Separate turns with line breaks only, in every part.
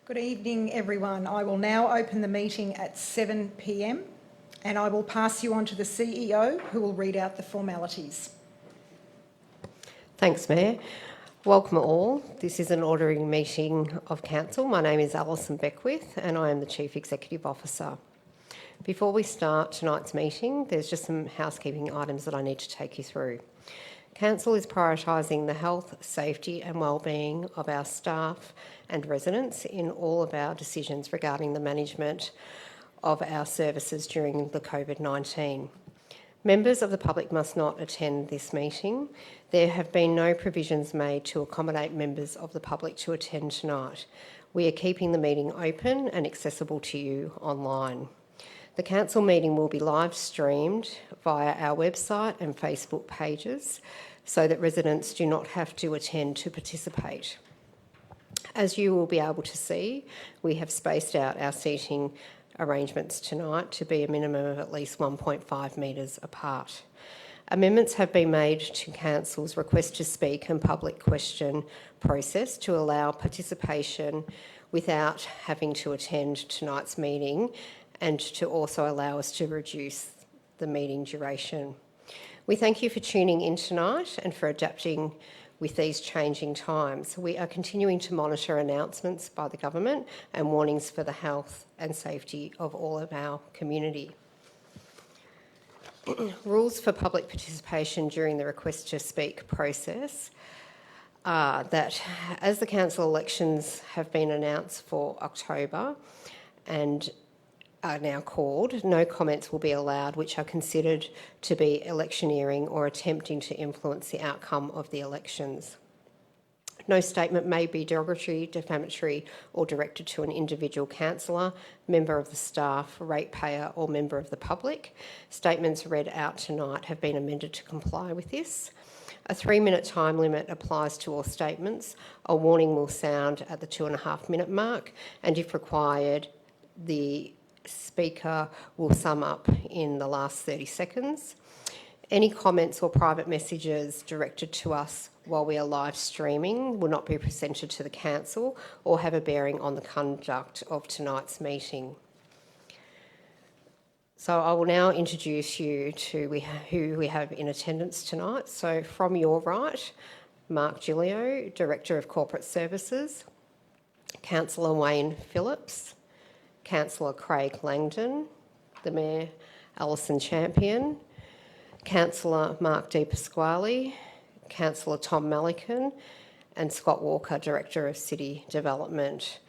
Good evening, everyone. I will now open the meeting at 7 p.m. and I will pass you on to the CEO, who will read out the formalities.
Thanks, Mayor. Welcome all. This is an ordinary meeting of Council. My name is Alison Beckwith and I am the Chief Executive Officer. Before we start tonight's meeting, there's just some housekeeping items that I need to take you through. Council is prioritising the health, safety and wellbeing of our staff and residents in all of our decisions regarding the management of our services during the COVID-19. Members of the public must not attend this meeting. There have been no provisions made to accommodate members of the public to attend tonight. We are keeping the meeting open and accessible to you online. The Council meeting will be live streamed via our website and Facebook pages so that residents do not have to attend to participate. As you will be able to see, we have spaced out our seating arrangements tonight to be a minimum of at least 1.5 metres apart. Amendments have been made to Council's request to speak and public question process to allow participation without having to attend tonight's meeting and to also allow us to reduce the meeting duration. We thank you for tuning in tonight and for adapting with these changing times. We are continuing to monitor announcements by the government and warnings for the health and safety of all of our community. Rules for public participation during the request to speak process are that as the council elections have been announced for October and are now called, no comments will be allowed which are considered to be electioneering or attempting to influence the outcome of the elections. No statement may be derogatory, defamatory or directed to an individual councillor, member of the staff, ratepayer or member of the public. Statements read out tonight have been amended to comply with this. A 3-minute time limit applies to all statements. A warning will sound at the 2.5-minute mark, and if required, the speaker will sum up in the last 30 seconds. Any comments or private messages directed to us while we are live streaming will not be presented to the council or have a bearing on the conduct of tonight's meeting. So I will now introduce you to who we have in attendance tonight. So from your right, Mark Giglio, Director of Corporate Services, Councillor Wayne Phillips, Councillor Craig Langdon, the Mayor Alison Champion, Councillor Mark Di Pasquale, Councillor Tom Malikan and Scott Walker, Director of City Development.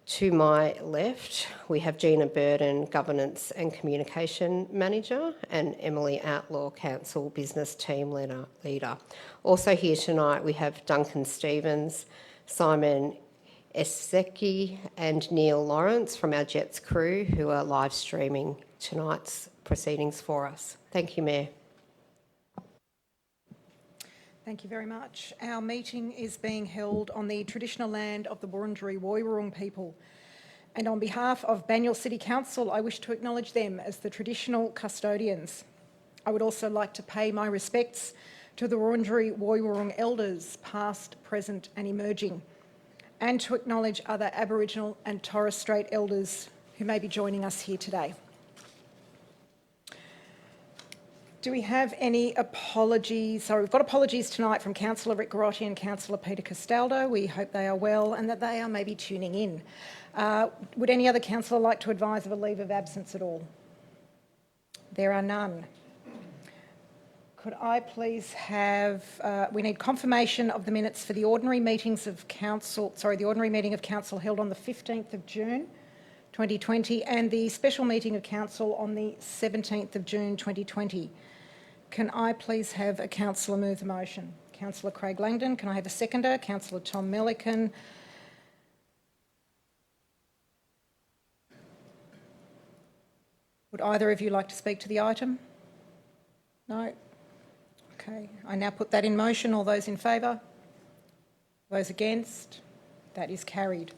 To my left, we have Gina Burden, Governance and Communication Manager, and Emily Outlaw, Council Business Team Leader. Also here tonight, we have Duncan Stevens, Simon Eseki and Neil Lawrence from our Jets crew who are live streaming tonight's proceedings for us. Thank you, Mayor.
Thank you very much. Our meeting is being held on the traditional land of the Wurundjeri Woiwurrung people. And on behalf of Banyule City Council, I wish to acknowledge them as the traditional custodians. I would also like to pay my respects to the Wurundjeri Woiwurrung elders, past, present and emerging, and to acknowledge other Aboriginal and Torres Strait elders who may be joining us here today. Do we have any apologies? Sorry, we've got apologies tonight from Councillor Rick Garotti and Councillor Peter Castaldo. We hope they are well and that they are maybe tuning in. Would any other councillor like to advise of a leave of absence at all? There are none. Could I please have, we need confirmation of the minutes for the ordinary meetings of council, the ordinary meeting of council held on the 15th of June 2020 and the special meeting of council on the 17th of June 2020. Can I please have a councillor move the motion? Councillor Craig Langdon. Can I have a seconder? Councillor Tom Malikan. Would either of you like to speak to the item? No? Okay, I now put that in motion. All those in favour? Those against? That is carried.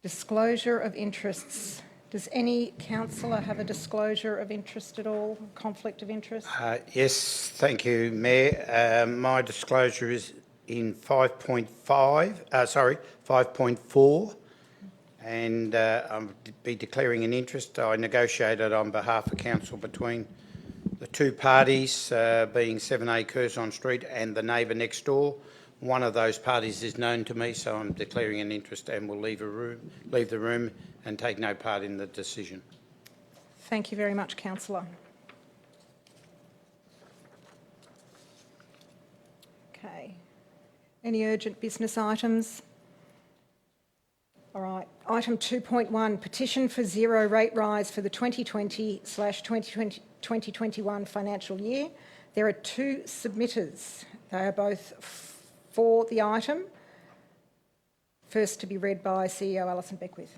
Disclosure of interests. Does any councillor have a disclosure of interest at all, conflict of interest?
Yes, thank you, Mayor. My disclosure in 5.4, and I'll be declaring an interest. I negotiated on behalf of council between the two parties, being 7A Curzon Street and the neighbour next door. One of those parties is known to me, so I'm declaring an interest and will leave the room and take no part in the decision.
Thank you very much, councillor. Okay. Any urgent business items? All right. Item 2.1, petition for zero rate rise for the 2020/2021 financial year. There are two submitters. They are both for the item. First to be read by CEO Alison Beckwith.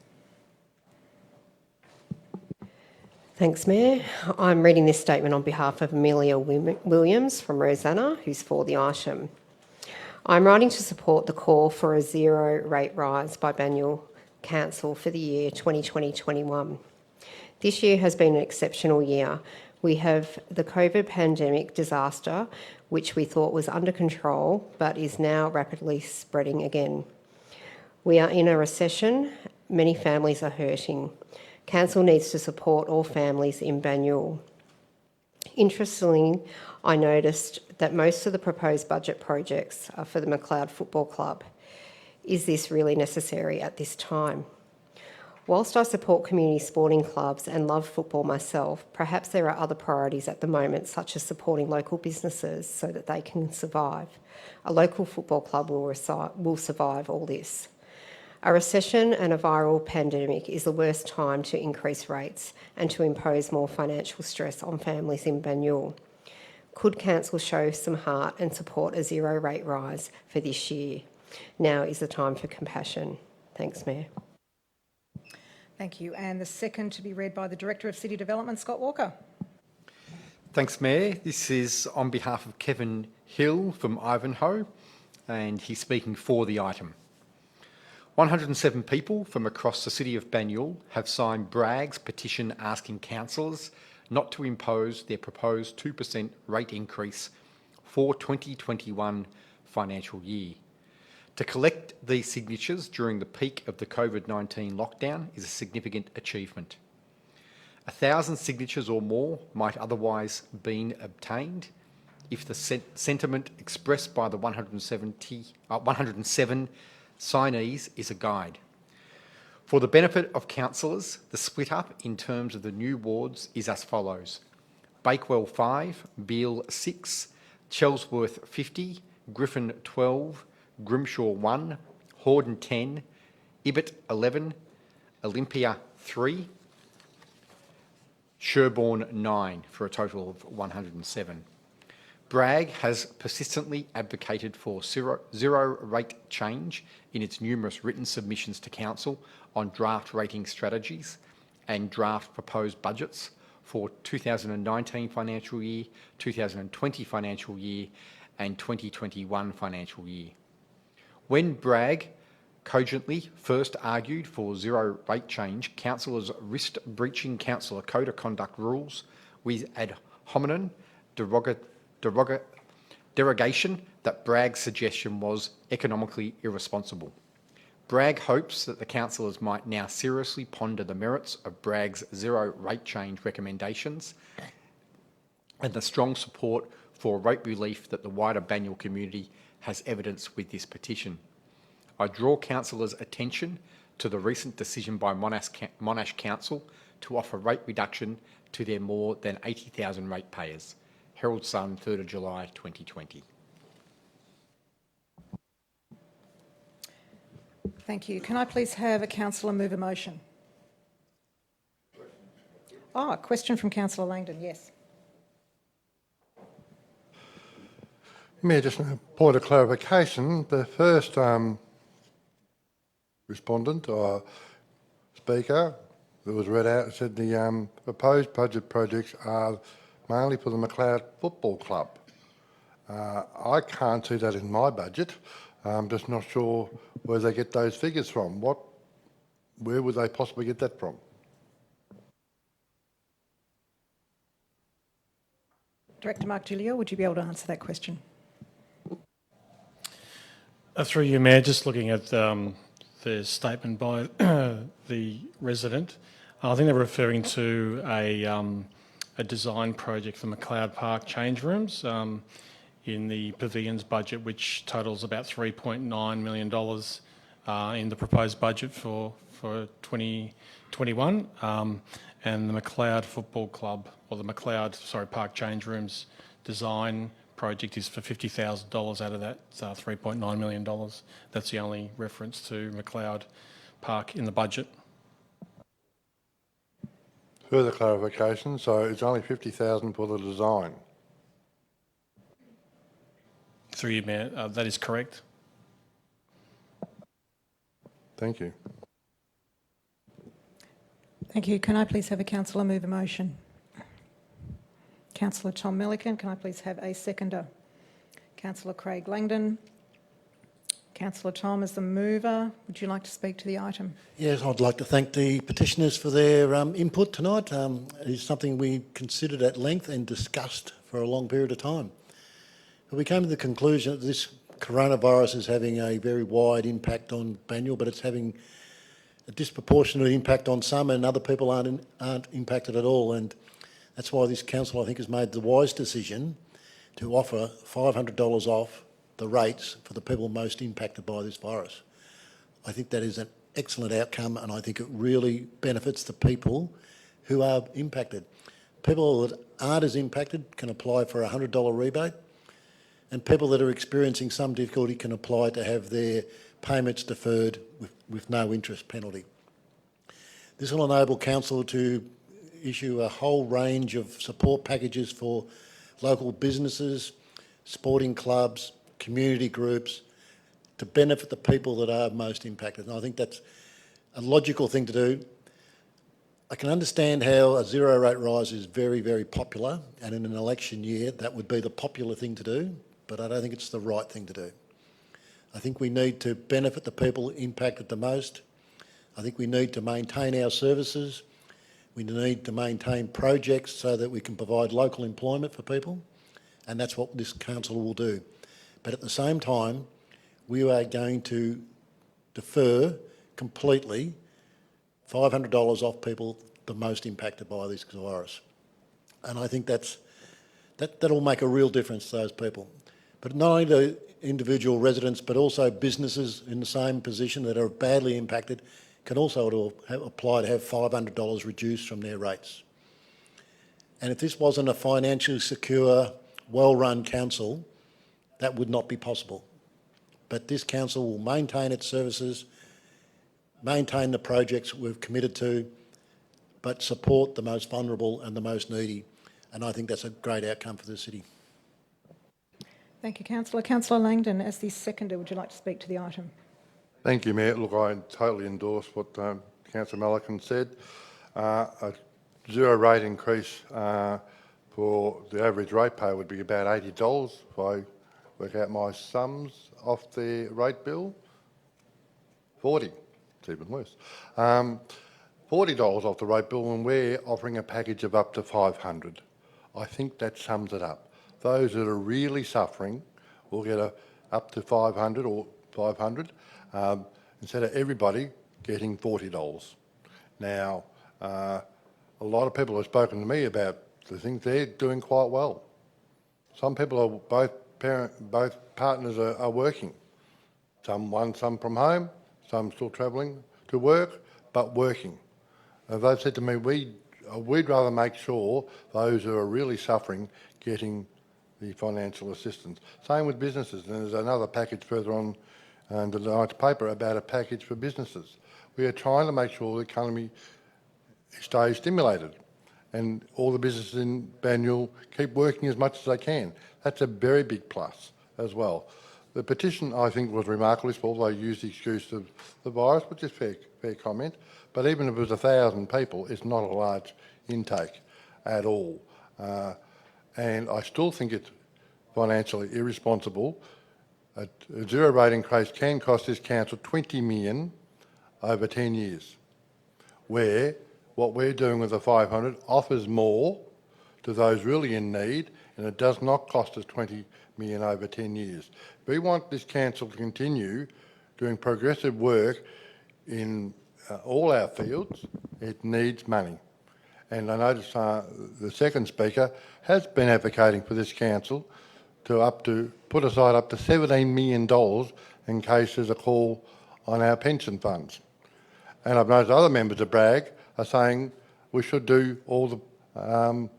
Thanks, Mayor. I'm reading this statement on behalf of Amelia Williams from Rosanna, who's for the item. I'm writing to support the call for a zero rate rise by Banyule Council for the year 2020-21. This year has been an exceptional year. We have the COVID pandemic disaster, which we thought was under control, but is now rapidly spreading again. We are in a recession. Many families are hurting. Council needs to support all families in Banyule. Interestingly, I noticed that most of the proposed budget projects are for the McLeod Football Club. Is this really necessary at this time? Whilst I support community sporting clubs and love football myself, perhaps there are other priorities at the moment, such as supporting local businesses so that they can survive. A local football club will survive all this. A recession and a viral pandemic is the worst time to increase rates and to impose more financial stress on families in Banyule. Could Council show some heart and support a zero rate rise for this year? Now is the time for compassion. Thanks, Mayor.
Thank you. And the second to be read by the Director of City Development, Scott Walker.
Thanks, Mayor. This is on behalf of Kevin Hill from Ivanhoe, and he's speaking for the item. 107 people from across the city of Banyule have signed Bragg's petition asking councillors not to impose their proposed 2% rate increase for 2021 financial year. To collect these signatures during the peak of the COVID-19 lockdown is a significant achievement. 1,000 signatures or more might otherwise been obtained if the sentiment expressed by the 107 signees is a guide. For the benefit of councillors, the split up in terms of the new wards is as follows: Bakewell 5, Beale 6, Chelsworth 50, Griffin 12, Grimshaw 1, Hordern 10, Ibbott 11, Olympia 3, Sherborne 9, for a total of 107. Bragg has persistently advocated for zero rate change in its numerous written submissions to Council on draft rating strategies and draft proposed budgets for 2019 financial year, 2020 financial year and 2021 financial year. When Bragg cogently first argued for zero rate change, councillors risked breaching councillor code of conduct rules with ad hominem derogation that Bragg's suggestion was economically irresponsible. Bragg hopes that the councillors might now seriously ponder the merits of Bragg's zero rate change recommendations and the strong support for rate relief that the wider Banyule community has evidenced with this petition. I draw councillors' attention to the recent decision by Monash Council to offer rate reduction to their more than 80,000 ratepayers. Herald Sun, 3rd of July 2020.
Thank you. Can I please have a councillor move a motion? A question from Councillor Langdon, yes.
Mayor, just a point of clarification. The first respondent or speaker that was read out said the proposed budget projects are mainly for the McLeod Football Club. I can't see that in my budget. I'm just not sure where they get those figures from. Where would they possibly get that from?
Director Mark Gilio, would you be able to answer that question?
Through you, Mayor, just looking at the statement by the resident, I think they're referring to a design project for McLeod Park change rooms in the Pavilions budget, which totals about $3.9 million in the proposed budget for 2021. And the McLeod Football Club, or the McLeod Park change rooms design project is for $50,000 out of that $3.9 million. That's the only reference to McLeod Park in the budget.
Further clarification, so it's only 50,000 for the design.
Through you, Mayor, that is correct.
Thank you.
Thank you. Can I please have a councillor move a motion? Councillor Tom Milliken, can I please have a seconder? Councillor Craig Langdon. Councillor Tom, as the mover, would you like to speak to the item?
Yes, I'd like to thank the petitioners for their input tonight. It is something we considered at length and discussed for a long period of time. But we came to the conclusion that this coronavirus is having a very wide impact on Banyule, but it's having a disproportionate impact on some, and other people aren't impacted at all. And that's why this council, I think, has made the wise decision to offer $500 off the rates for the people most impacted by this virus. I think that is an excellent outcome, and I think it really benefits the people who are impacted. People that aren't as impacted can apply for a $100 rebate, and people that are experiencing some difficulty can apply to have their payments deferred with no interest penalty. This will enable council to issue a whole range of support packages for local businesses, sporting clubs, community groups, to benefit the people that are most impacted. And I think that's a logical thing to do. I can understand how a zero rate rise is very, very popular, and in an election year that would be the popular thing to do, but I don't think it's the right thing to do. I think we need to benefit the people impacted the most. I think we need to maintain our services. We need to maintain projects so that we can provide local employment for people, and that's what this council will do. But at the same time, we are going to defer completely $500 off people the most impacted by this virus. And I think that'll make a real difference to those people. But not only to individual residents, but also businesses in the same position that are badly impacted can also apply to have $500 reduced from their rates. And if this wasn't a financially secure, well-run council, that would not be possible. But this council will maintain its services, maintain the projects we've committed to, but support the most vulnerable and the most needy. And I think that's a great outcome for the city.
Thank you, councillor. Councillor Langdon, as the seconder, would you like to speak to the item?
Thank you, Mayor. Look, I totally endorse what Councillor Milliken said. A zero rate increase for the average ratepayer would be about $80 if I work out my sums off the rate bill. 40, it's even worse. $40 off the rate bill, and we're offering a package of up to 500. I think that sums it up. Those that are really suffering will get up to 500 or 500 instead of everybody getting $40. Now, a lot of people have spoken to me about the things they're doing quite well. Some people are both partners are working. Some from home, some still travelling to work, but working. They've said to me, we'd rather make sure those who are really suffering getting the financial assistance. Same with businesses, and there's another package further on in tonight's paper about a package for businesses. We are trying to make sure the economy stays stimulated and all the businesses in Banyule keep working as much as they can. That's a very big plus as well. The petition, I think, was remarkably small. They used the excuse of the virus, which is fair comment. But even if it was 1,000 people, it's not a large intake at all. And I still think it's financially irresponsible. A zero rate increase can cost this council $20 million over 10 years, where what we're doing with the 500 offers more to those really in need and it does not cost us $20 million over 10 years. We want this council to continue doing progressive work in all our fields. It needs money. And I notice the second speaker has been advocating for this council to put aside up to $17 million in case there's a call on our pension funds. And I've noticed other members of Bragg are saying we should do all the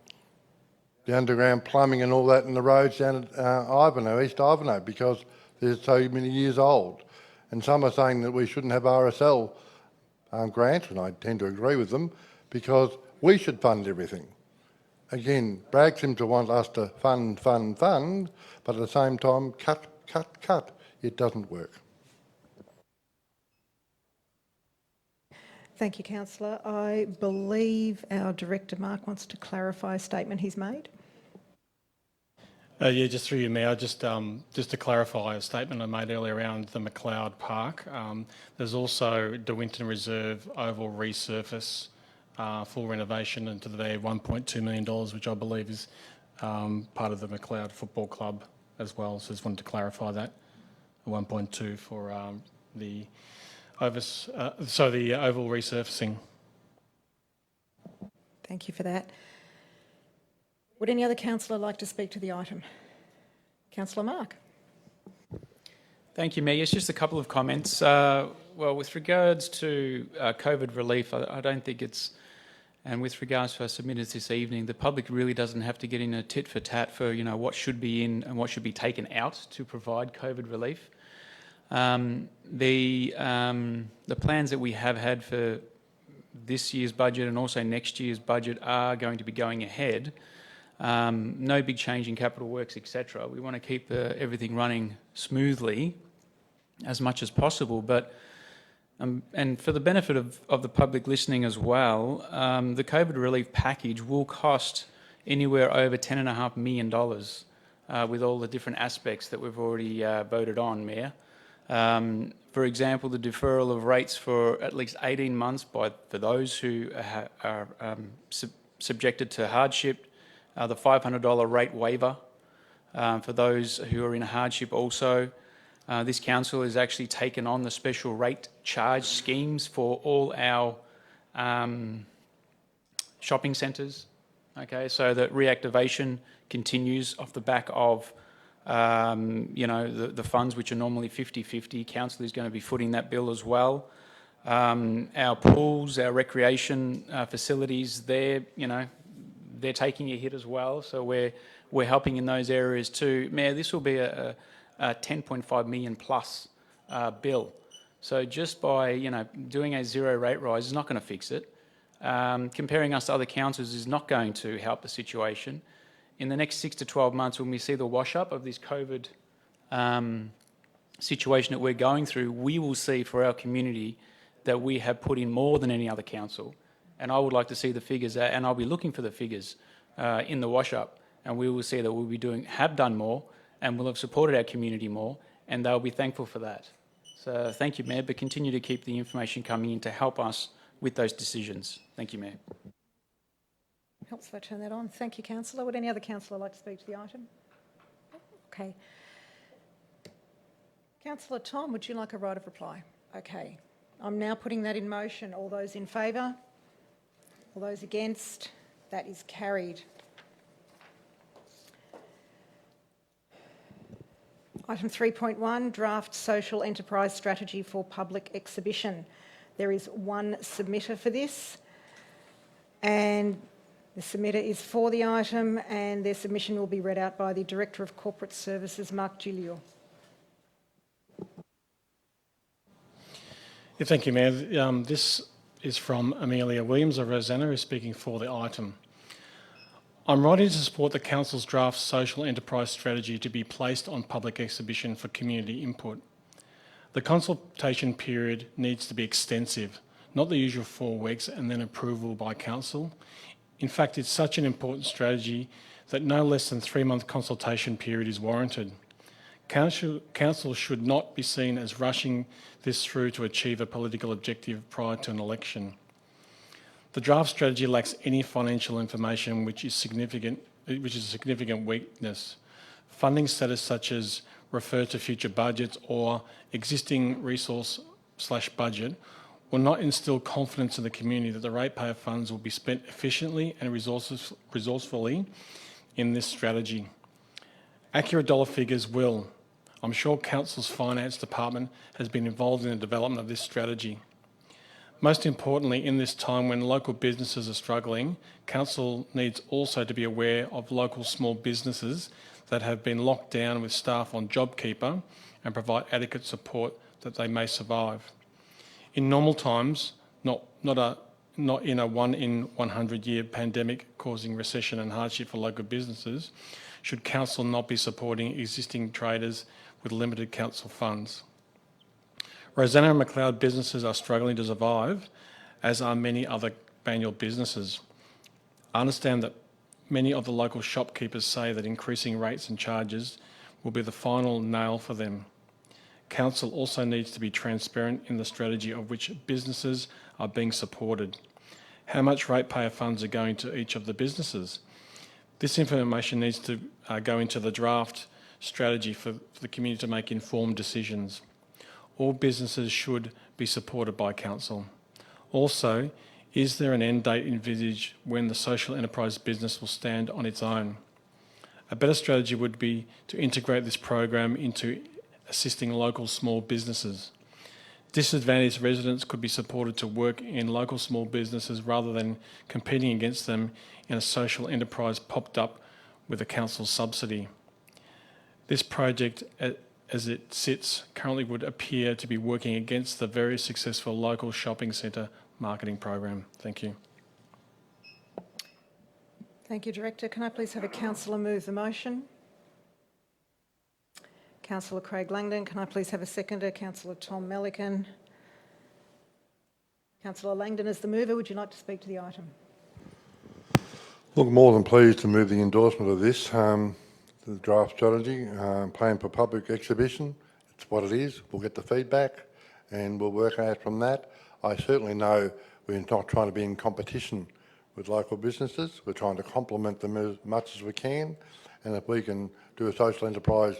underground plumbing and all that in the roads down at Ivanhoe, East Ivanhoe, because they're so many years old. And some are saying that we shouldn't have RSL grants, and I tend to agree with them, because we should fund everything. Again, Bragg seems to want us to fund, but at the same time, cut. It doesn't work.
Thank you, Councillor. I believe our Director, Mark, wants to clarify a statement he's made.
Yeah, just through you, Mayor, just to clarify a statement I made earlier around the McLeod Park. There's also De Winton Reserve Oval resurface full renovation into the $1.2 million, which I believe is part of the McLeod Football Club as well. So just wanted to clarify that. 1.2 for the oval resurfacing.
Thank you for that. Would any other councillor like to speak to the item? Councillor Mark.
Thank you, Mayor. Yes, just a couple of comments. Well, with regards to COVID relief, I don't think it's, and with regards to our submitters this evening, the public really doesn't have to get in a tit for tat for what should be in and what should be taken out to provide COVID relief. The plans that we have had for this year's budget and also next year's budget are going to be going ahead. No big change in capital works, etc. We want to keep everything running smoothly as much as possible, but and for the benefit of the public listening as well, the COVID relief package will cost anywhere over $10.5 million with all the different aspects that we've already voted on, Mayor. For example, the deferral of rates for at least 18 months for those who are subjected to hardship, the $500 rate waiver for those who are in hardship also. This council has actually taken on the special rate charge schemes for all our shopping centres, okay, so that reactivation continues off the back of the funds which are normally 50-50. Council is going to be footing that bill as well. Our pools, our recreation facilities, they're taking a hit as well, so we're helping in those areas too. Mayor, this will be a 10.5 million plus bill. So just by doing a zero rate rise is not going to fix it. Comparing us to other councils is not going to help the situation. In the next 6 to 12 months, when we see the wash up of this COVID situation that we're going through, we will see for our community that we have put in more than any other council. And I would like to see the figures, and I'll be looking for the figures in the wash up, and we will see that have done more, and will have supported our community more, and they'll be thankful for that. So thank you, Mayor, but continue to keep the information coming in to help us with those decisions. Thank you, Mayor.
Helps if I turn that on. Thank you, Councillor. Would any other councillor like to speak to the item? Okay. Councillor Tom, would you like a right of reply? Okay. I'm now putting that in motion. All those in favour? All those against? That is carried. Item 3.1, Draft Social Enterprise Strategy for Public Exhibition. There is one submitter for this, and the submitter is for the item, and their submission will be read out by the Director of Corporate Services, Mark Giglio.
Yeah, thank you, Mayor. This is from Amelia Williams of Rosanna, who's speaking for the item. I'm writing to support the Council's draft social enterprise strategy to be placed on public exhibition for community input. The consultation period needs to be extensive, not the usual 4 weeks and then approval by Council. In fact, it's such an important strategy that no less than 3-month consultation period is warranted. Council should not be seen as rushing this through to achieve a political objective prior to an election. The draft strategy lacks any financial information which is significant which is a significant weakness. Funding status such as refer to future budgets or existing resource/budget will not instill confidence in the community that the ratepayer funds will be spent efficiently and resourcefully in this strategy. Accurate dollar figures will. I'm sure Council's Finance Department has been involved in the development of this strategy. Most importantly, in this time when local businesses are struggling, Council needs also to be aware of local small businesses that have been locked down with staff on JobKeeper and provide adequate support that they may survive. In normal times, not in a 1 in 100 year pandemic causing recession and hardship for local businesses, should Council not be supporting existing traders with limited council funds. Rosanna and McLeod businesses are struggling to survive, as are many other manual businesses. I understand that many of the local shopkeepers say that increasing rates and charges will be the final nail for them. Council also needs to be transparent in the strategy of which businesses are being supported. How much ratepayer funds are going to each of the businesses? This information needs to go into the draft strategy for the community to make informed decisions. All businesses should be supported by Council. Also, is there an end date envisaged when the social enterprise business will stand on its own? A better strategy would be to integrate this program into assisting local small businesses. Disadvantaged residents could be supported to work in local small businesses rather than competing against them in a social enterprise popped up with a council subsidy. This project, as it sits, currently would appear to be working against the very successful local shopping centre marketing program. Thank you.
Thank you, Director. Can I please have a councillor move the motion? Councillor Craig Langdon. Can I please have a seconder? Councillor Tom Melican. Councillor Langdon is the mover. Would you like to speak to the item?
Look, more than pleased to move the endorsement of this, the draft strategy, plan for public exhibition. It's what it is. We'll get the feedback and we'll work out from that. I certainly know we're not trying to be in competition with local businesses. We're trying to complement them as much as we can. And if we can do a social enterprise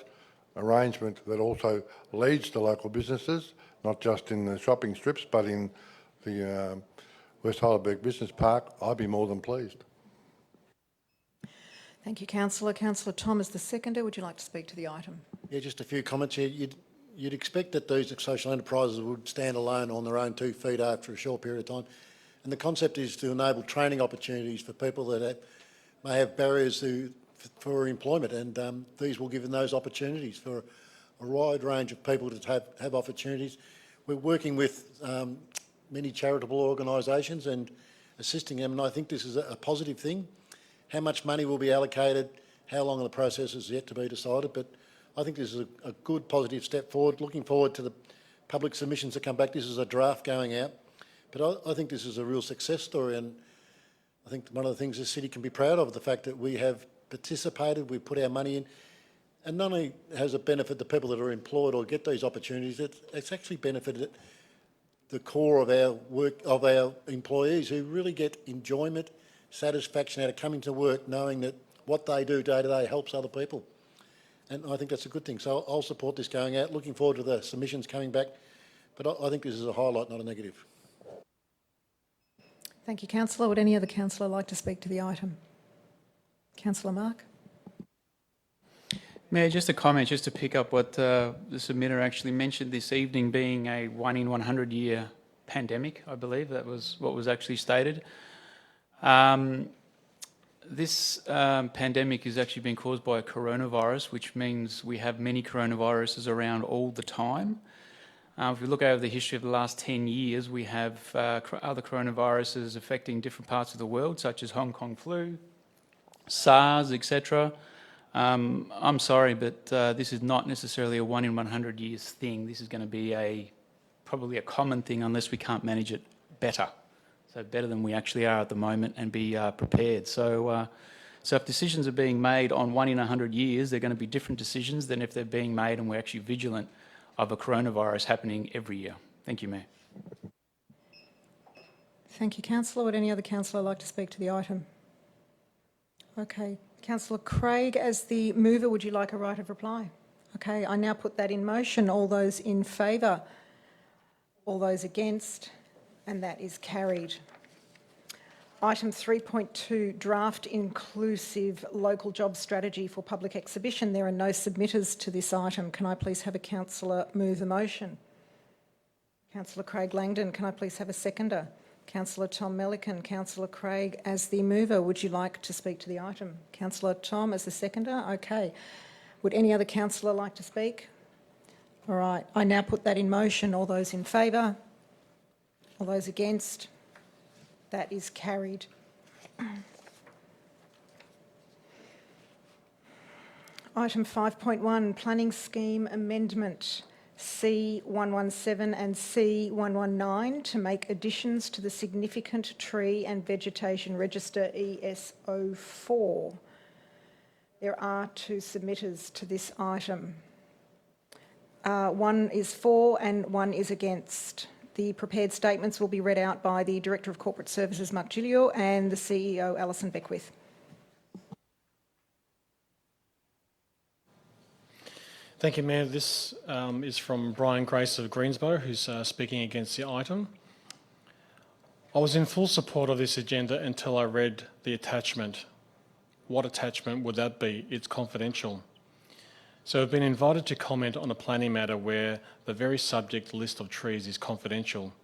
arrangement that also leads to local businesses, not just in the shopping strips, but in the West Heidelberg Business Park, I'd be more than pleased.
Thank you, Councillor. Councillor Tom is the seconder. Would you like to speak to the item?
Yeah, just a few comments here. You'd expect that these social enterprises would stand alone on their own 2 feet after a short period of time. And the concept is to enable training opportunities for people that may have barriers for employment, and these will give them those opportunities for a wide range of people to have opportunities. We're working with many charitable organisations and assisting them, and I think this is a positive thing. How much money will be allocated, how long the process is yet to be decided, but I think this is a good positive step forward. Looking forward to the public submissions that come back. This is a draft going out, but I think this is a real success story, and I think one of the things the city can be proud of, the fact that we have participated, we've put our money in, and not only has it benefited the people that are employed or get these opportunities, it's actually benefited the core of our work, of our employees, who really get enjoyment, satisfaction out of coming to work, knowing that what they do day to day helps other people. And I think that's a good thing. So I'll support this going out. Looking forward to the submissions coming back. But I think this is a highlight, not a negative.
Thank you, Councillor. Would any other councillor like to speak to the item? Councillor Mark.
Mayor, just a comment, just to pick up what the submitter actually mentioned this evening, being a 1 in 100 year pandemic, I believe that was what was actually stated. This pandemic has actually been caused by a coronavirus, which means we have many coronaviruses around all the time. If we look over the history of the last 10 years, we have other coronaviruses affecting different parts of the world, such as Hong Kong flu, SARS, etc. I'm sorry, but this is not necessarily a 1 in 100 years thing. This is going to be probably a common thing unless we can't manage it better. So better than we actually are at the moment, and be prepared. So if decisions are being made on 1 in 100 years, they're going to be different decisions than if they're being made and we're actually vigilant of a coronavirus happening every year. Thank you, Mayor.
Thank you, Councillor. Would any other councillor like to speak to the item? Okay. Councillor Craig, as the mover, would you like a right of reply? Okay, I now put that in motion. All those in favour? All those against? And that is carried. Item 3.2, draft inclusive local job strategy for public exhibition. There are no submitters to this item. Can I please have a councillor move the motion? Councillor Craig Langdon, can I please have a seconder? Councillor Tom Melican, Councillor Craig, as the mover, would you like to speak to the item? Councillor Tom as the seconder? Okay. Would any other councillor like to speak? All right, I now put that in motion. All those in favour? All those against? That is carried. Item 5.1, Planning Scheme Amendment C117 and C119 to make additions to the Significant Tree and Vegetation Register ES04. There are two submitters to this item. One is for and one is against. The prepared statements will be read out by the Director of Corporate Services, Mark Gilio, and the CEO, Alison Beckwith.
Thank you, Mayor. This is from Brian Grace of Greensborough, who's speaking against the item. I was in full support of this agenda until I read the attachment. What attachment would that be? It's confidential. So I've been invited to comment on a planning matter where the very subject list of trees is confidential.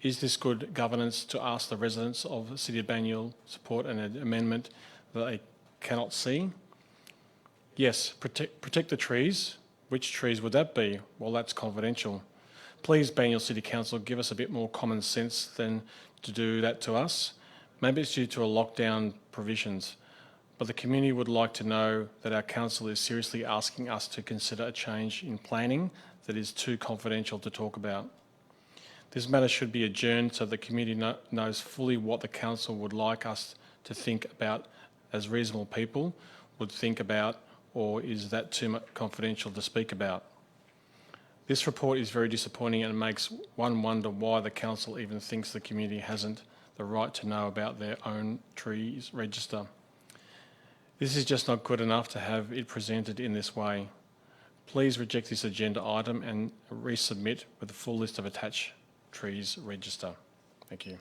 Is this good governance to ask the residents of the City of Banyule support an amendment that they cannot see? Yes, protect the trees. Which trees would that be? Well, that's confidential. Please, Banyule City Council, give us a bit more common sense than to do that to us. Maybe it's due to a lockdown provisions. But the community would like to know that our council is seriously asking us to consider a change in planning that is too confidential to talk about. This matter should be adjourned so the community knows fully what the council would like us to think about as reasonable people would think about, or is that too much confidential to speak about? This report is very disappointing and makes one wonder why the council even thinks the community hasn't the right to know about their own trees register. This is just not good enough to have it presented in this way. Please reject this agenda item and resubmit with a full list of attached trees register. Thank you.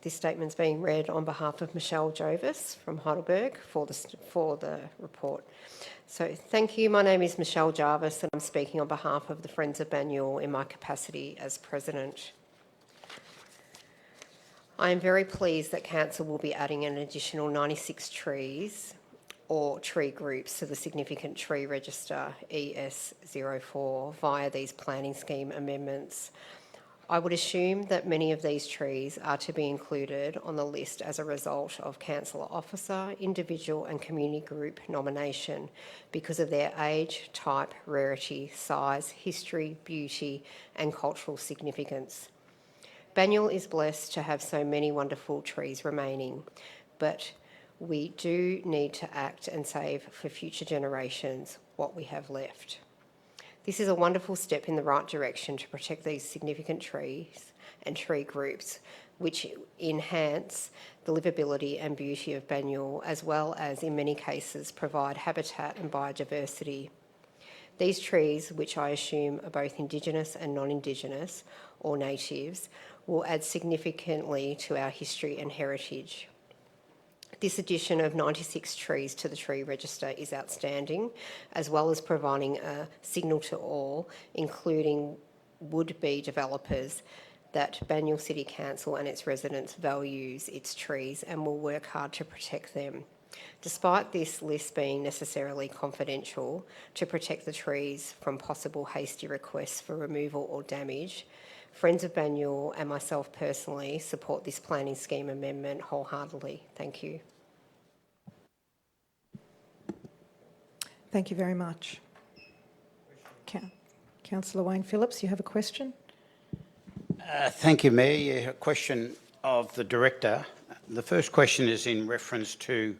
This statement's being read on behalf of Michelle Jovis from Heidelberg for the report. So thank you. My name is Michelle Jarvis and I'm speaking on behalf of the Friends of Banyule in my capacity as President. I am very pleased that Council will be adding an additional 96 trees or tree groups to the Significant Tree Register ES04 via these planning scheme amendments. I would assume that many of these trees are to be included on the list as a result of councillor officer, individual and community group nomination because of their age, type, rarity, size, history, beauty and cultural significance. Banyule is blessed to have so many wonderful trees remaining, but we do need to act and save for future generations what we have left. This is a wonderful step in the right direction to protect these significant trees and tree groups, which enhance the livability and beauty of Banyule, as well as, in many cases, provide habitat and biodiversity. These trees, which I assume are both Indigenous and non-Indigenous or natives, will add significantly to our history and heritage. This addition of 96 trees to the tree register is outstanding, as well as providing a signal to all, including would-be developers, that Banyule City Council and its residents values its trees and will work hard to protect them. Despite this list being necessarily confidential to protect the trees from possible hasty requests for removal or damage, Friends of Banyule and myself personally support this planning scheme amendment wholeheartedly. Thank you.
Thank you very much. Councillor Wayne Phillips, you have a question?
Thank you, Mayor. A question of the Director. The first question is in reference to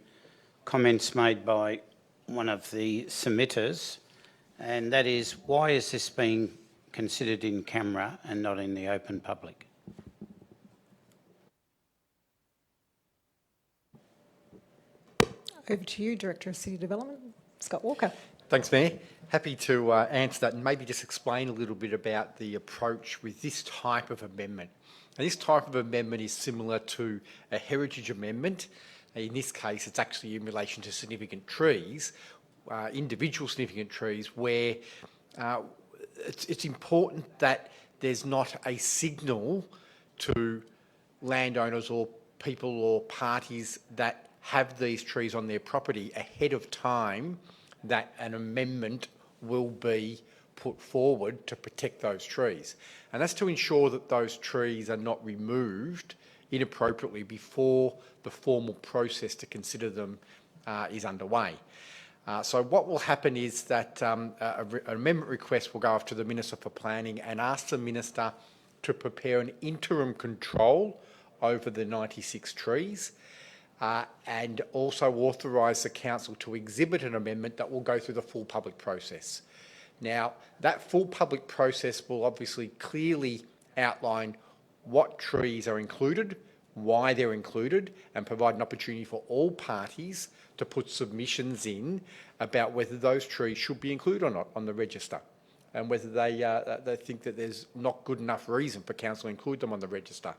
comments made by one of the submitters, and that is, why is this being considered in camera and not in the open public?
Over to you, Director of City Development, Scott Walker.
Thanks, Mayor. Happy to answer that and maybe just explain a little bit about the approach with this type of amendment. And this type of amendment is similar to a heritage amendment. In this case, it's actually in relation to significant trees, individual significant trees, where it's important that there's not a signal to landowners or people or parties that have these trees on their property ahead of time that an amendment will be put forward to protect those trees. And that's to ensure that those trees are not removed inappropriately before the formal process to consider them is underway. So what will happen is that an amendment request will go off to the Minister for Planning and ask the Minister to prepare an interim control over the 96 trees and also authorise the Council to exhibit an amendment that will go through the full public process. Now, that full public process will obviously clearly outline what trees are included, why they're included, and provide an opportunity for all parties to put submissions in about whether those trees should be included or not on the register, and whether they think that there's not good enough reason for council to include them on the register.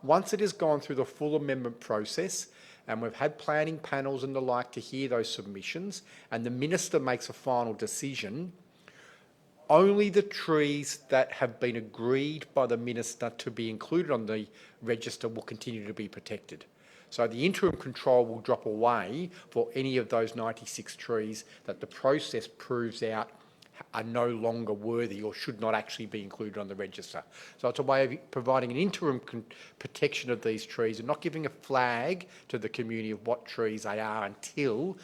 Once it has gone through the full amendment process, and we've had planning panels and the like to hear those submissions, and the minister makes a final decision, only the trees that have been agreed by the minister to be included on the register will continue to be protected. So the interim control will drop away for any of those 96 trees that the process proves out are no longer worthy or should not actually be included on the register. So it's a way of providing an interim protection of these trees and not giving a flag to the community of what trees they are until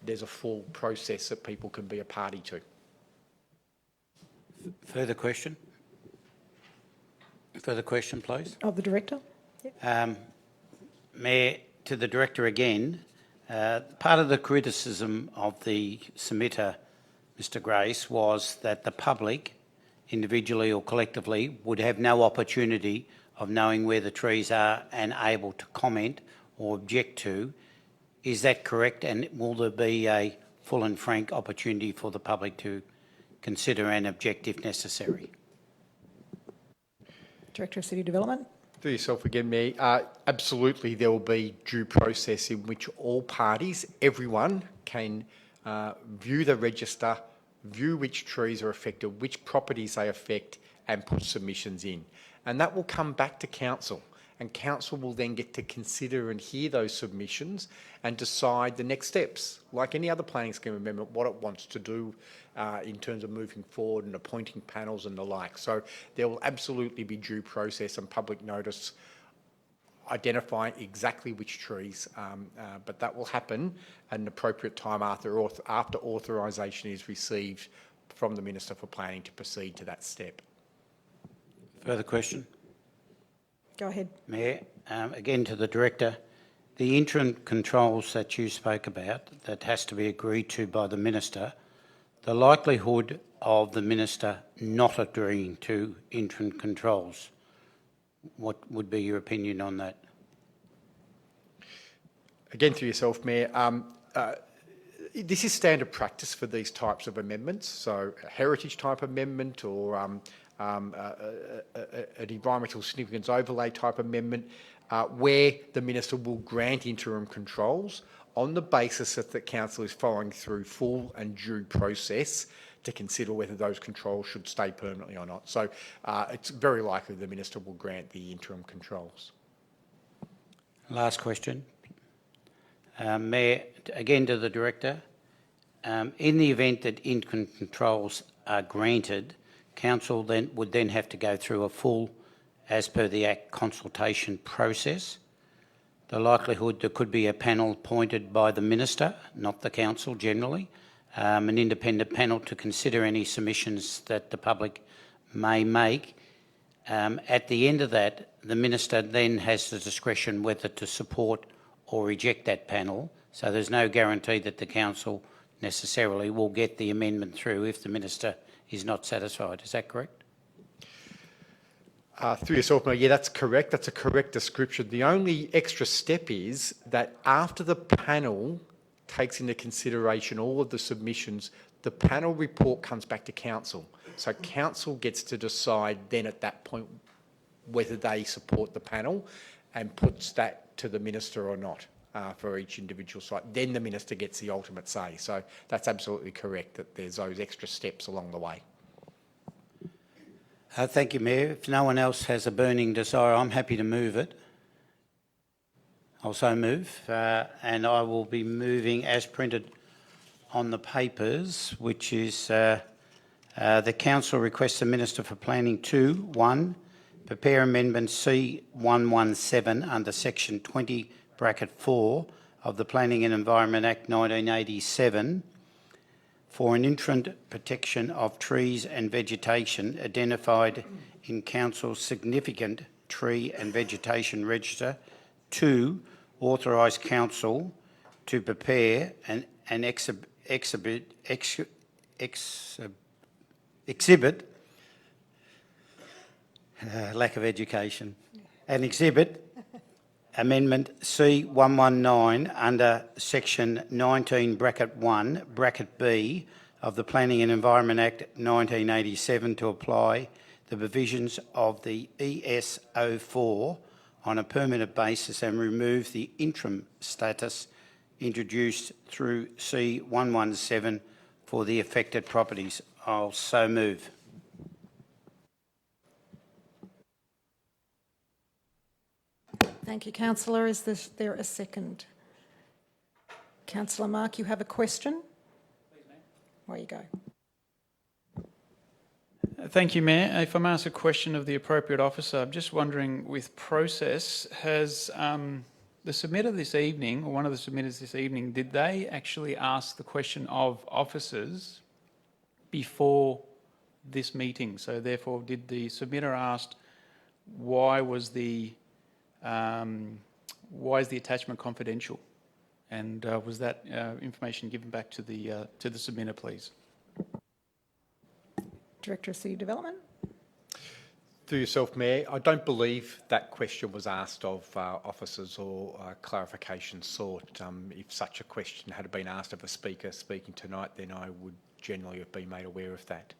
there's a full process that people can be a party to.
Further question? Further question, please.
Of the Director.
Mayor, to the Director again, part of the criticism of the submitter, Mr Grace, was that the public, individually or collectively, would have no opportunity of knowing where the trees are and able to comment or object to. Is that correct? And will there be a full and frank opportunity for the public to consider and object if necessary?
Director of City Development.
For yourself again, Mayor. Absolutely, there will be due process in which all parties, everyone, can view the register, view which trees are affected, which properties they affect, and put submissions in. And that will come back to council, and council will then get to consider and hear those submissions and decide the next steps, like any other planning scheme amendment, what it wants to do in terms of moving forward and appointing panels and the like. So there will absolutely be due process and public notice identifying exactly which trees, but that will happen at an appropriate time after authorisation is received from the Minister for Planning to proceed to that step.
Further question?
Go ahead.
Mayor, again to the Director, the interim controls that you spoke about that has to be agreed to by the Minister, the likelihood of the Minister not agreeing to interim controls, what would be your opinion on that?
Again, through yourself, Mayor, this is standard practice for these types of amendments. So a heritage type amendment or an environmental significance overlay type amendment where the Minister will grant interim controls on the basis that the Council is following through full and due process to consider whether those controls should stay permanently or not. So it's very likely the Minister will grant the interim controls.
Last question. Mayor, again to the Director, in the event that interim controls are granted, Council would then have to go through a full, as per the Act, consultation process. The likelihood there could be a panel appointed by the Minister, not the Council generally, an independent panel to consider any submissions that the public may make. At the end of that, the Minister then has the discretion whether to support or reject that panel, so there's no guarantee that the Council necessarily will get the amendment through if the Minister is not satisfied. Is that correct?
Through yourself, Mayor, yeah, that's correct. That's a correct description. The only extra step is that after the panel takes into consideration all of the submissions. The panel report comes back to council. So council gets to decide then at that point whether they support the panel and puts that to the minister or not for each individual site. Then the minister gets the ultimate say. So that's absolutely correct that there's those extra steps along the way.
Thank you, Mayor. If no one else has a burning desire, I'm happy to move it. I'll so move, and I will be moving as printed on the papers, which is the Council requests the Minister for Planning to, 1, prepare Amendment C117 under Section 20(4) of the Planning and Environment Act 1987 for an interim protection of trees and vegetation identified in Council's significant tree and vegetation register. 2, authorise Council to prepare an exhibit lack of education, an exhibit Amendment C119 under Section 19(1) of the Planning and Environment Act 1987 to apply the provisions of the ES04 on a permanent basis and remove the interim status introduced through C117 for the affected properties. I'll so move.
Thank you, Councillor. Is there a second? Councillor Mark, you have a question? Please, ma'am. Where you go.
Thank you, Mayor. If I may ask a question of the appropriate officer, I'm just wondering, with process, has the submitter this evening, or one of the submitters this evening, did they actually ask the question of officers before this meeting? So therefore, did the submitter ask why is the attachment confidential? And was that information given back to the submitter, please?
Director of City Development.
Through yourself, Mayor, I don't believe that question was asked of officers or clarification sought. If such a question had been asked of a speaker speaking tonight, then I would generally have been made aware of that.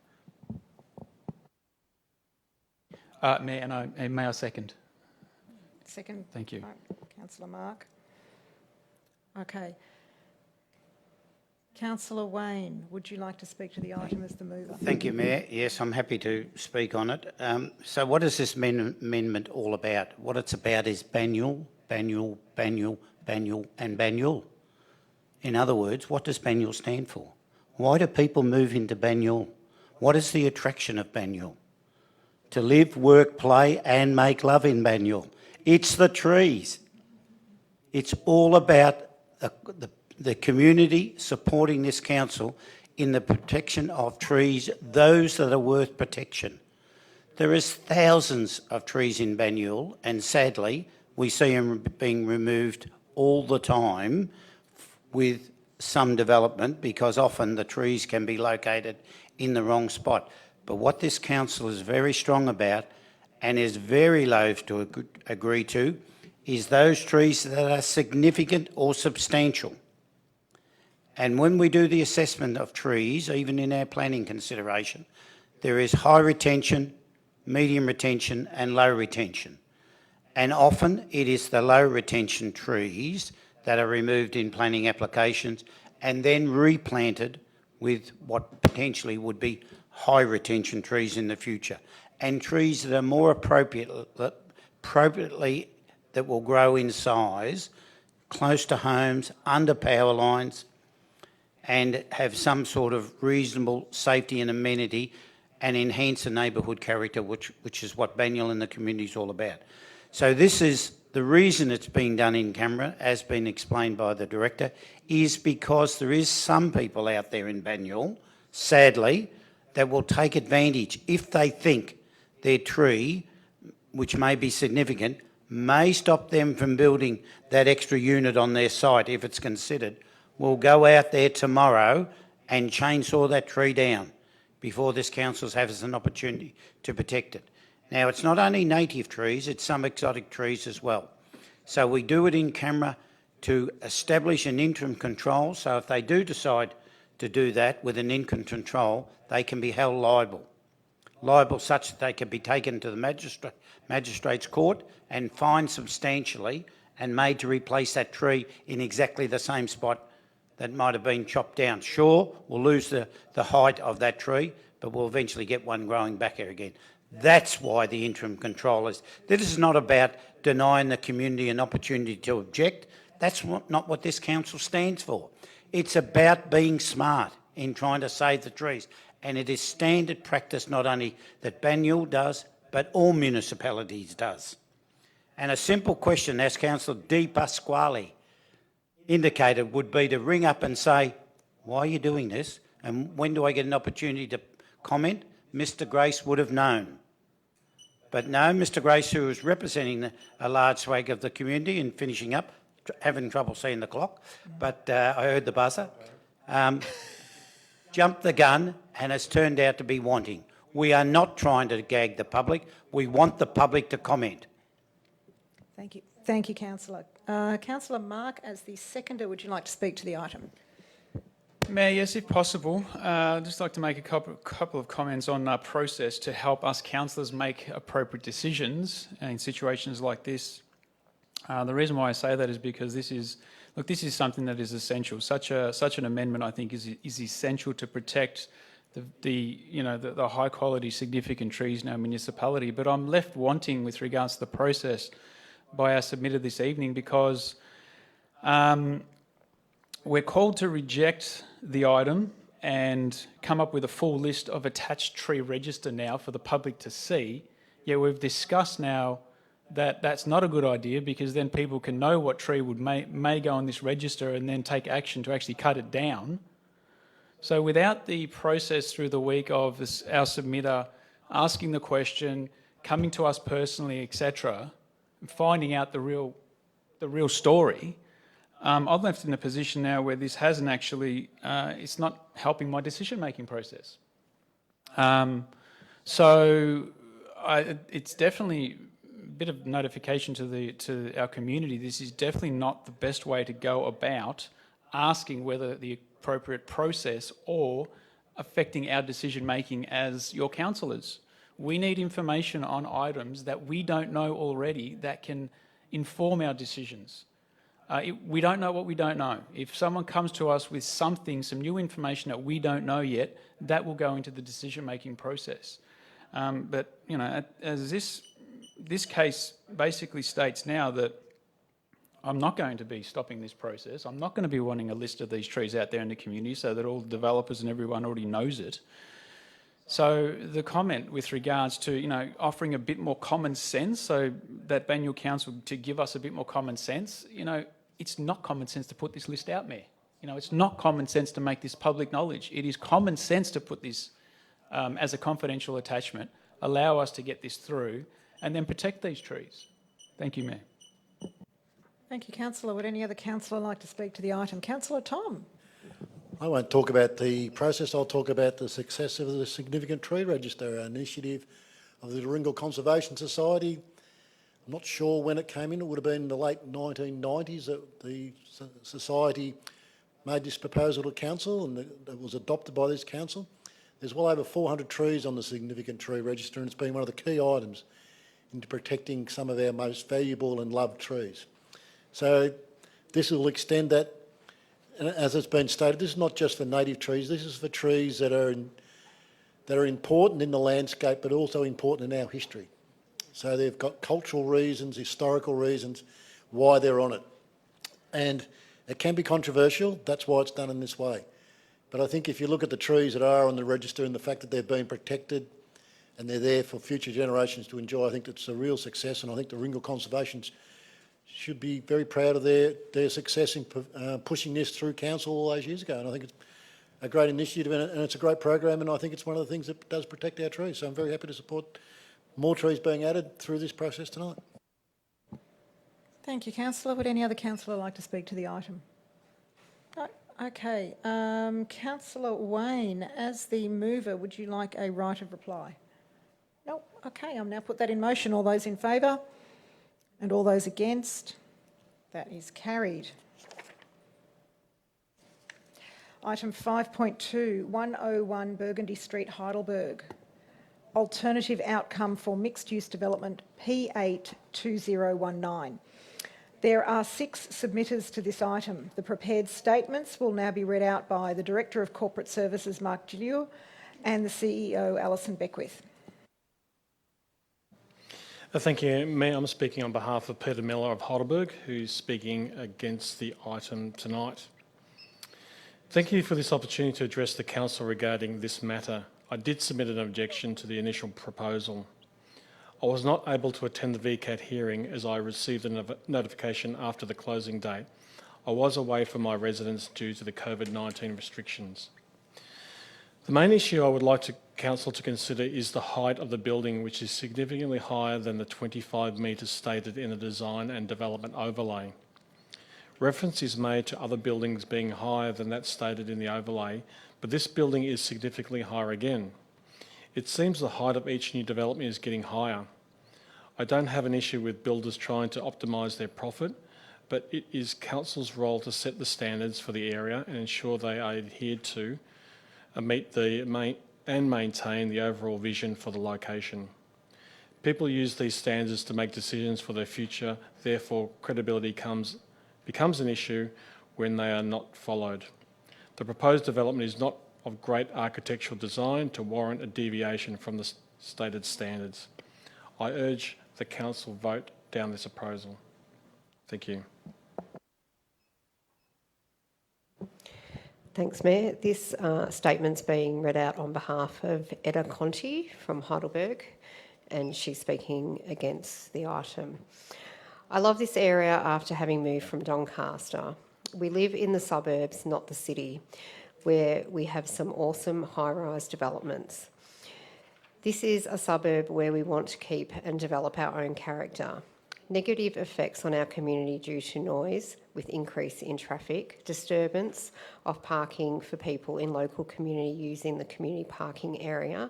Mayor, and may I second?
Second.
Thank you.
Right. Councillor Mark. Okay. Councillor Wayne, would you like to speak to the item as the mover?
Thank you, Mayor. Yes, I'm happy to speak on it. So what is this amendment all about? What it's about is Banyule, Banyule, Banyule, Banyule and Banyule. In other words, what does Banyule stand for? Why do people move into Banyule? What is the attraction of Banyule? To live, work, play and make love in Banyule. It's the trees. It's all about the community supporting this council in the protection of trees, those that are worth protection. There is thousands of trees in Banyule, and sadly, we see them being removed all the time with some development, because often the trees can be located in the wrong spot. But what this council is very strong about and is very loath to agree to is those trees that are significant or substantial. And when we do the assessment of trees, even in our planning consideration, there is high retention, medium retention and low retention. And often it is the low retention trees that are removed in planning applications and then replanted with what potentially would be high retention trees in the future, and trees that are more appropriately that will grow in size, close to homes, under power lines, and have some sort of reasonable safety and amenity and enhance the neighbourhood character, which is what Banyule and the community is all about. So this is the reason it's being done in camera, as been explained by the Director, is because there is some people out there in Banyule, sadly, that will take advantage if they think their tree, which may be significant, may stop them from building that extra unit on their site if it's considered, will go out there tomorrow and chainsaw that tree down before this council has an opportunity to protect it. Now, it's not only native trees, it's some exotic trees as well. So we do it in camera to establish an interim control, so if they do decide to do that with an interim control, they can be held liable such that they can be taken to the magistrate's court and fined substantially and made to replace that tree in exactly the same spot that might have been chopped down. Sure, we'll lose the height of that tree, but we'll eventually get one growing back here again. That's why the interim control is. This is not about denying the community an opportunity to object. That's not what this council stands for. It's about being smart in trying to save the trees. And it is standard practice not only that Banyule does, but all municipalities does. And a simple question, as Councillor Di Pasquale indicated, would be to ring up and say, why are you doing this? And when do I get an opportunity to comment? Mr Grace would have known. But no, Mr Grace, who is representing a large swag of the community and finishing up, having trouble seeing the clock, but I heard the buzzer, jumped the gun and it's turned out to be wanting. We are not trying to gag the public. We want the public to comment.
Thank you. Thank you, Councillor. Councillor Mark, as the seconder, would you like to speak to the item?
Mayor, yes, if possible. I'd just like to make a couple of comments on our process to help us councillors make appropriate decisions in situations like this. The reason why I say that is because this is something that is essential. Such an amendment, I think, is essential to protect the high quality, significant trees in our municipality. But I'm left wanting with regards to the process by our submitter this evening because we're called to reject the item and come up with a full list of attached tree register now for the public to see. Yet we've discussed now that that's not a good idea because then people can know what tree may go on this register and then take action to actually cut it down. So without the process through the week of our submitter asking the question, coming to us personally, etc., finding out the real story, I'm left in a position now where this hasn't actually, it's not helping my decision-making process. It's definitely a bit of notification to our community. This is definitely not the best way to go about asking whether the appropriate process or affecting our decision-making as your councillors. We need information on items that we don't know already that can inform our decisions. We don't know what we don't know. If someone comes to us with some new information that we don't know yet, that will go into the decision-making process. But, you know, as this case basically states now that I'm not going to be stopping this process. I'm not going to be wanting a list of these trees out there in the community so that all the developers and everyone already knows it. So the comment with regards to, you know, offering a bit more common sense, so that Banyule Council to give us a bit more common sense, you know, it's not common sense to put this list out there. You know, it's not common sense to make this public knowledge. It is common sense to put this as a confidential attachment, allow us to get this through, and then protect these trees. Thank you, Mayor.
Thank you, Councillor. Would any other councillor like to speak to the item? Councillor Tom.
I won't talk about the process, I'll talk about the success of the Significant Tree Register, an initiative of the Warringal Conservation Society. I'm not sure when it came in, it would have been in the late 1990s that the society made this proposal to council and it was adopted by this council. There's well over 400 trees on the Significant Tree Register and it's been one of the key items into protecting some of our most valuable and loved trees. So this will extend that. And as it's been stated, this is not just for native trees, this is for trees that are important in the landscape but also important in our history. So they've got cultural reasons, historical reasons why they're on it. And it can be controversial, that's why it's done in this way. But I think if you look at the trees that are on the register and the fact that they've been protected and they're there for future generations to enjoy, I think it's a real success, and I think the Warringal Conservation should be very proud of their success in pushing this through council all those years ago. And I think it's a great initiative and it's a great program, and I think it's one of the things that does protect our trees. So I'm very happy to support more trees being added through this process tonight.
Thank you, Councillor. Would any other councillor like to speak to the item? No? Okay. Councillor Wayne, as the mover, would you like a right of reply? No? Okay, I'll now put that in motion. All those in favour? And all those against? That is carried. Item 5.2, 101 Burgundy Street, Heidelberg. Alternative outcome for mixed-use development P82019. There are 6 submitters to this item. The prepared statements will now be read out by the Director of Corporate Services, Mark Gillieu, and the CEO, Alison Beckwith.
Thank you, Mayor. I'm speaking on behalf of Peter Miller of Heidelberg, who's speaking against the item tonight. Thank you for this opportunity to address the Council regarding this matter. I did submit an objection to the initial proposal. I was not able to attend the VCAT hearing as I received a notification after the closing date. I was away from my residence due to the COVID-19 restrictions. The main issue I would like Council to consider is the height of the building, which is significantly higher than the 25 metres stated in the design and development overlay. Reference is made to other buildings being higher than that stated in the overlay, but this building is significantly higher again. It seems the height of each new development is getting higher. I don't have an issue with builders trying to optimise their profit, but it is Council's role to set the standards for the area and ensure they are adhered to and maintain the overall vision for the location. People use these standards to make decisions for their future, therefore credibility becomes an issue when they are not followed. The proposed development is not of great architectural design to warrant a deviation from the stated standards. I urge the Council vote down this proposal. Thank you.
Thanks, Mayor. This statement's being read out on behalf of Edda Conti from Heidelberg, and she's speaking against the item. I love this area after having moved from Doncaster. We live in the suburbs, not the city, where we have some awesome high-rise developments. This is a suburb where we want to keep and develop our own character. Negative effects on our community due to noise, with increase in traffic, disturbance of parking for people in local community using the community parking area,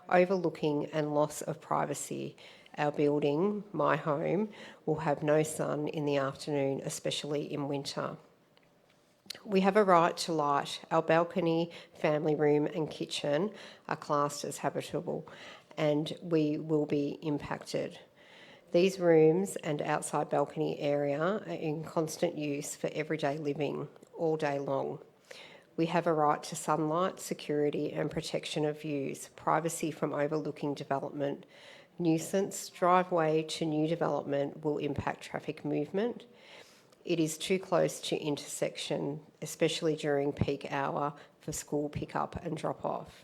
overlooking and loss of privacy. Our building, my home, will have no sun in the afternoon, especially in winter. We have a right to light. Our balcony, family room and kitchen are classed as habitable, and we will be impacted. These rooms and outside balcony area are in constant use for everyday living all day long. We have a right to sunlight, security and protection of views, privacy from overlooking development. Nuisance driveway to new development will impact traffic movement. It is too close to intersection, especially during peak hour for school pickup and drop off.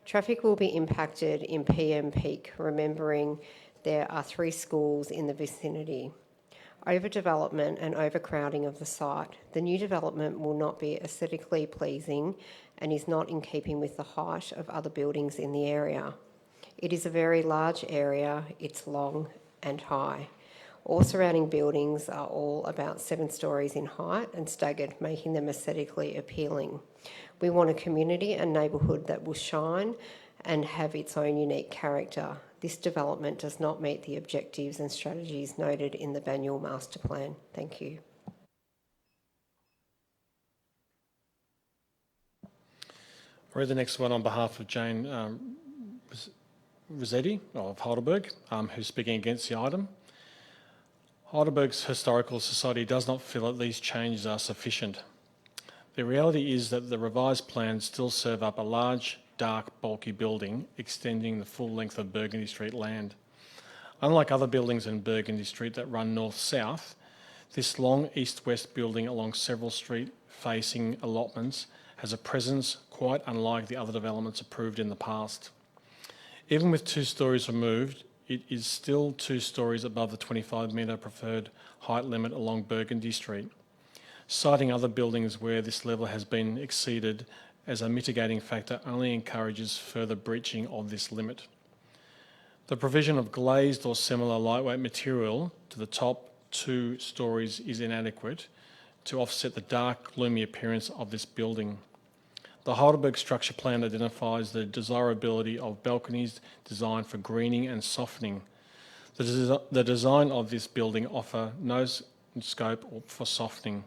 Traffic will be impacted in PM peak, remembering there are 3 schools in the vicinity. Overdevelopment and overcrowding of the site. The new development will not be aesthetically pleasing and is not in keeping with the height of other buildings in the area. It is a very large area, it's long and high. All surrounding buildings are all about 7 stories in height and staggered, making them aesthetically appealing. We want a community and neighbourhood that will shine and have its own unique character. This development does not meet the objectives and strategies noted in the Banyule Master Plan. Thank you.
I'll read the next one on behalf of Jane Rossetti of Heidelberg, who's speaking against the item. Heidelberg's Historical Society does not feel that these changes are sufficient. The reality is that the revised plans still serve up a large, dark, bulky building extending the full length of Burgundy Street land. Unlike other buildings in Burgundy Street that run north-south, this long east-west building along several street-facing allotments has a presence quite unlike the other developments approved in the past. Even with 2 stories removed, it is still 2 stories above the 25-metre preferred height limit along Burgundy Street. Citing other buildings where this level has been exceeded as a mitigating factor only encourages further breaching of this limit. The provision of glazed or similar lightweight material to the top 2 stories is inadequate to offset the dark, gloomy appearance of this building. The Heidelberg Structure Plan identifies the desirability of balconies designed for greening and softening. The design of this building offers scope or for softening.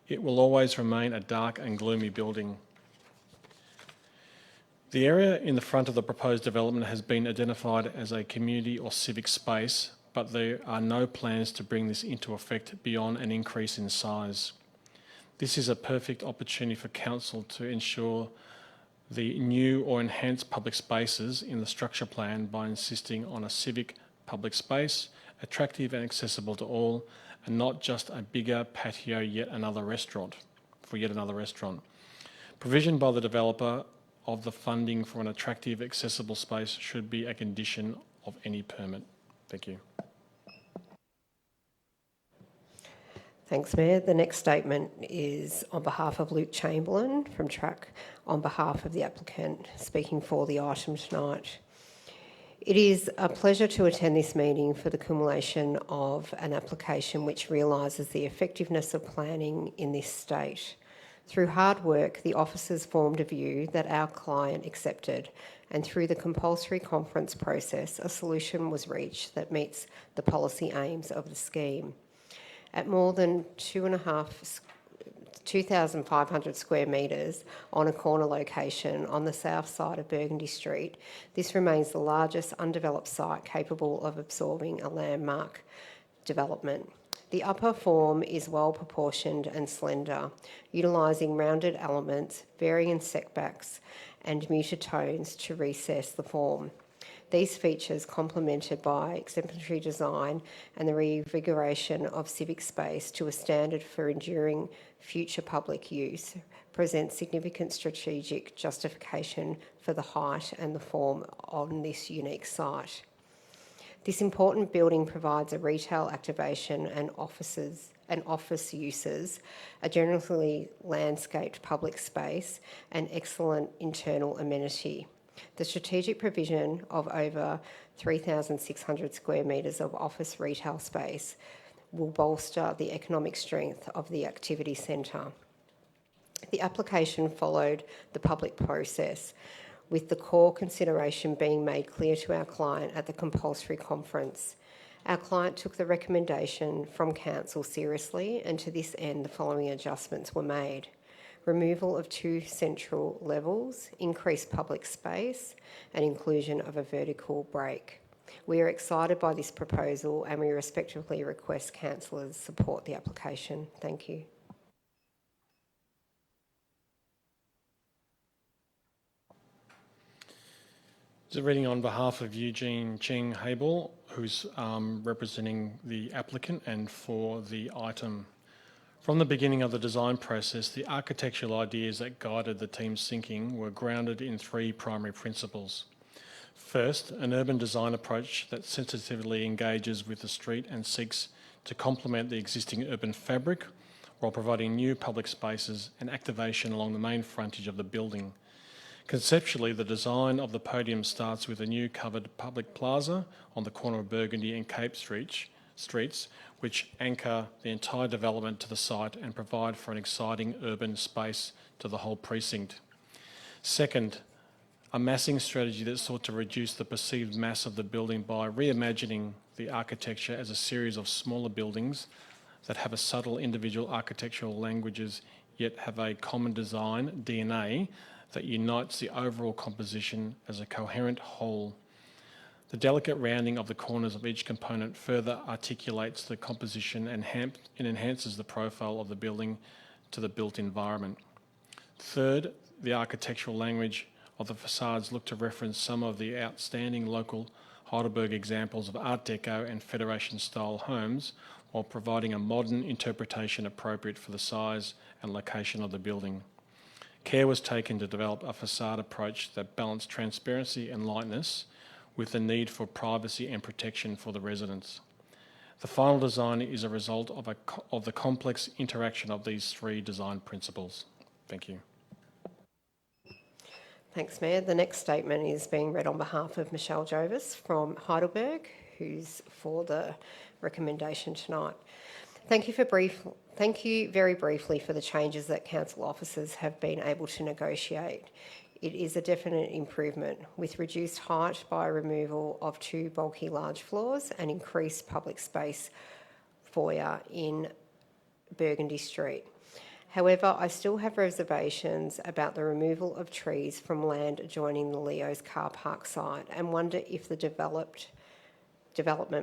It will always remain a dark and gloomy building. The area in the front of the proposed development has been identified as a community or civic space, but there are no plans to bring this into effect beyond an increase in size. This is a perfect opportunity for council to ensure the new or enhanced public spaces in the structure plan by insisting on a civic public space, attractive and accessible to all, and not just a bigger patio for yet another restaurant. Provision by the developer of the funding for an attractive, accessible space should be a condition of any permit. Thank you.
Thanks, Mayor. The next statement is on behalf of Luke Chamberlain from TRAC, on behalf of the applicant, speaking for the item tonight. It is a pleasure to attend this meeting for the culmination of an application which realises the effectiveness of planning in this state. Through hard work, the officers formed a view that our client accepted, and through the compulsory conference process, a solution was reached that meets the policy aims of the scheme. At more than 2,500 square metres on a corner location on the south side of Burgundy Street, this remains the largest undeveloped site capable of absorbing a landmark development. The upper form is well proportioned and slender, utilising rounded elements, varying setbacks and muted tones to recess the form. These features, complemented by exemplary design and the reinvigoration of civic space to a standard for enduring future public use, present significant strategic justification for the height and the form on this unique site. This important building provides a retail activation and office uses, a generally landscaped public space, and excellent internal amenity. The strategic provision of over 3,600 square metres of office retail space will bolster the economic strength of the activity centre. The application followed the public process, with the core consideration being made clear to our client at the compulsory conference. Our client took the recommendation from council seriously, and to this end the following adjustments were made. Removal of 2 central levels, increased public space, and inclusion of a vertical break. We are excited by this proposal and we respectfully request councillors support the application. Thank you.
Just reading on behalf of Eugene Cheng Habel, who's representing the applicant and for the item. From the beginning of the design process, the architectural ideas that guided the team's thinking were grounded in 3 primary principles. First, an urban design approach that sensitively engages with the street and seeks to complement the existing urban fabric while providing new public spaces and activation along the main frontage of the building. Conceptually, the design of the podium starts with a new covered public plaza on the corner of Burgundy and Cape streets, which anchor the entire development to the site and provide for an exciting urban space to the whole precinct. Second, a massing strategy that sought to reduce the perceived mass of the building by reimagining the architecture as a series of smaller buildings that have a subtle individual architectural languages yet have a common design DNA that unites the overall composition as a coherent whole. The delicate rounding of the corners of each component further articulates the composition and enhances the profile of the building to the built environment. Third, the architectural language of the facades look to reference some of the outstanding local Heidelberg examples of Art Deco and Federation-style homes, while providing a modern interpretation appropriate for the size and location of the building. Care was taken to develop a facade approach that balanced transparency and lightness with the need for privacy and protection for the residents. The final design is a result of the complex interaction of these 3 design principles. Thank you.
Thanks, Mayor. The next statement is being read on behalf of Michelle Jovis from Heidelberg, who's for the recommendation tonight. Thank you very briefly for the changes that council officers have been able to negotiate. It is a definite improvement, with reduced height by removal of 2 bulky large floors and increased public space foyer in Burgundy Street. However, I still have reservations about the removal of trees from land adjoining the Leo's car park site and wonder if the development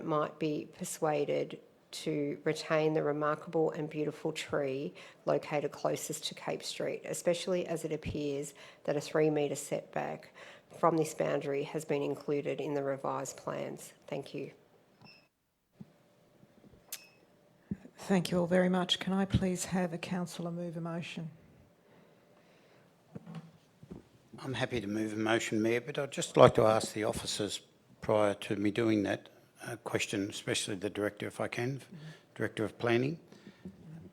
might be persuaded to retain the remarkable and beautiful tree located closest to Cape Street, especially as it appears that a 3-metre setback from this boundary has been included in the revised plans. Thank you.
Thank you all very much. Can I please have a councillor move a motion?
I'm happy to move a motion, Mayor, but I'd just like to ask the officers prior to me doing that question, especially the Director, if I can, Director of Planning.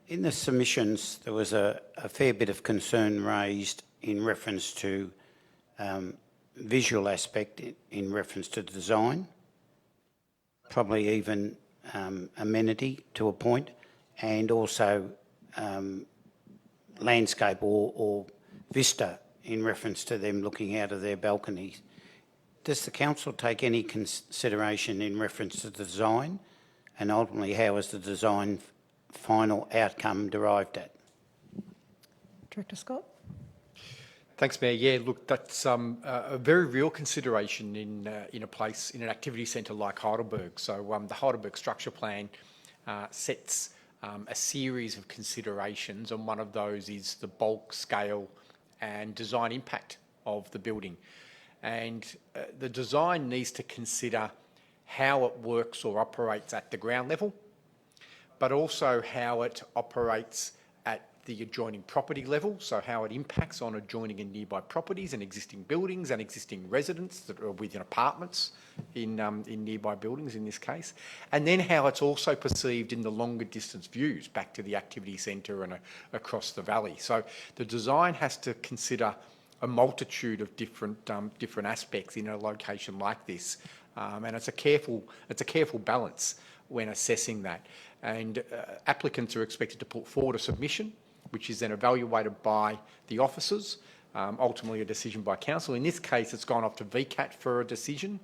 In the submissions, there was a fair bit of concern raised in reference to visual aspect, in reference to design, probably even amenity to a point, and also landscape or vista in reference to them looking out of their balconies. Does the council take any consideration in reference to the design, and ultimately how is the design final outcome derived at?
Director Scott?
Thanks, Mayor. Yeah, look, that's a very real consideration in an activity centre like Heidelberg. So the Heidelberg Structure Plan sets a series of considerations, and one of those is the bulk, scale and design impact of the building. And the design needs to consider how it works or operates at the ground level, but also how it operates at the adjoining property level, so how it impacts on adjoining and nearby properties and existing buildings and existing residents that are within apartments in nearby buildings in this case, and then how it's also perceived in the longer distance views back to the activity centre and across the valley. So the design has to consider a multitude of different aspects in a location like this, and it's a careful balance when assessing that. And applicants are expected to put forward a submission, which is then evaluated by the officers, ultimately a decision by council. In this case, it's gone off to VCAT for a decision,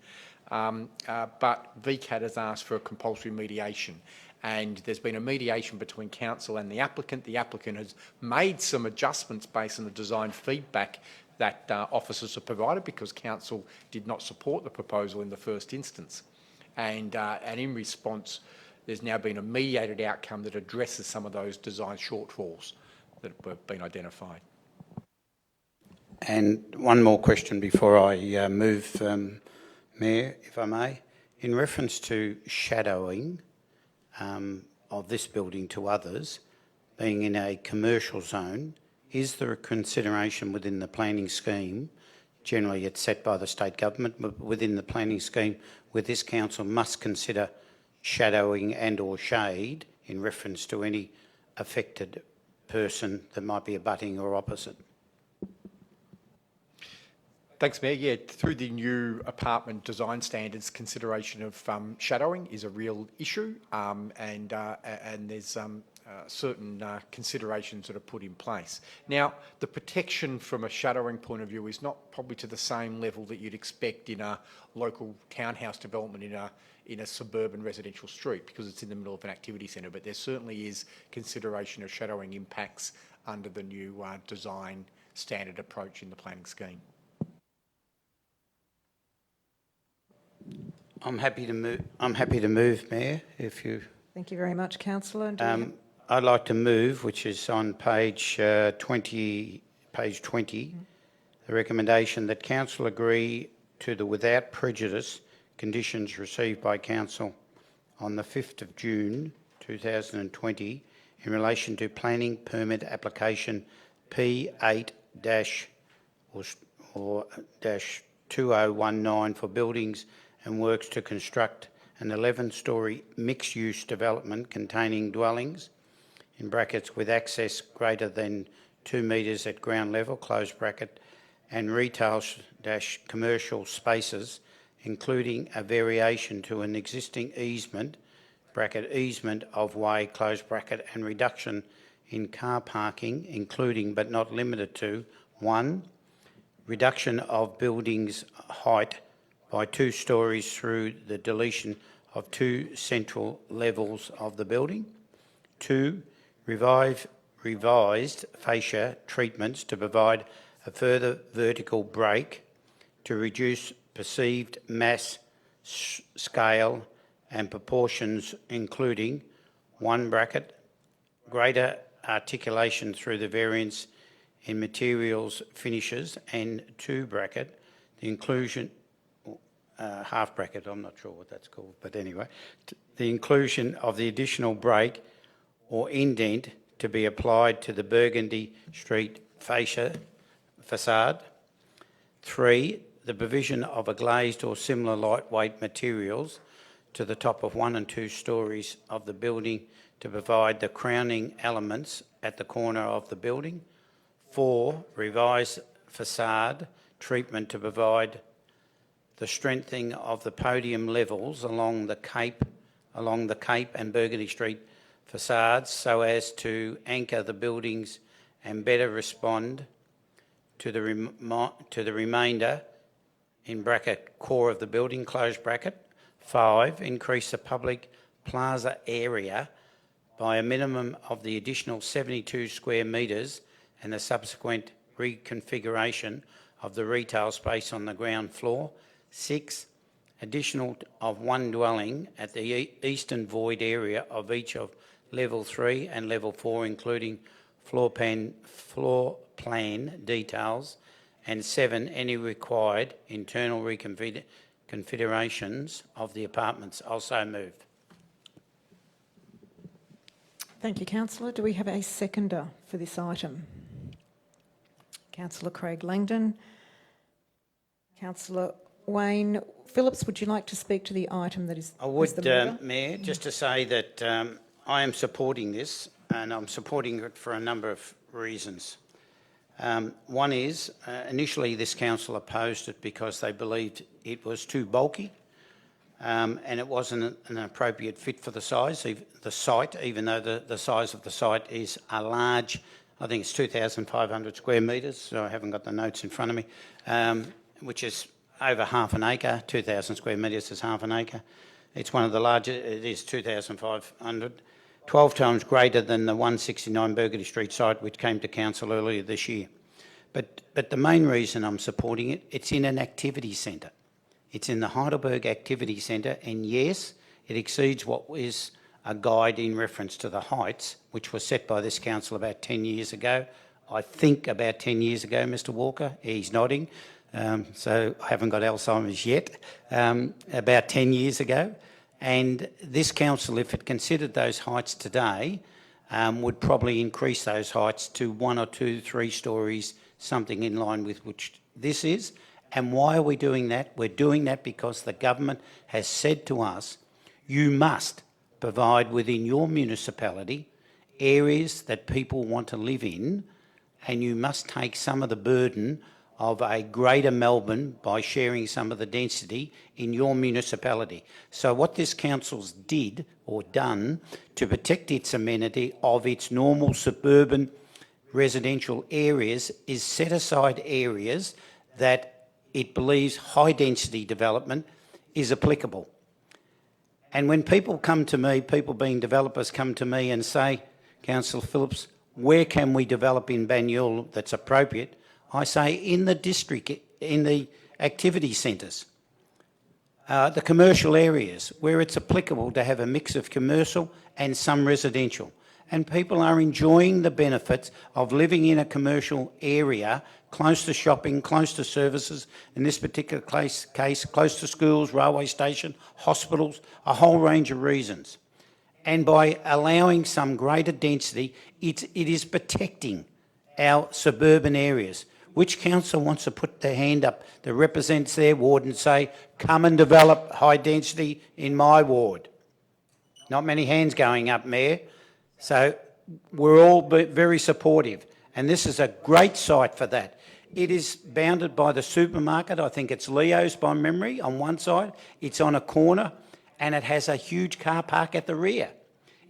but VCAT has asked for a compulsory mediation. And there's been a mediation between council and the applicant. The applicant has made some adjustments based on the design feedback that officers have provided, because council did not support the proposal in the first instance. And in response, there's now been a mediated outcome that addresses some of those design shortfalls that have been identified.
And one more question before I move, Mayor, if I may. In reference to shadowing of this building to others, being in a commercial zone, is there a consideration within the planning scheme? Generally, it's set by the state government, but within the planning scheme, where this council must consider shadowing and or shade in reference to any affected person that might be abutting or opposite?
Thanks, Mayor. Yeah, through the new apartment design standards, consideration of shadowing is a real issue, and there's certain considerations that are put in place. Now, the protection from a shadowing point of view is not probably to the same level that you'd expect in a local townhouse development in a suburban residential street, because it's in the middle of an activity centre, but there certainly is consideration of shadowing impacts under the new design standard approach in the planning scheme.
I'm happy to move, Mayor, if you...
Thank you very much, councillor.
I'd like to move, which is on page 20, the recommendation that council agree to the without prejudice conditions received by council on the 5th of June 2020 in relation to planning permit application P8-2019 for buildings and works to construct an 11-storey mixed-use development containing dwellings, in brackets, with access greater than 2 metres at ground level, close bracket, and retail-commercial spaces, including a variation to an existing easement, bracket, easement of way, close bracket, and reduction in car parking, including but not limited to 1, reduction of buildings height by 2 stories through the deletion of 2 central levels of the building. 2, revised fascia treatments to provide a further vertical break to reduce perceived mass, scale and proportions, including 1 bracket, greater articulation through the variance in materials finishes, and 2 bracket, the inclusion, half bracket, I'm not sure what that's called, but anyway, the inclusion of the additional break or indent to be applied to the Burgundy Street fascia facade. 3, the provision of a glazed or similar lightweight materials to the top of 1 and 2 stories of the building to provide the crowning elements at the corner of the building. 4, revised facade treatment to provide the strengthening of the podium levels along the Cape and Burgundy Street facades so as to anchor the buildings and better respond to the remainder in bracket core of the building, close bracket. 5, increase the public plaza area by a minimum of the additional 72 square metres and the subsequent reconfiguration of the retail space on the ground floor. 6, additional of 1 dwelling at the eastern void area of each of level 3 and level 4, including floor plan details. And 7, any required internal reconfigurations of the apartments. Also move.
Thank you, Councillor. Do we have a seconder for this item? Councillor Craig Langdon. Councillor Wayne Phillips, would you like to speak to the item that is?
I would,
the mover?
Mayor, just to say that I am supporting this, and I'm supporting it for a number of reasons. One is, initially this council opposed it because they believed it was too bulky and it wasn't an appropriate fit for the site, even though the size of the site is a large, I think it's 2,500 square metres, so I haven't got the notes in front of me, which is over half an acre. 2,000 square metres is half an acre. It's one of the largest, it is 2,500, 12 times greater than the 169 Burgundy Street site which came to council earlier this year. But the main reason I'm supporting it, it's in an activity centre. It's in the Heidelberg Activity Centre, and yes, it exceeds what is a guide in reference to the heights, which was set by this council about 10 years ago. I think about 10 years ago, Mr Walker. He's nodding. So I haven't got Alzheimer's yet. About 10 years ago. And this council, if it considered those heights today, would probably increase those heights to 1 or 2, 3 stories, something in line with which this is. And why are we doing that? We're doing that because the government has said to us, you must provide within your municipality areas that people want to live in, and you must take some of the burden of a greater Melbourne by sharing some of the density in your municipality. So what this council's did or done to protect its amenity of its normal suburban residential areas is set aside areas that it believes high density development is applicable. And when people come to me, people being developers come to me and say, Councillor Phillips, where can we develop in Banyule that's appropriate? I say in the district, in the activity centres, the commercial areas where it's applicable to have a mix of commercial and some residential. And people are enjoying the benefits of living in a commercial area close to shopping, close to services, in this particular case close to schools, railway station, hospitals, a whole range of reasons. And by allowing some greater density, it is protecting our suburban areas. Which council wants to put their hand up that represents their ward and say, come and develop high density in my ward? Not many hands going up, Mayor. So we're all very supportive, and this is a great site for that. It is bounded by the supermarket. I think it's Leo's by memory on one side. It's on a corner, and it has a huge car park at the rear.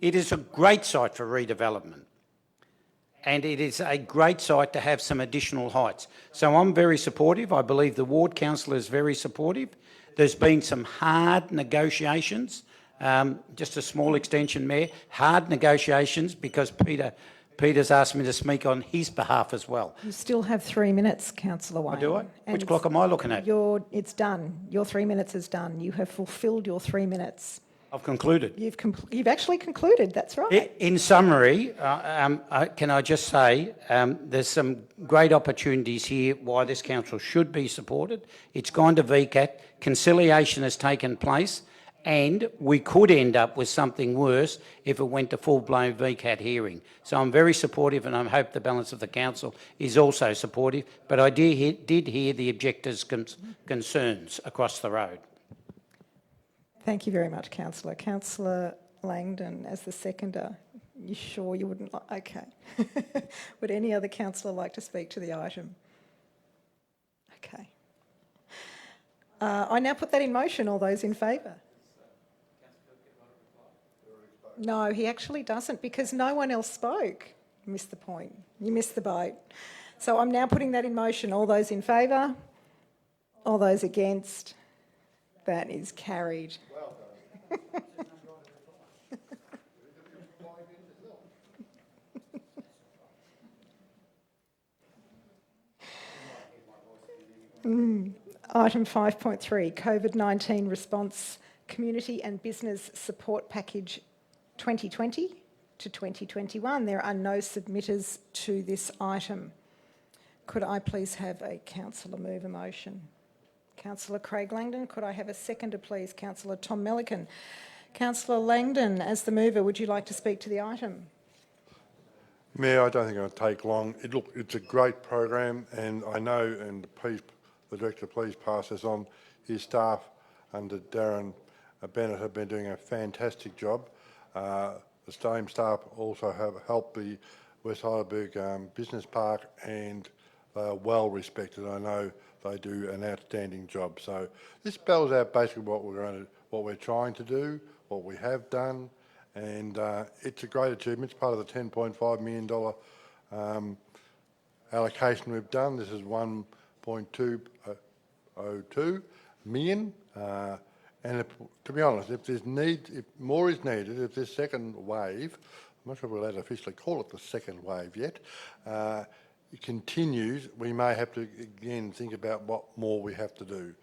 It is a great site for redevelopment, and it is a great site to have some additional heights. So I'm very supportive. I believe the ward councillor is very supportive. There's been some hard negotiations Just a small extension, Mayor. Hard negotiations because Peter's asked me to speak on his behalf as well.
You still have 3 minutes, Councillor Wayne.
Do I?
And
Which clock am I looking at?
It's done. Your 3 minutes is done. You have fulfilled your 3 minutes.
I've concluded.
You've actually concluded, that's right.
In summary, can I just say there's some great opportunities here why this council should be supported. It's gone to VCAT, conciliation has taken place, and we could end up with something worse if it went to full-blown VCAT hearing. So I'm very supportive, and I hope the balance of the council is also supportive, but I did hear the objectors' concerns across the road.
Thank you very much, Councillor. Councillor Langdon, as the seconder, you sure you wouldn't like... Okay. Would any other councillor like to speak to the item? Okay. I now put that in motion. All those in favour? No, he actually doesn't because no one else spoke. You missed the point. You missed the boat. So I'm now putting that in motion. All those in favour? All those against? That is carried. Item 5.3, COVID-19 Response Community and Business Support Package 2020 to 2021. There are no submitters to this item. Could I please have a councillor move a motion? Councillor Craig Langdon. Could I have a seconder, please? Councillor Tom Melican. Councillor Langdon, as the mover, would you like to speak to the item?
Mayor, I don't think it'll take long. It's a great program, and I know, and please, the Director, please pass this on. His staff under Darren Bennett have been doing a fantastic job. The same staff also have helped the West Heidelberg Business Park, and they are well respected. I know they do an outstanding job. So this spells out basically what we're trying to do, what we have done, and it's a great achievement. It's part of the $10.5 million allocation we've done. This is 1.202 million. And to be honest, if more is needed, if this second wave, I'm not sure if we're allowed to officially call it the second wave yet, it continues, we may have to again think about what more we have to do.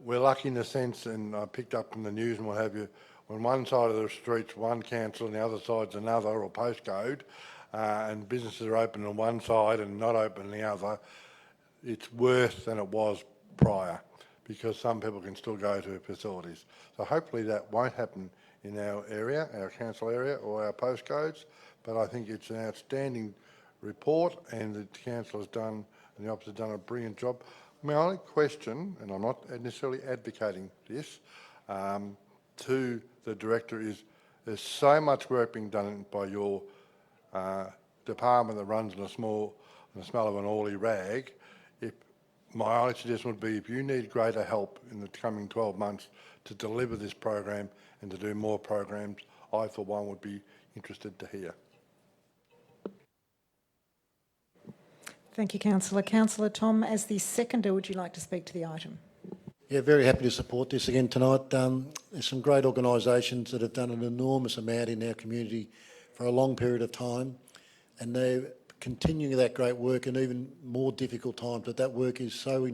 We're lucky in the sense, and I picked up from the news and what have you, when one side of the street's one council and the other side's another, or postcode, and businesses are open on one side and not open on the other, it's worse than it was prior, because some people can still go to facilities. So hopefully that won't happen in our area, our council area, or our postcodes, but I think it's an outstanding report, and the council has done, and the office has done a brilliant job. My only question, and I'm not necessarily advocating this, to the Director is, there's so much work being done by your department that runs on the smell of an oily rag. My only suggestion would be, if you need greater help in the coming 12 months to deliver this program and to do more programs, I for one would be interested to hear.
Thank you, Councillor. Councillor Tom, as the seconder, would you like to speak to the item?
Yeah, very happy to support this again tonight. There's some great organisations that have done an enormous amount in our community for a long period of time, and they're continuing that great work in even more difficult times. But that work is so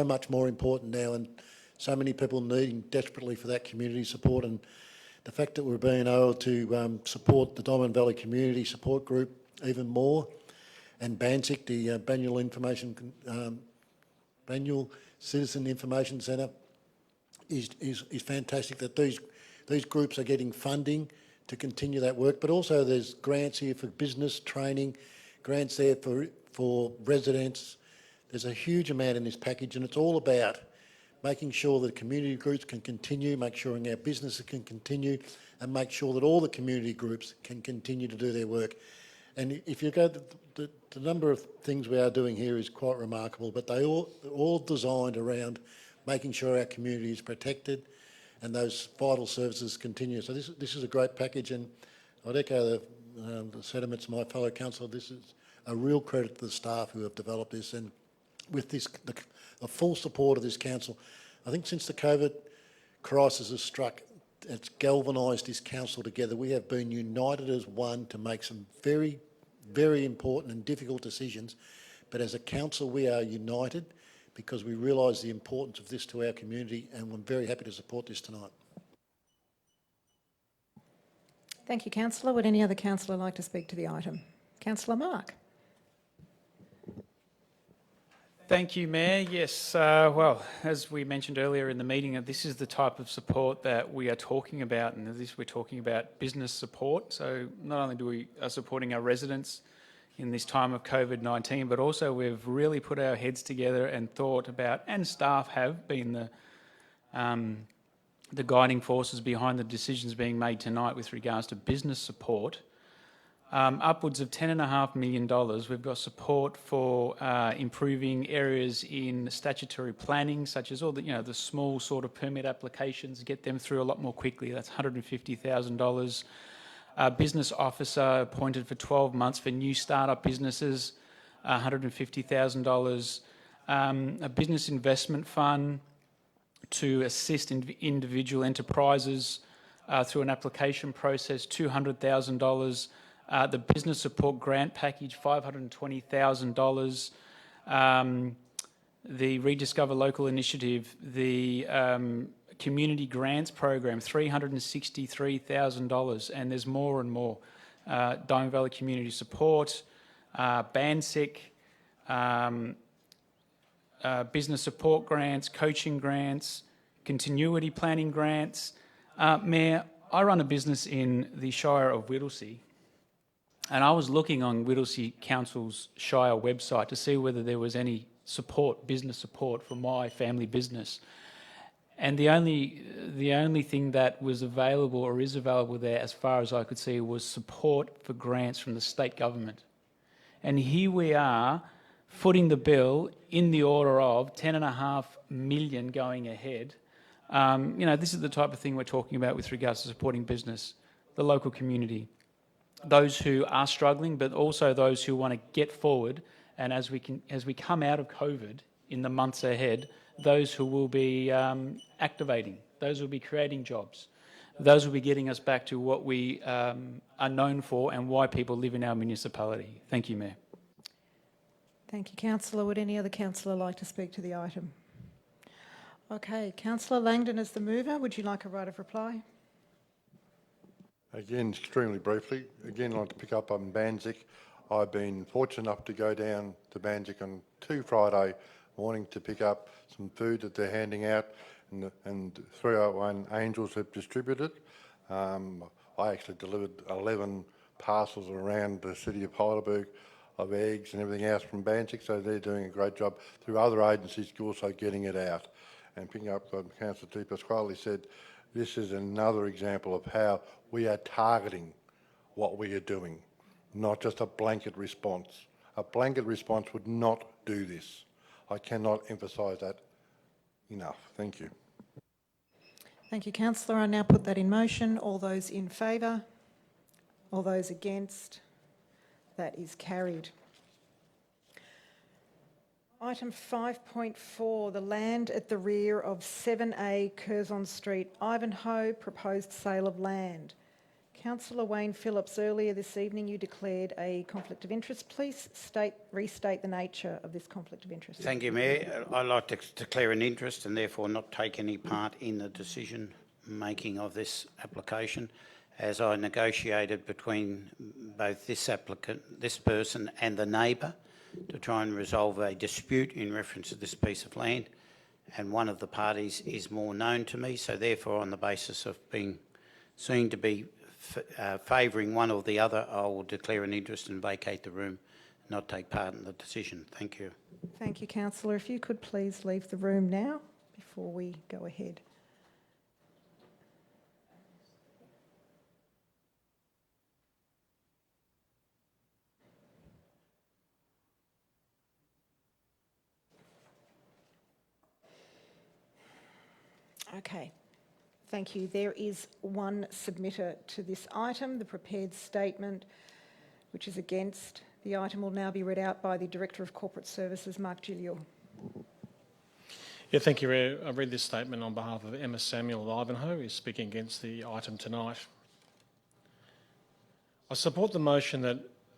much more important now, and so many people needing desperately for that community support. And the fact that we're being able to support the Diamond Valley Community Support Group even more, and BANSIC, the Banyule Citizen Information Centre, is fantastic. That these groups are getting funding to continue that work, but also there's grants here for business training, grants there for residents. There's a huge amount in this package, and it's all about making sure that community groups can continue, make sure our businesses can continue, and make sure that all the community groups can continue to do their work. And if you go, the number of things we are doing here is quite remarkable, but they're all designed around making sure our community is protected and those vital services continue. So this is a great package, and I'd echo the sentiments of my fellow councillor. This is a real credit to the staff who have developed this, and with this, the full support of this council. I think since the COVID crisis has struck, it's galvanised this council together. We have been united as one to make some very, very important and difficult decisions. But as a council, we are united because we realise the importance of this to our community, and I'm very happy to support this tonight.
Thank you, councillor. Would any other councillor like to speak to the item? Councillor Mark.
Thank you, Mayor. Yes, well, as we mentioned earlier in the meeting, this is the type of support that we are talking about, and we're talking about business support. So not only do we are supporting our residents in this time of COVID-19, but also we've really put our heads together and thought about, and staff have been the guiding forces behind the decisions being made tonight with regards to business support. Upwards of $10.5 million. We've got support for improving areas in statutory planning, such as all the small sort of permit applications, get them through a lot more quickly. That's $150,000. Business officer appointed for 12 months for new startup businesses, $150,000. A business investment fund to assist individual enterprises through an application process, $200,000. The business support grant package, $520,000. The Rediscover Local Initiative, the community grants program, $363,000, and there's more and more. Diamond Valley Community Support, BANSIC, business support grants, coaching grants, continuity planning grants. Mayor, I run a business in the Shire of Whittlesea, and I was looking on Whittlesea Council's Shire website to see whether there was any support, business support for my family business. And the only thing that was available or is available there, as far as I could see, was support for grants from the state government. And here we are, footing the bill in the order of $10.5 million going ahead. This is the type of thing we're talking about with regards to supporting business, the local community, those who are struggling, but also those who want to get forward. And as we come out of COVID in the months ahead, those who will be activating, those who will be creating jobs, those will be getting us back to what we are known for and why people live in our municipality. Thank you, Mayor.
Thank you, councillor. Would any other councillor like to speak to the item? Okay, councillor Langdon as the mover. Would you like a right of reply?
Again, extremely briefly, I'd like to pick up on BANSIC. I've been fortunate enough to go down to BANSIC on Friday morning to pick up some food that they're handing out, and 301 Angels have distributed. I actually delivered 11 parcels around the city of Heidelberg of eggs and everything else from BANSIC, so they're doing a great job through other agencies also getting it out. And picking up what Councillor Di Pasquale said, this is another example of how we are targeting what we are doing, not just a blanket response. A blanket response would not do this. I cannot emphasise that enough. Thank you.
Thank you, councillor. I now put that in motion. All those in favour? All those against? That is carried. Item 5.4, the land at the rear of 7A Curzon Street, Ivanhoe, proposed sale of land. Councillor Wayne Phillips, earlier this evening you declared a conflict of interest. Please restate the nature of this conflict of interest.
Thank you, Mayor. I'd like to declare an interest and therefore not take any part in the decision making of this application, as I negotiated between both this applicant, this person and the neighbour to try and resolve a dispute in reference to this piece of land, and one of the parties is more known to me, so therefore on the basis of being seen to be favouring one or the other, I will declare an interest and vacate the room, not take part in the decision. Thank you.
Thank you, councillor. If you could please leave the room now before we go ahead. Okay, thank you. There is one submitter to this item, the prepared statement, which is against. The item will now be read out by the Director of Corporate Services, Mark Gilliel.
Yeah, thank you. I read this statement on behalf of Emma Samuel of Ivanhoe, who is speaking against the item tonight. I support the motion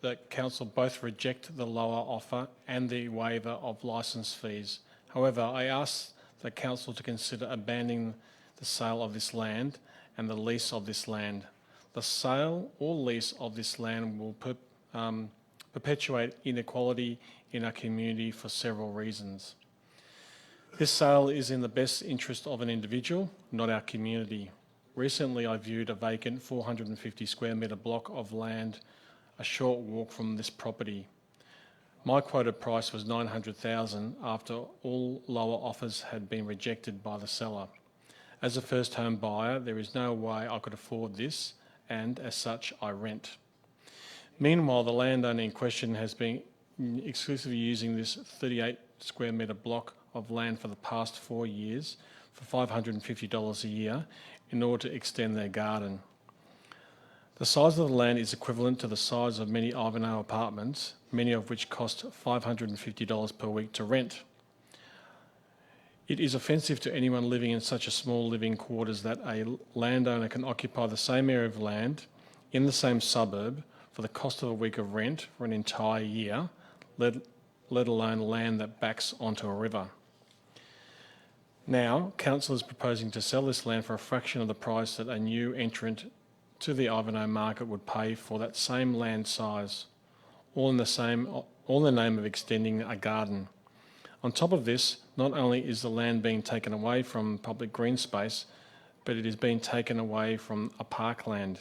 that Council both reject the lower offer and the waiver of licence fees. However, I ask the Council to consider abandoning the sale of this land and the lease of this land. The sale or lease of this land will perpetuate inequality in our community for several reasons. This sale is in the best interest of an individual, not our community. Recently, I viewed a vacant 450 square metre block of land a short walk from this property. My quoted price was $900,000 after all lower offers had been rejected by the seller. As a first home buyer, there is no way I could afford this, and as such, I rent. Meanwhile, the landowner in question has been exclusively using this 38 square metre block of land for the past 4 years for $550 a year in order to extend their garden. The size of the land is equivalent to the size of many Ivanhoe apartments, many of which cost $550 per week to rent. It is offensive to anyone living in such a small living quarters that a landowner can occupy the same area of land in the same suburb for the cost of a week of rent for an entire year, let alone land that backs onto a river. Now, Council is proposing to sell this land for a fraction of the price that a new entrant to the Ivanhoe market would pay for that same land size, all in the name of extending a garden. On top of this, not only is the land being taken away from public green space, but it is being taken away from a parkland.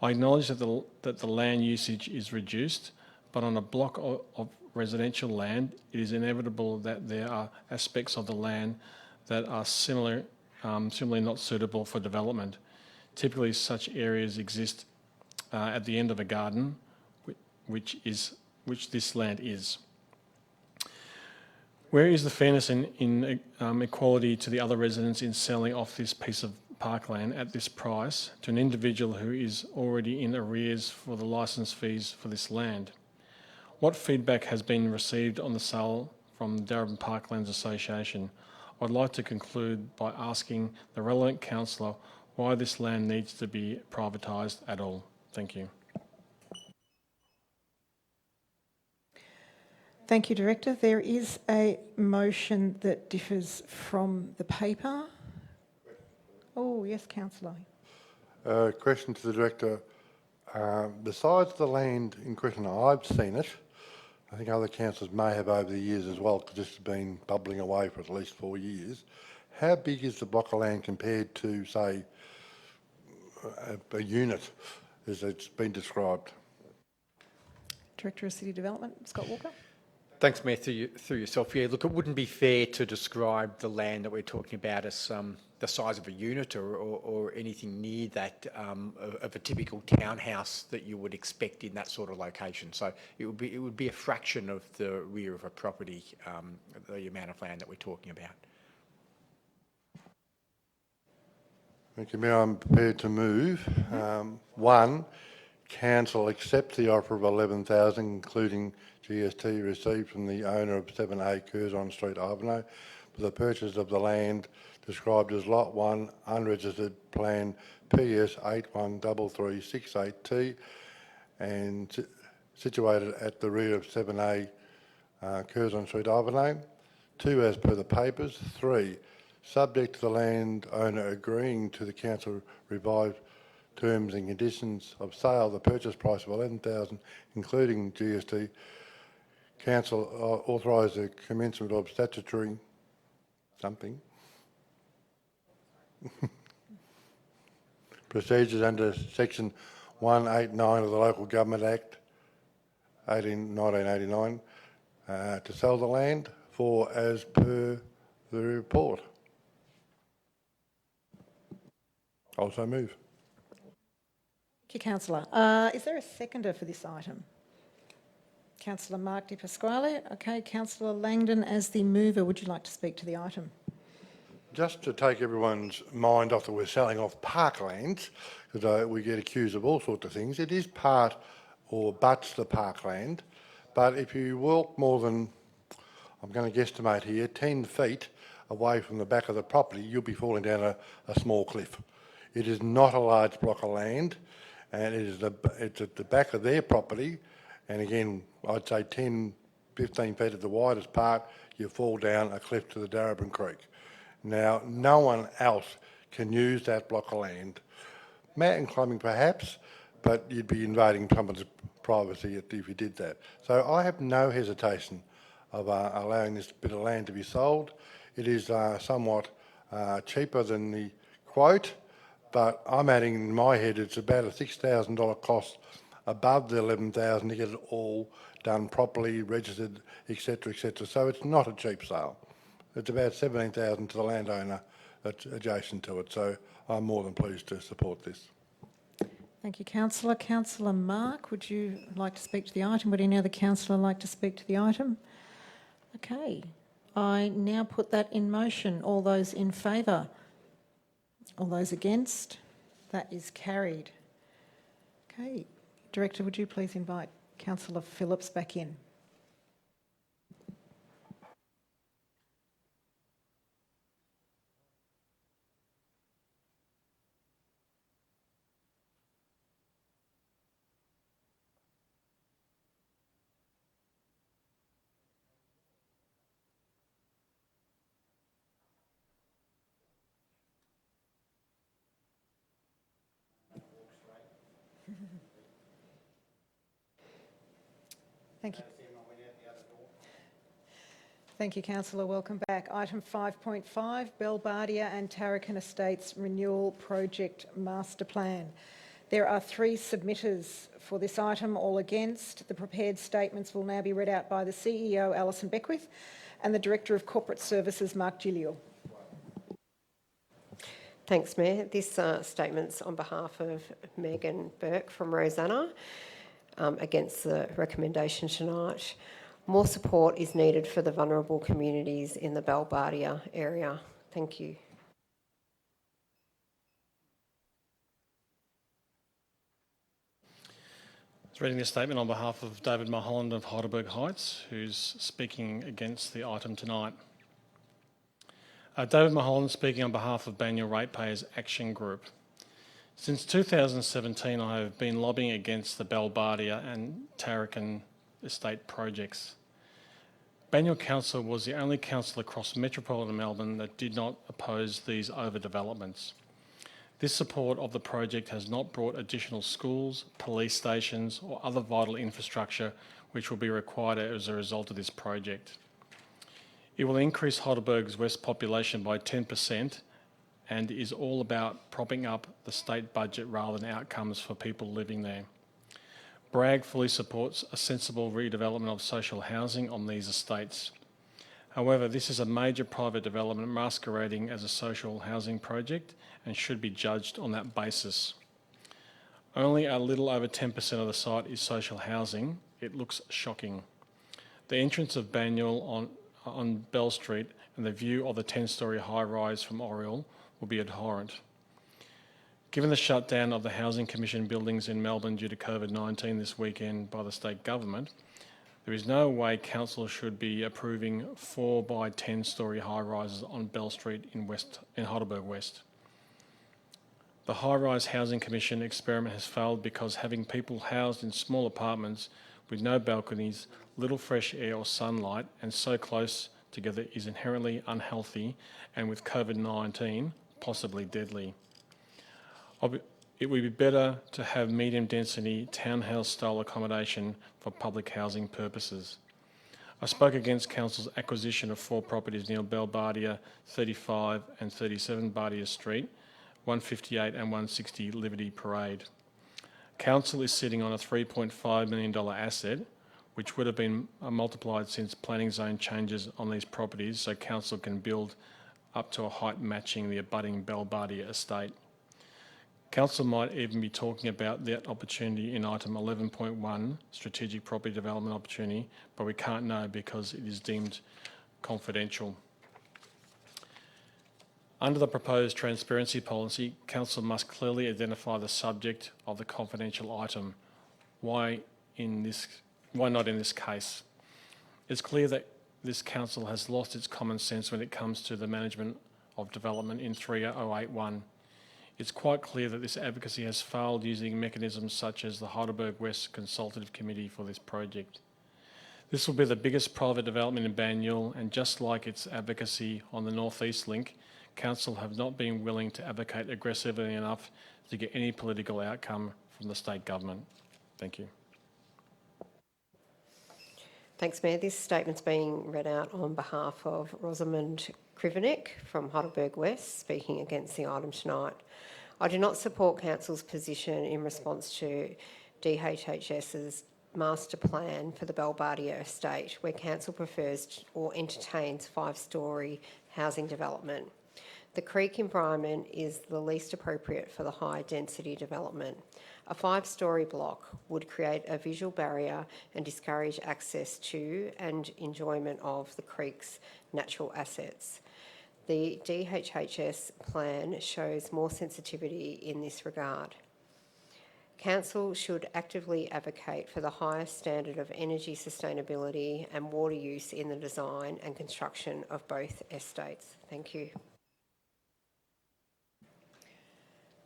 I acknowledge that the land usage is reduced, but on a block of residential land, it is inevitable that there are aspects of the land that are similarly not suitable for development. Typically, such areas exist at the end of a garden, which this land is. Where is the fairness in equality to the other residents in selling off this piece of parkland at this price to an individual who is already in arrears for the licence fees for this land? What feedback has been received on the sale from Darebin Parklands Association? I'd like to conclude by asking the relevant councillor why this land needs to be privatised at all. Thank you.
Thank you, Director. There is a motion that differs from the paper. Oh, yes, Councillor.
Question to the Director. The size of the land in question, I've seen it. I think other councillors may have over the years as well, because this has been bubbling away for at least 4 years. How big is the block of land compared to, say, a unit as it's been described?
Director of City Development, Scott Walker.
Thanks, Mayor, through yourself. Yeah, look, it wouldn't be fair to describe the land that we're talking about as the size of a unit or anything near that of a typical townhouse that you would expect in that sort of location. So it would be a fraction of the rear of a property, the amount of land that we're talking about.
Thank you, Mayor. I'm prepared to move. One, Council accepts the offer of $11,000, including GST received from the owner of 7A Curzon Street, Ivanhoe, for the purchase of the land described as Lot 1, unregistered plan PS 813368T, and situated at the rear of 7A Curzon Street, Ivanhoe. 2, as per the papers. 3, subject to the landowner agreeing to the council revised terms and conditions of sale, the purchase price of $11,000, including GST, council authorise the commencement of statutory something procedures under section 189 of the Local Government Act 1989 to sell the land for as per the report. Also move.
Thank you, Councillor. Is there a seconder for this item? Councillor Mark Di Pasquale. Okay, Councillor Langdon, as the mover, would you like to speak to the item?
Just to take everyone's mind off that we're selling off parklands, because we get accused of all sorts of things. It is part or butts the parkland, but if you walk more than, I'm going to guesstimate here, 10 feet away from the back of the property, you'll be falling down a small cliff. It is not a large block of land, and it's at the back of their property, and again, I'd say 10, 15 feet at the widest part, you fall down a cliff to the Darebin Creek. Now, no one else can use that block of land. Mountain climbing perhaps, but you'd be invading someone's privacy if you did that. So I have no hesitation of allowing this bit of land to be sold. It is somewhat cheaper than the quote, but I'm adding in my head it's about a $6,000 cost above the $11,000 to get it all done properly, registered, etc., etc. So it's not a cheap sale. It's about $17,000 to the landowner that's adjacent to it. So I'm more than pleased to support this.
Thank you, Councillor. Councillor Mark, would you like to speak to the item? Would any other councillor like to speak to the item? Okay. I now put that in motion. All those in favour? All those against? That is carried. Okay. Director, would you please invite Councillor Phillips back in? Thank you. Thank you, Councillor. Welcome back. Item 5.5, Belbardia and Tarracan Estates Renewal Project Master Plan. There are 3 submitters for this item, all against. The prepared statements will now be read out by the CEO, Alison Beckwith, and the Director of Corporate Services, Mark Gilliel.
Thanks, Mayor. This statement's on behalf of Megan Burke from Rosanna against the recommendation tonight. More support is needed for the vulnerable communities in the Belbardia area. Thank you.
I was reading this statement on behalf of David Mulholland of Heidelberg Heights, who's speaking against the item tonight. David Mulholland speaking on behalf of Banyule Ratepayers Action Group. Since 2017, I have been lobbying against the Belbardia and Tarracan estate projects. Banyule Council was the only council across metropolitan Melbourne that did not oppose these overdevelopments. This support of the project has not brought additional schools, police stations or other vital infrastructure which will be required as a result of this project. It will increase Heidelberg's West population by 10% and is all about propping up the state budget rather than outcomes for people living there. Bragg fully supports a sensible redevelopment of social housing on these estates. However, this is a major private development masquerading as a social housing project and should be judged on that basis. Only a little over 10% of the site is social housing. It looks shocking. The entrance of Banyule on Bell Street and the view of the 10-storey high-rise from Oriel will be abhorrent. Given the shutdown of the Housing Commission buildings in Melbourne due to COVID-19 this weekend by the state government, there is no way council should be approving 4 by 10-storey high-rises on Bell Street in Heidelberg West. The High-Rise Housing Commission experiment has failed because having people housed in small apartments with no balconies, little fresh air or sunlight, and so close together is inherently unhealthy and with COVID-19, possibly deadly. It would be better to have medium density townhouse style accommodation for public housing purposes. I spoke against Council's acquisition of 4 properties near Belbardia 35 and 37 Bardia Street, 158 and 160 Liberty Parade. Council is sitting on a $3.5 million asset, which would have been multiplied since planning zone changes on these properties so council can build up to a height matching the abutting Belbardia estate. Council might even be talking about that opportunity in item 11.1, strategic property development opportunity, but we can't know because it is deemed confidential. Under the proposed transparency policy, council must clearly identify the subject of the confidential item. Why not in this case? It's clear that this council has lost its common sense when it comes to the management of development in 3081. It's quite clear that this advocacy has failed using mechanisms such as the Heidelberg West Consultative Committee for this project. This will be the biggest private development in Banyule, and just like its advocacy on the North East Link, council have not been willing to advocate aggressively enough to get any political outcome from the state government. Thank you.
Thanks, Mayor. This statement's being read out on behalf of Rosamond Krivenek from Heidelberg West, speaking against the item tonight. I do not support Council's position in response to DHHS's master plan for the Belbardia estate, where Council prefers or entertains 5-storey housing development. The creek environment is the least appropriate for the high density development. A 5-storey block would create a visual barrier and discourage access to and enjoyment of the creek's natural assets. The DHHS plan shows more sensitivity in this regard. Council should actively advocate for the highest standard of energy sustainability and water use in the design and construction of both estates. Thank you.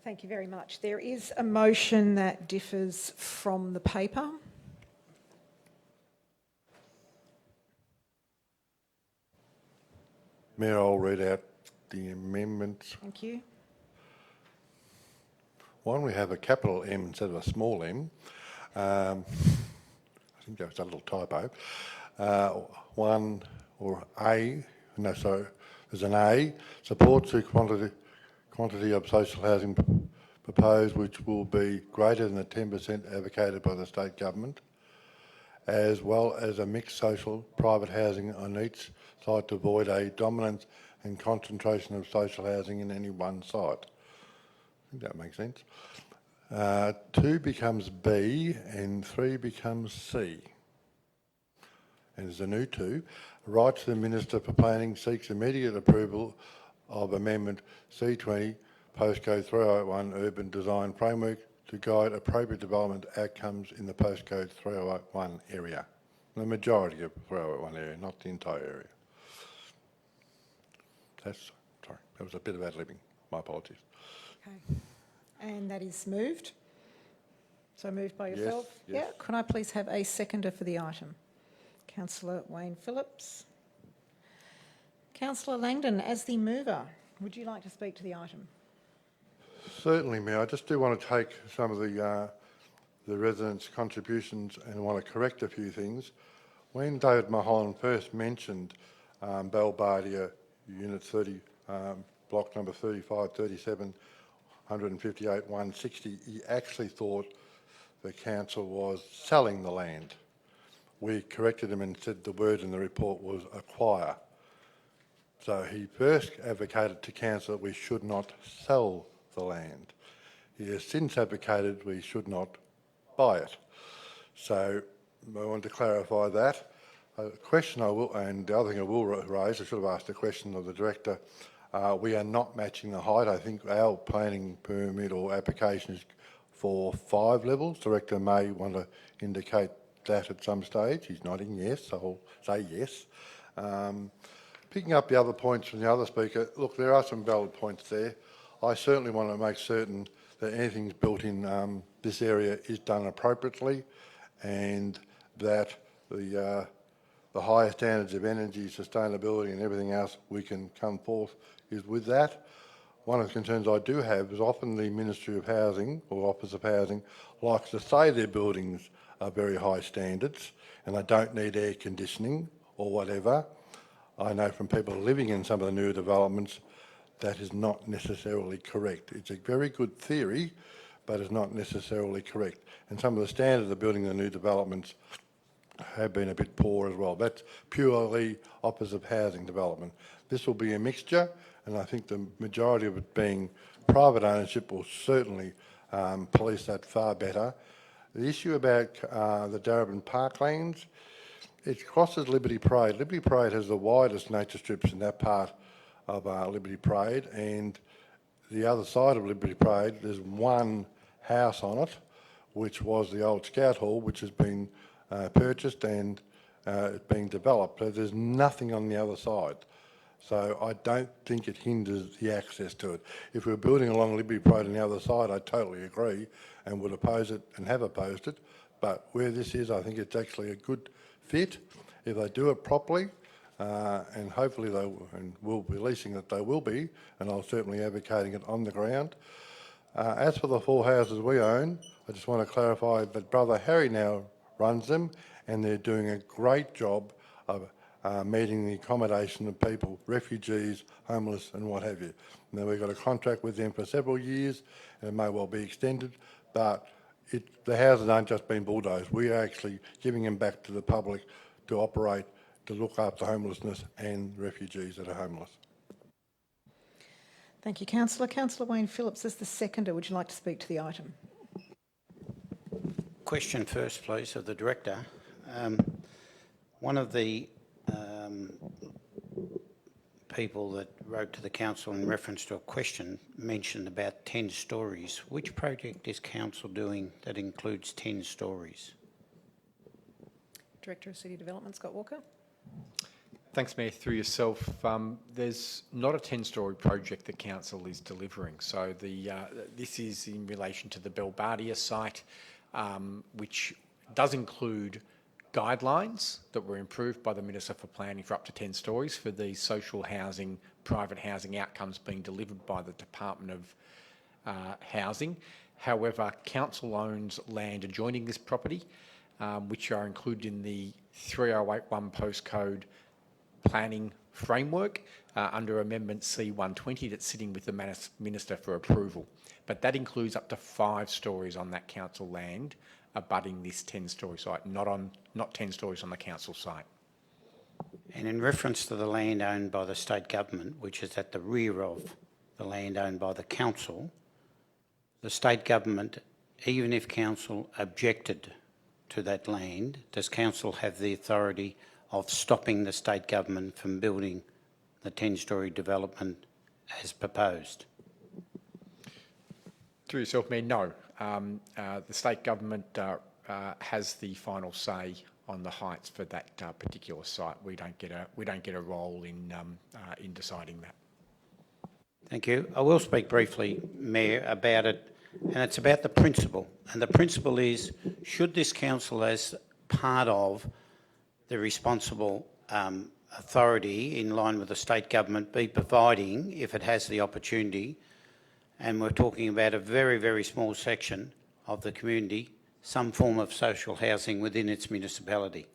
Thank you very much. There is a motion that differs from the paper.
Mayor, I'll read out the amendments.
Thank you.
One, we have a capital M instead of a small m. I think that was a little typo. One, or A, no, sorry, there's an A, supports the quantity of social housing proposed, which will be greater than the 10% advocated by the state government, as well as a mixed social private housing on each site to avoid a dominance and concentration of social housing in any one site. I think that makes sense. 2 becomes B and 3 becomes C. And there's a new 2. Right to the Minister for Planning seeks immediate approval of Amendment C20, Postcode 301 Urban Design Framework to guide appropriate development outcomes in the Postcode 301 area. The majority of 301 area, not the entire area. Sorry, that was a bit of ad-libbing. My apologies.
Okay. And that is moved. So moved by yourself?
Yes.
Yeah. Could I please have a seconder for the item? Councillor Wayne Phillips. Councillor Langdon, as the mover, would you like to speak to the item?
Certainly, Mayor. I just do want to take some of the residents' contributions and want to correct a few things. When David Mulholland first mentioned Belbardia Unit 30, block number 35, 37, 158, 160, he actually thought the council was selling the land. We corrected him and said the word in the report was acquire. So he first advocated to council that we should not sell the land. He has since advocated we should not buy it. So I want to clarify that. A question I will, and the other thing I will raise, I should have asked the question of the director, we are not matching the height. I think our planning permit or application is for 5 levels. Director may want to indicate that at some stage. He's nodding yes, so I'll say yes. Picking up the other points from the other speaker, look, there are some valid points there. I certainly want to make certain that anything built in this area is done appropriately, and that the higher standards of energy, sustainability and everything else we can come forth is with that. One of the concerns I do have is often the Ministry of Housing or Office of Housing likes to say their buildings are very high standards and they don't need air conditioning or whatever. I know from people living in some of the newer developments that is not necessarily correct. It's a very good theory, but it's not necessarily correct. And some of the standards of building the new developments have been a bit poor as well. That's purely Office of Housing development. This will be a mixture, and I think the majority of it being private ownership will certainly police that far better. The issue about the Darebin Parklands, it crosses Liberty Parade. Liberty Parade has the widest nature strips in that part of Liberty Parade, and the other side of Liberty Parade, there's one house on it, which was the old Scout Hall, which has been purchased and it's being developed. So there's nothing on the other side. So I don't think it hinders the access to it. If we were building along Liberty Road on the other side, I totally agree and would oppose it and have opposed it. But where this is, I think it's actually a good fit. If they do it properly, and hopefully they will, and we're releasing that they will be, and I'm certainly advocating it on the ground. As for the 4 houses we own, I just want to clarify that Brother Harry now runs them, and they're doing a great job of meeting the accommodation of people, refugees, homeless and what have you. Now we've got a contract with them for several years, and it may well be extended, but the houses aren't just being bulldozed. We are actually giving them back to the public to operate, to look after homelessness and refugees that are homeless.
Thank you, Councillor. Councillor Wayne Phillips, as the seconder, would you like to speak to the item?
Question first, please, of the Director. One of the people that wrote to the Council in reference to a question mentioned about 10 stories. Which project is Council doing that includes 10 stories?
Director of City Development, Scott Walker.
Thanks, Mayor. Through yourself, there's not a 10-storey project that Council is delivering. So this is in relation to the Belbardia site, which does include guidelines that were improved by the Minister for Planning for up to 10 stories for the social housing, private housing outcomes being delivered by the Department of Housing. However, Council owns land adjoining this property, which are included in the 3081 postcode planning framework under Amendment C120 that's sitting with the Minister for approval. But that includes up to 5 stories on that council land abutting this 10-storey site, not 10 stories on the council site.
And in reference to the land owned by the state government, which is at the rear of the land owned by the council, the state government, even if council objected to that land, does council have the authority of stopping the state government from building the 10-storey development as proposed?
Through yourself, Mayor, no. The state government has the final say on the heights for that particular site. We don't get a role in deciding that.
Thank you. I will speak briefly, Mayor, about it, and it's about the principle. And the principle is, should this council, as part of the responsible authority in line with the state government, be providing, if it has the opportunity, and we're talking about a very, very small section of the community, some form of social housing within its municipality?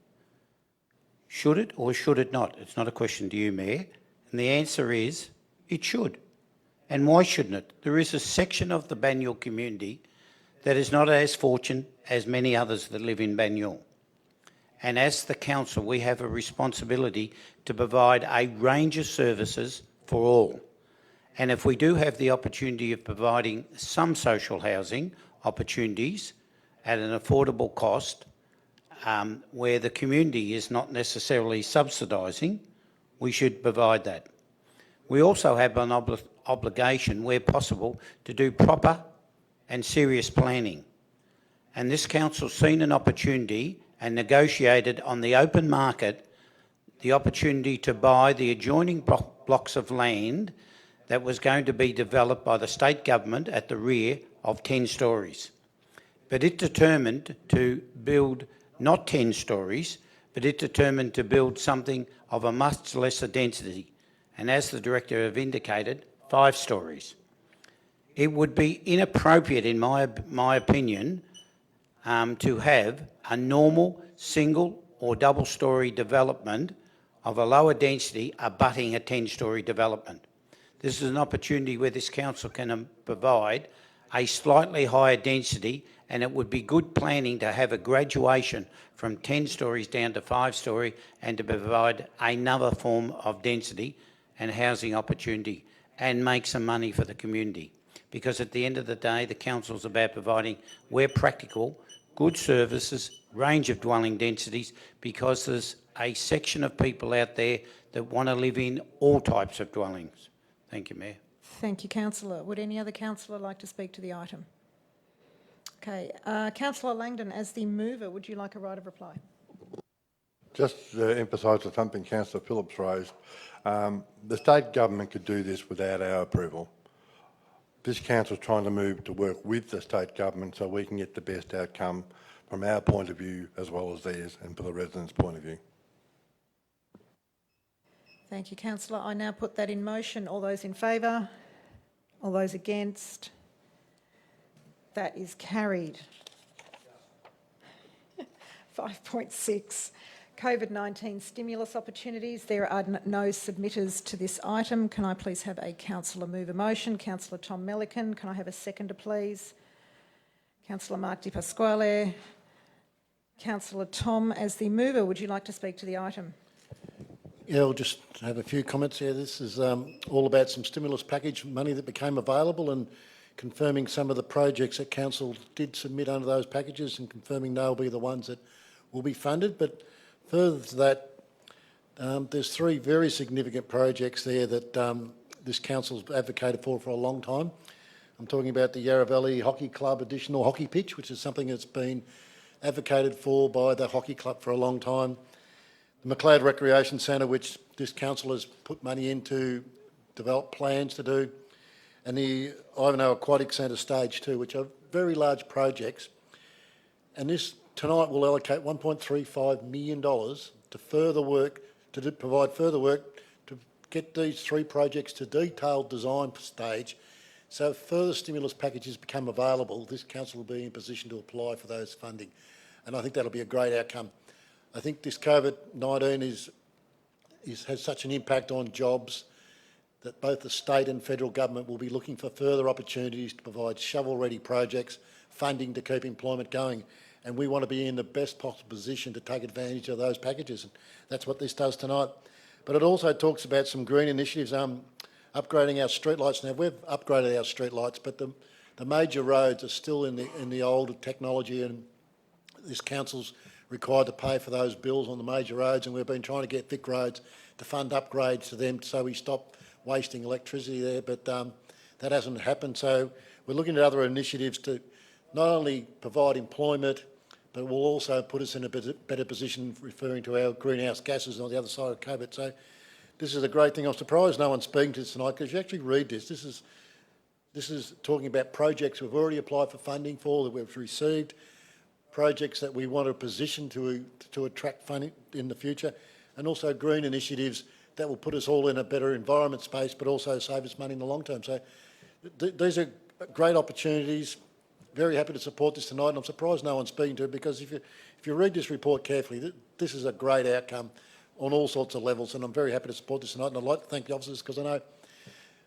Should it or should it not? It's not a question to you, Mayor. And the answer is, it should. And why shouldn't it? There is a section of the Banyule community that is not as fortunate as many others that live in Banyule. And as the council, we have a responsibility to provide a range of services for all. And if we do have the opportunity of providing some social housing opportunities at an affordable cost, where the community is not necessarily subsidising, we should provide that. We also have an obligation, where possible, to do proper and serious planning. And this council's seen an opportunity and negotiated on the open market the opportunity to buy the adjoining blocks of land that was going to be developed by the state government at the rear of 10 stories. But it determined to build not 10 stories, but it determined to build something of a much lesser density. And as the Director have indicated, 5 stories. It would be inappropriate, in my opinion, to have a normal single or double-storey development of a lower density abutting a 10-storey development. This is an opportunity where this council can provide a slightly higher density, and it would be good planning to have a graduation from 10 stories down to 5-storey and to provide another form of density and housing opportunity and make some money for the community. Because at the end of the day, the council's about providing, where practical, good services, range of dwelling densities, because there's a section of people out there that want to live in all types of dwellings. Thank you, Mayor.
Thank you, Councillor. Would any other councillor like to speak to the item? Okay. Councillor Langdon, as the mover, would you like a right of reply?
Just to emphasise something Councillor Phillips raised, the state government could do this without our approval. This council is trying to move to work with the state government so we can get the best outcome from our point of view as well as theirs and for the residents' point of view.
Thank you, councillor. I now put that in motion. All those in favour? All those against? That is carried. 5.6, COVID-19 stimulus opportunities. There are no submitters to this item. Can I please have a councillor move a motion? Councillor Tom Melican. Can I have a seconder, please? Councillor Mark Di Pasquale. Councillor Tom, as the mover, would you like to speak to the item?
Yeah, I'll just have a few comments here. This is all about some stimulus package money that became available and confirming some of the projects that council did submit under those packages and confirming they'll be the ones that will be funded. But further to that, there's three very significant projects there that this council's advocated for a long time. I'm talking about the Yarra Valley Hockey Club additional hockey pitch, which is something that's been advocated for by the hockey club for a long time. The McLeod Recreation Centre, which this council has put money into, develop plans to do, and the Ivanhoe Aquatic Centre Stage 2, which are very large projects. And this tonight will allocate $1.35 million to further work, to provide further work to get these three projects to detailed design stage. So if further stimulus packages become available, this council will be in position to apply for those funding. And I think that'll be a great outcome. I think this COVID-19 has such an impact on jobs that both the state and federal government will be looking for further opportunities to provide shovel-ready projects, funding to keep employment going. And we want to be in the best possible position to take advantage of those packages. And that's what this does tonight. But it also talks about some green initiatives, upgrading our streetlights. Now, we've upgraded our streetlights, but the major roads are still in the old technology, and this council's required to pay for those bills on the major roads, and we've been trying to get Vic Roads to fund upgrades to them so we stop wasting electricity there, but that hasn't happened. So we're looking at other initiatives to not only provide employment, but will also put us in a better position referring to our greenhouse gases on the other side of COVID. So this is a great thing. I'm surprised no one's speaking to this tonight, because you actually read this. This is talking about projects we've already applied for funding for, that we've received, projects that we want to position to attract funding in the future, and also green initiatives that will put us all in a better environment space, but also save us money in the long term. So these are great opportunities. Very happy to support this tonight, and I'm surprised no one's speaking to it, because if you read this report carefully, this is a great outcome on all sorts of levels, and I'm very happy to support this tonight. And I'd like to thank the officers, because I know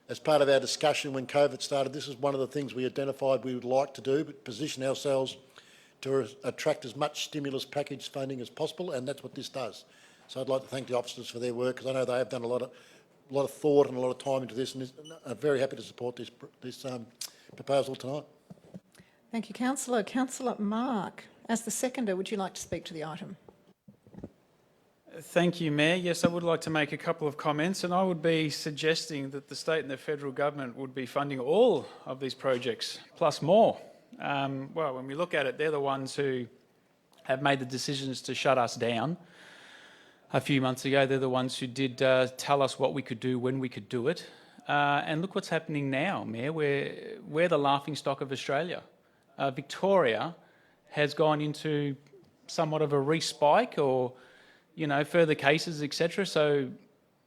as part of our discussion when COVID started, this is one of the things we identified we would like to do, but position ourselves to attract as much stimulus package funding as possible, and that's what this does. So I'd like to thank the officers for their work, because I know they have done a lot of thought and a lot of time into this, and I'm very happy to support this proposal tonight.
Thank you, councillor. Councillor Mark, as the seconder, would you like to speak to the item?
Thank you, Mayor. Yes, I would like to make a couple of comments, and I would be suggesting that the state and the federal government would be funding all of these projects, plus more. Well, when we look at it, they're the ones who have made the decisions to shut us down a few months ago. They're the ones who did tell us what we could do when we could do it. And look what's happening now, Mayor. We're the laughingstock of Australia. Victoria has gone into somewhat of a respike, or, further cases, etc. So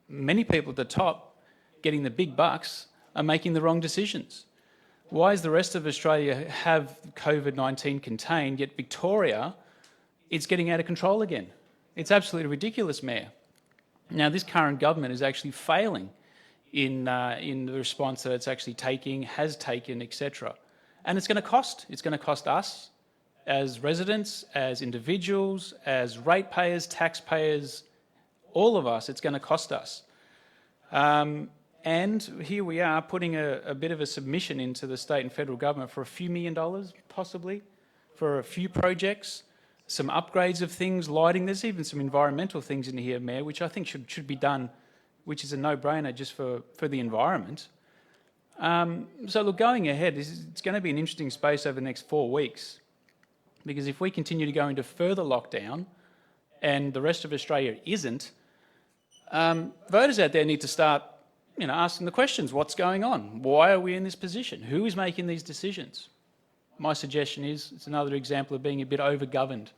many people at the top getting the big bucks are making the wrong decisions. Why does the rest of Australia have COVID-19 contained, yet Victoria, it's getting out of control again? It's absolutely ridiculous, Mayor. Now, this current government is actually failing in the response that it's actually has taken, etc. And it's going to cost. It's going to cost us as residents, as individuals, as ratepayers, taxpayers, all of us. It's going to cost us. And here we are putting a bit of a submission into the state and federal government for a few $1 million, possibly, for a few projects, some upgrades of things, lighting. There's even some environmental things in here, Mayor, which I think should be done, which is a no-brainer just for the environment. So look, going ahead, it's going to be an interesting space over the next 4 weeks, because if we continue to go into further lockdown and the rest of Australia isn't, voters out there need to start asking the questions. What's going on? Why are we in this position? Who is making these decisions? My suggestion is it's another example of being a bit over-governed.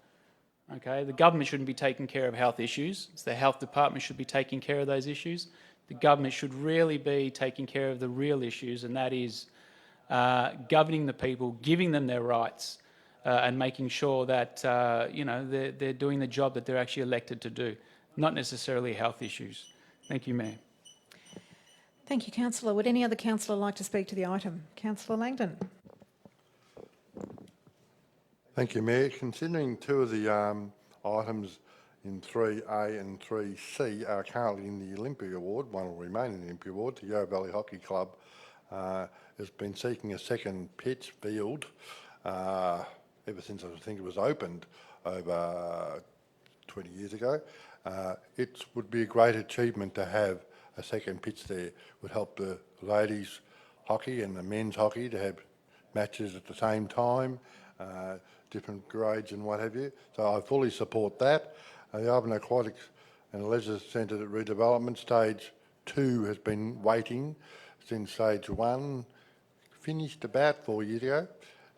Okay, the government shouldn't be taking care of health issues. It's the health department should be taking care of those issues. The government should really be taking care of the real issues, and that is governing the people, giving them their rights, and making sure that they're doing the job that they're actually elected to do, not necessarily health issues. Thank you, Mayor.
Thank you, Councillor. Would any other councillor like to speak to the item? Councillor Langdon.
Thank you, Mayor. Considering two of the items in 3A and 3C are currently in the Olympia Award, one will remain in the Olympia Award, the Yarra Valley Hockey Club has been seeking a second pitch field ever since I think it was opened over 20 years ago. It would be a great achievement to have a second pitch there. It would help the ladies hockey and the men's hockey to have matches at the same time, different grades and what have you. So I fully support that. The Urban Aquatics and Leisure Centre redevelopment stage 2 has been waiting since stage 1 finished about 4 years ago.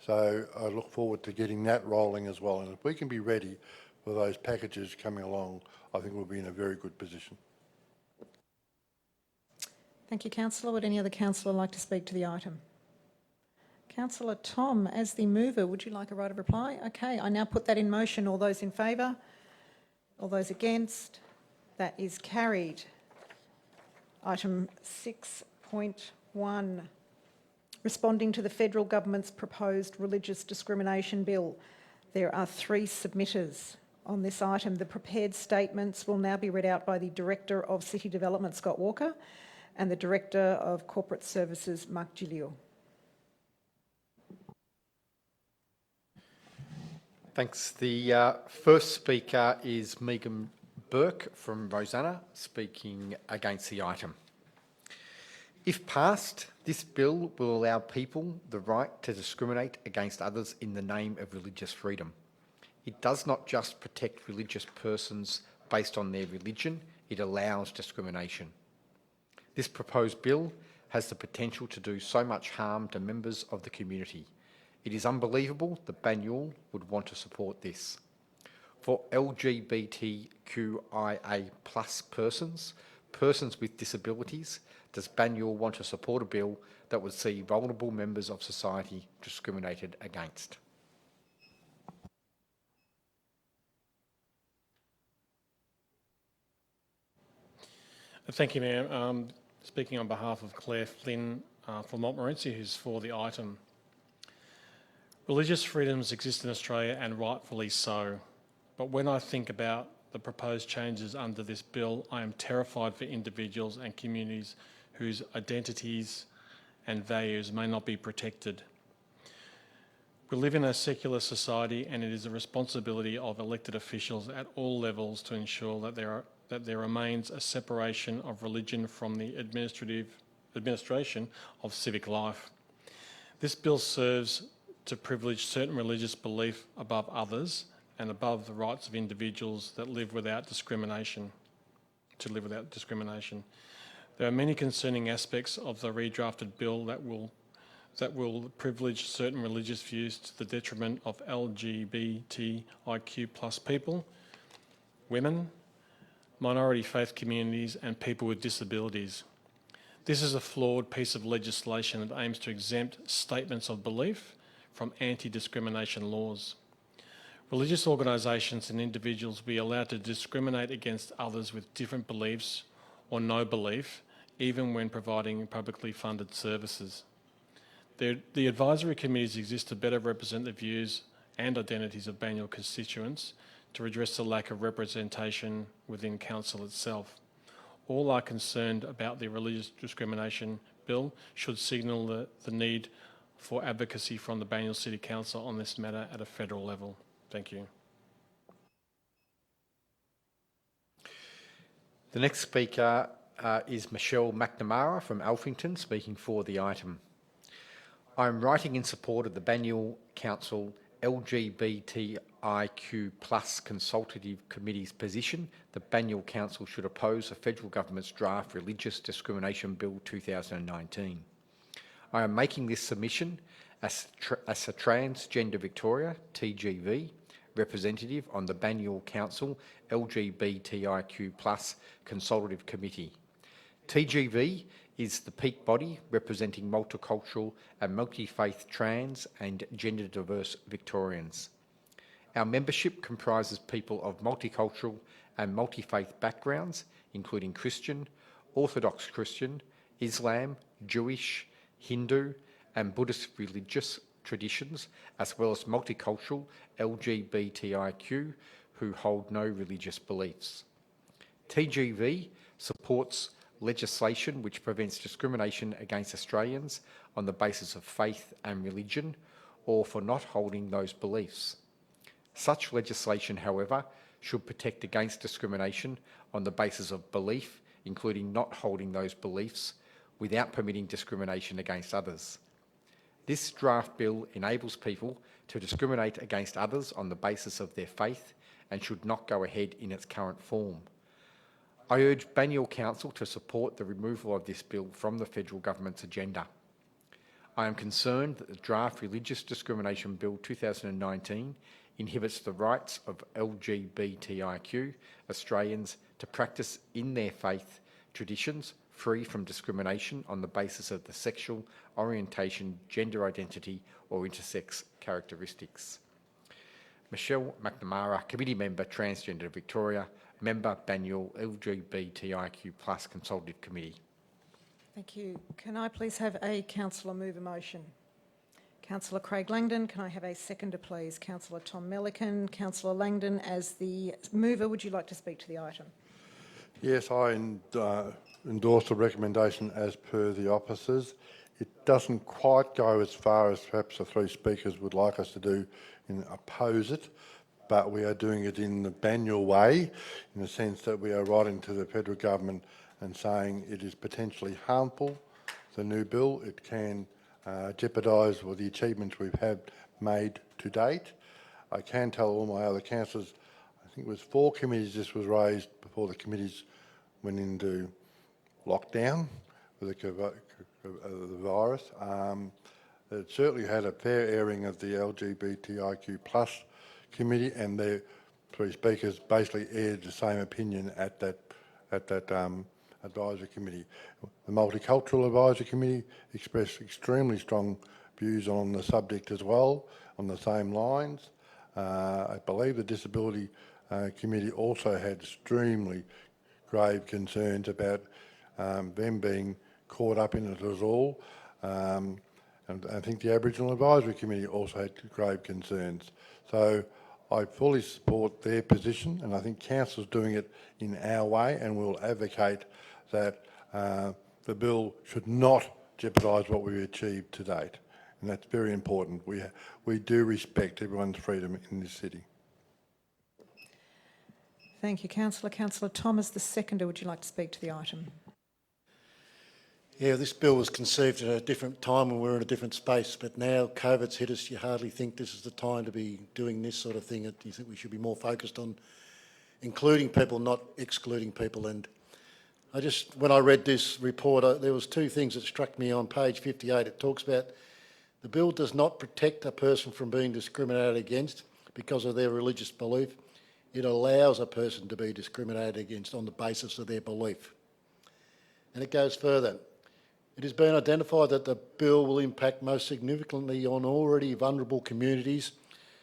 So I look forward to getting that rolling as well. And if we can be ready for those packages coming along, I think we'll be in a very good position.
Thank you, Councillor. Would any other councillor like to speak to the item? Councillor Thom, as the mover, would you like a right of reply? Okay, I now put that in motion. All those in favour? All those against? That is carried. Item 6.1, responding to the federal government's proposed religious discrimination bill. There are 3 submitters on this item. The prepared statements will now be read out by the Director of City Development, Scott Walker, and the Director of Corporate Services, Mark Gilio.
Thanks. The first speaker is Megan Burke from Rosanna, speaking against the item. If passed, this bill will allow people the right to discriminate against others in the name of religious freedom. It does not just protect religious persons based on their religion, it allows discrimination. This proposed bill has the potential to do so much harm to members of the community. It is unbelievable that Banyule would want to support this. For LGBTQIA+ persons with disabilities, does Banyule want to support a bill that would see vulnerable members of society discriminated against?
Thank you, Mayor. Speaking on behalf of Claire Flynn from Montmorency, who's for the item. Religious freedoms exist in Australia, and rightfully so. But when I think about the proposed changes under this bill, I am terrified for individuals and communities whose identities and values may not be protected. We live in a secular society, and it is the responsibility of elected officials at all levels to ensure that there remains a separation of religion from the administration of civic life. This bill serves to privilege certain religious belief above others and above the rights of individuals that live without discrimination, There are many concerning aspects of the redrafted bill that will privilege certain religious views to the detriment of LGBTIQ+ people, women, minority faith communities and people with disabilities. This is a flawed piece of legislation that aims to exempt statements of belief from anti-discrimination laws. Religious organisations and individuals will be allowed to discriminate against others with different beliefs or no belief, even when providing publicly funded services. The advisory committees exist to better represent the views and identities of Banyule constituents to redress the lack of representation within council itself. All are concerned about the religious discrimination bill should signal the need for advocacy from the Banyule City Council on this matter at a federal level. Thank you.
The next speaker is Michelle McNamara from Alphington, speaking for the item. I am writing in support of the Banyule Council LGBTIQ plus Consultative Committee's position, the Banyule Council should oppose the federal government's draft Religious Discrimination Bill 2019. I am making this submission as a Transgender Victoria, TGV, representative on the Banyule Council LGBTIQ plus Consultative Committee. TGV is the peak body representing multicultural and multi-faith trans and gender diverse Victorians. Our membership comprises people of multicultural and multi-faith backgrounds, including Christian, Orthodox Christian, Islam, Jewish, Hindu and Buddhist religious traditions, as well as multicultural LGBTIQ who hold no religious beliefs. TGV supports legislation which prevents discrimination against Australians on the basis of faith and religion or for not holding those beliefs. Such legislation, however, should protect against discrimination on the basis of belief, including not holding those beliefs, without permitting discrimination against others. This draft bill enables people to discriminate against others on the basis of their faith and should not go ahead in its current form. I urge Banyule Council to support the removal of this bill from the federal government's agenda. I am concerned that the draft Religious Discrimination Bill 2019 inhibits the rights of LGBTIQ Australians to practice in their faith traditions free from discrimination on the basis of the sexual orientation, gender identity or intersex characteristics. Michelle McNamara, Committee Member, Transgender Victoria, Member, Banyule LGBTIQ plus Consultative Committee.
Thank you. Can I please have a councillor move a motion? Councillor Craig Langdon, can I have a seconder, please? Councillor Tom Milliken. Councillor Langdon, as the mover, would you like to speak to the item?
Yes, I endorse the recommendation as per the officers. It doesn't quite go as far as perhaps the three speakers would like us to do and oppose it, but we are doing it in the Banyule way, in the sense that we are writing to the federal government and saying it is potentially harmful, the new bill. It can jeopardise the achievements we've had made to date. I can tell all my other councillors, I think it was 4 committees this was raised before the committees went into lockdown with the virus. It certainly had a fair airing of the LGBTIQ plus committee, and the three speakers basically aired the same opinion at that advisory committee. The Multicultural Advisory Committee expressed extremely strong views on the subject as well, on the same lines. I believe the Disability Committee also had extremely grave concerns about them being caught up in it as all. And I think the Aboriginal Advisory Committee also had grave concerns. So I fully support their position, and I think Council's doing it in our way, and we'll advocate that the bill should not jeopardise what we've achieved to date. And that's very important. We do respect everyone's freedom in this city.
Thank you, Councillor. Councillor Thomas, the seconder, would you like to speak to the item?
Yeah, this bill was conceived at a different time when we were in a different space, but now COVID's hit us. You hardly think this is the time to be doing this sort of thing. You think we should be more focused on including people, not excluding people. And when I read this report, there was 2 things that struck me on page 58. It talks about the bill does not protect a person from being discriminated against because of their religious belief. It allows a person to be discriminated against on the basis of their belief. And it goes further. It has been identified that the bill will impact most significantly on already vulnerable communities,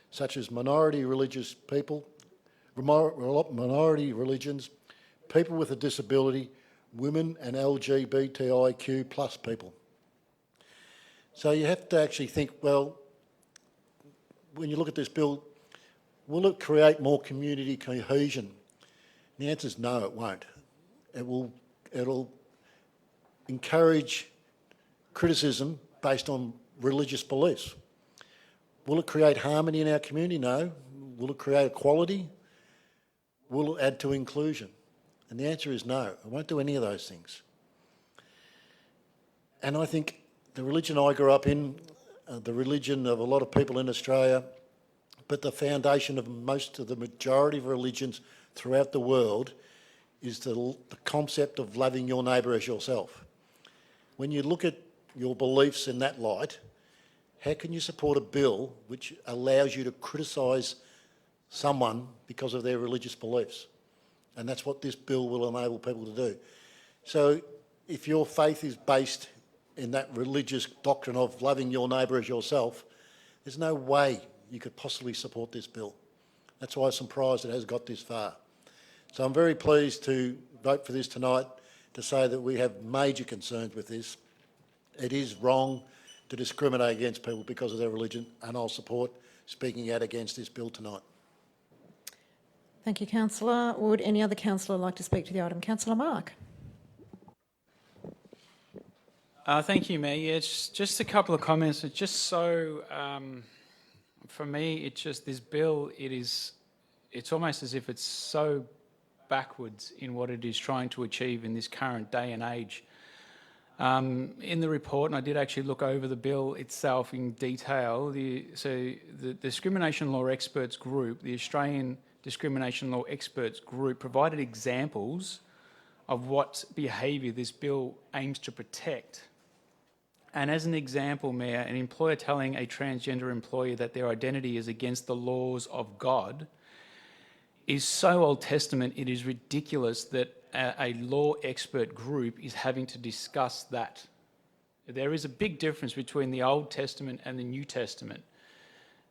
such as minority religious people, minority religions, people with a disability, women and LGBTIQ plus people. So you have to actually think, well, when you look at this bill, will it create more community cohesion? And the answer is no, it won't. It'll encourage criticism based on religious beliefs. Will it create harmony in our community? No. Will it create equality? Will it add to inclusion? And the answer is no. It won't do any of those things. And I think the religion I grew up in, the religion of a lot of people in Australia, but the foundation of most of the majority of religions throughout the world is the concept of loving your neighbour as yourself. When you look at your beliefs in that light, how can you support a bill which allows you to criticise someone because of their religious beliefs? And that's what this bill will enable people to do. So if your faith is based in that religious doctrine of loving your neighbour as yourself, there's no way you could possibly support this bill. That's why I'm surprised it has got this far. So I'm very pleased to vote for this tonight, to say that we have major concerns with this. It is wrong to discriminate against people because of their religion, and I'll support speaking out against this bill tonight.
Thank you, councillor. Would any other councillor like to speak to the item? Councillor Mark.
Thank you, Mayor. Yeah, it's just a couple of comments. It's just so, for me, it's just this bill, it's almost as if it's so backwards in what it is trying to achieve in this current day and age. In the report, and I did actually look over the bill itself in detail, the Discrimination Law Experts Group, the Australian Discrimination Law Experts Group, provided examples of what behaviour this bill aims to protect. And as an example, Mayor, an employer telling a transgender employee that their identity is against the laws of God is so Old Testament, it is ridiculous that a law expert group is having to discuss that. There is a big difference between the Old Testament and the New Testament.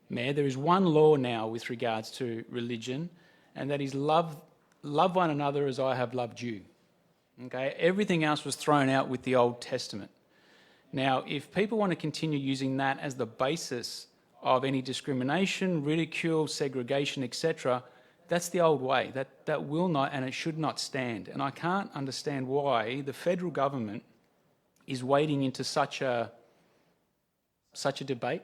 Mayor, there is one law now with regards to religion, and that is love one another as I have loved you. Okay? Everything else was thrown out with the Old Testament. Now, if people want to continue using that as the basis of any discrimination, ridicule, segregation, etc., that's the old way. That will not and it should not stand. And I can't understand why the federal government is wading into such a debate,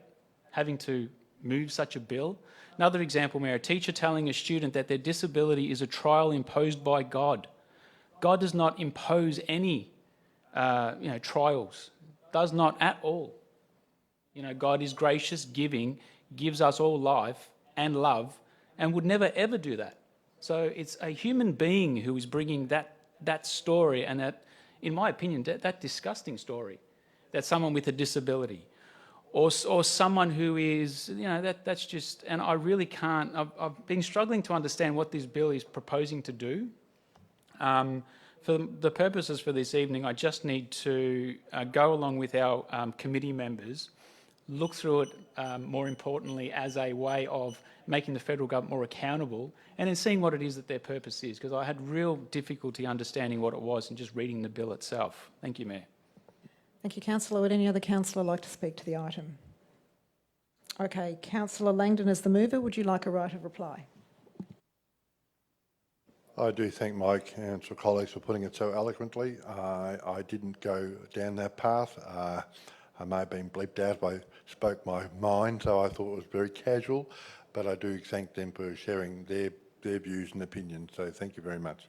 having to move such a bill. Another example, Mayor, a teacher telling a student that their disability is a trial imposed by God. God does not impose any trials, does not at all. God is gracious, giving, gives us all life and love, and would never ever do that. So it's a human being who is bringing that story, and that, in my opinion, that disgusting story, that someone with a disability, or someone who is, that's just, and I really can't, I've been struggling to understand what this bill is proposing to do. For the purposes for this evening, I just need to go along with our committee members, look through it more importantly as a way of making the federal government more accountable, and then seeing what it is that their purpose is, because I had real difficulty understanding what it was and just reading the bill itself. Thank you, Mayor.
Thank you, councillor. Would any other councillor like to speak to the item? Okay, councillor Langdon as the mover, would you like a right of reply?
I do thank my council colleagues for putting it so eloquently. I didn't go down that path. I may have been bleeped out if I spoke my mind, so I thought it was very casual, but I do thank them for sharing their views and opinions, so thank you very much.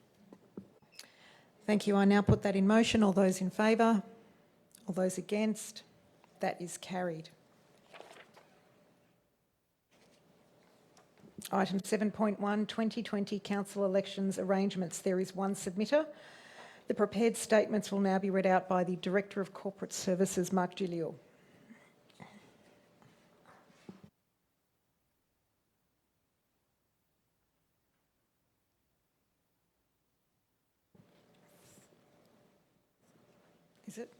Thank you. I now put that in motion. All those in favour? All those against? That is carried. Item 7.1, 2020 council elections arrangements. There is one submitter. The prepared statements will now be read out by the Director of Corporate Services, Mark Gilliel. Is it?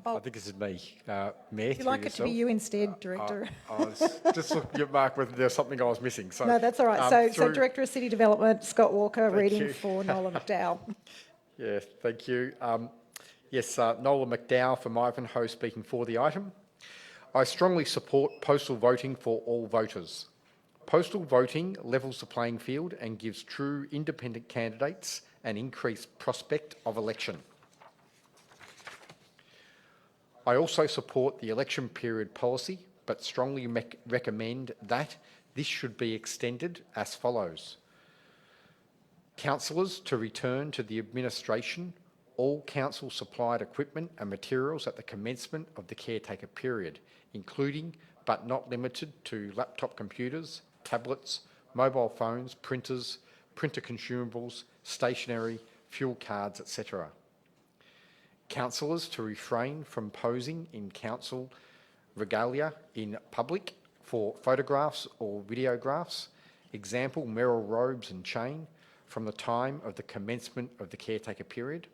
I think this is me, Mayor.
Would you like it to be you instead, Director?
I was just looking at Mark whether there's something I was missing. So,
No, that's all right. So Director of City Development, Scott Walker, reading for Nola McDowell.
Yeah, thank you. Yes, Nola McDowell from Ivanhoe speaking for the item. I strongly support postal voting for all voters. Postal voting levels the playing field and gives true independent candidates an increased prospect of election. I also support the election period policy, but strongly recommend that this should be extended as follows. Councillors to return to the administration all council-supplied equipment and materials at the commencement of the caretaker period, including but not limited to laptop computers, tablets, mobile phones, printers, printer consumables, stationery, fuel cards, etc. Councillors to refrain from posing in council regalia in public for photographs or videographs, example, mayoral robes and chain, from the time of the commencement of the caretaker period.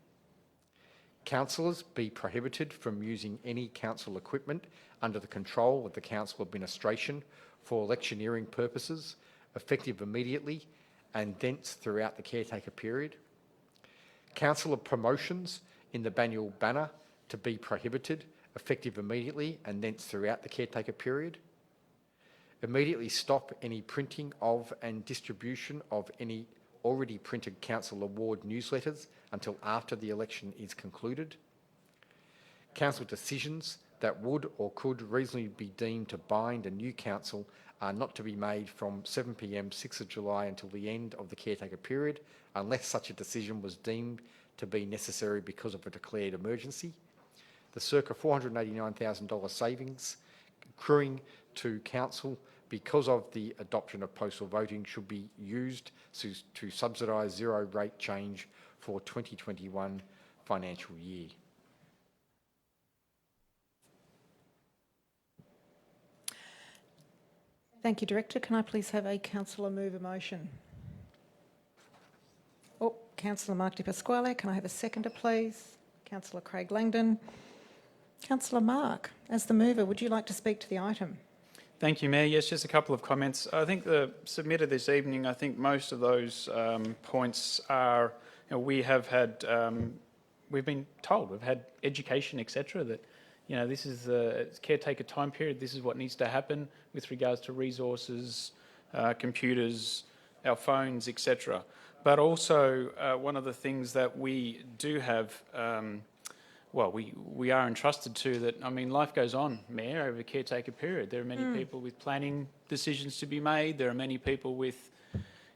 Councillors be prohibited from using any council equipment under the control of the council administration for electioneering purposes, effective immediately and thence throughout the caretaker period. Councillor promotions in the Banyule banner to be prohibited, effective immediately and thence throughout the caretaker period. Immediately stop any printing of and distribution of any already printed council award newsletters until after the election is concluded. Council decisions that would or could reasonably be deemed to bind a new council are not to be made from 7 p.m 6th of July until the end of the caretaker period, unless such a decision was deemed to be necessary because of a declared emergency. The circa $489,000 savings accruing to council because of the adoption of postal voting should be used to subsidise zero rate change for 2021 financial year.
Thank you, Director. Can I please have a councillor move a motion? Oh, Councillor Mark Di Pasquale. Can I have a seconder, please? Councillor Craig Langdon. Councillor Mark, as the mover, would you like to speak to the item?
Thank you, Mayor. Yes, just a couple of comments. I think the submitted this evening, I think most of those points are, we have had, we've been told, we've had education, etc., that, this is the caretaker time period, this is what needs to happen with regards to resources, computers, our phones, etc. But also, one of the things that we do have, we are entrusted to that, life goes on, Mayor, over the caretaker period. There are many people with planning decisions to be made. There are many people with,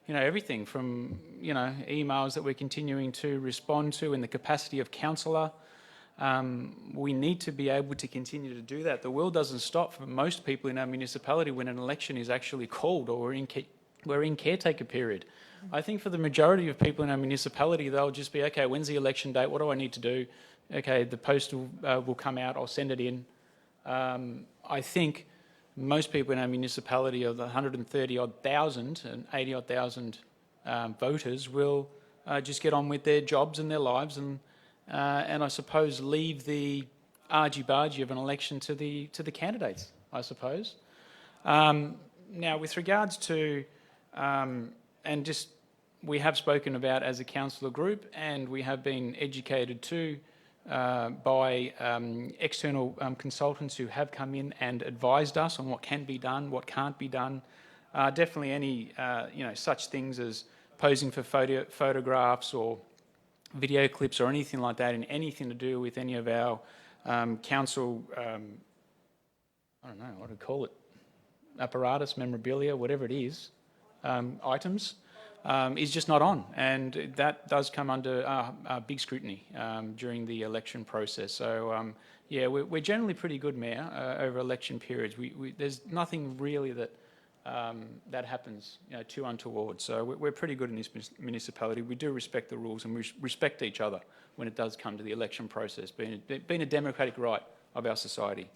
everything from, emails that we're continuing to respond to in the capacity of councillor. We need to be able to continue to do that. The world doesn't stop for most people in our municipality when an election is actually called or we're in caretaker period. I think for the majority of people in our municipality, they'll just be, okay, when's the election date? What do I need to do? Okay, the postal will come out, I'll send it in. I think most people in our municipality of the 130-odd thousand and 80-odd thousand voters will just get on with their jobs and their lives and I suppose leave the argy-bargy of an election to the candidates, I suppose. Now, with regards to, we have spoken about as a councillor group and we have been educated too by external consultants who have come in and advised us on what can be done, what can't be done. Definitely any, such things as posing for photographs or video clips or anything like that, and anything to do with any of our council, I don't know, what do we call it, apparatus, memorabilia, whatever it is, items, is just not on. And that does come under big scrutiny during the election process. So, we're generally pretty good, Mayor, over election periods. There's nothing really that that happens, too untoward. So we're pretty good in this municipality. We do respect the rules and we respect each other when it does come to the election process, being a democratic right of our society.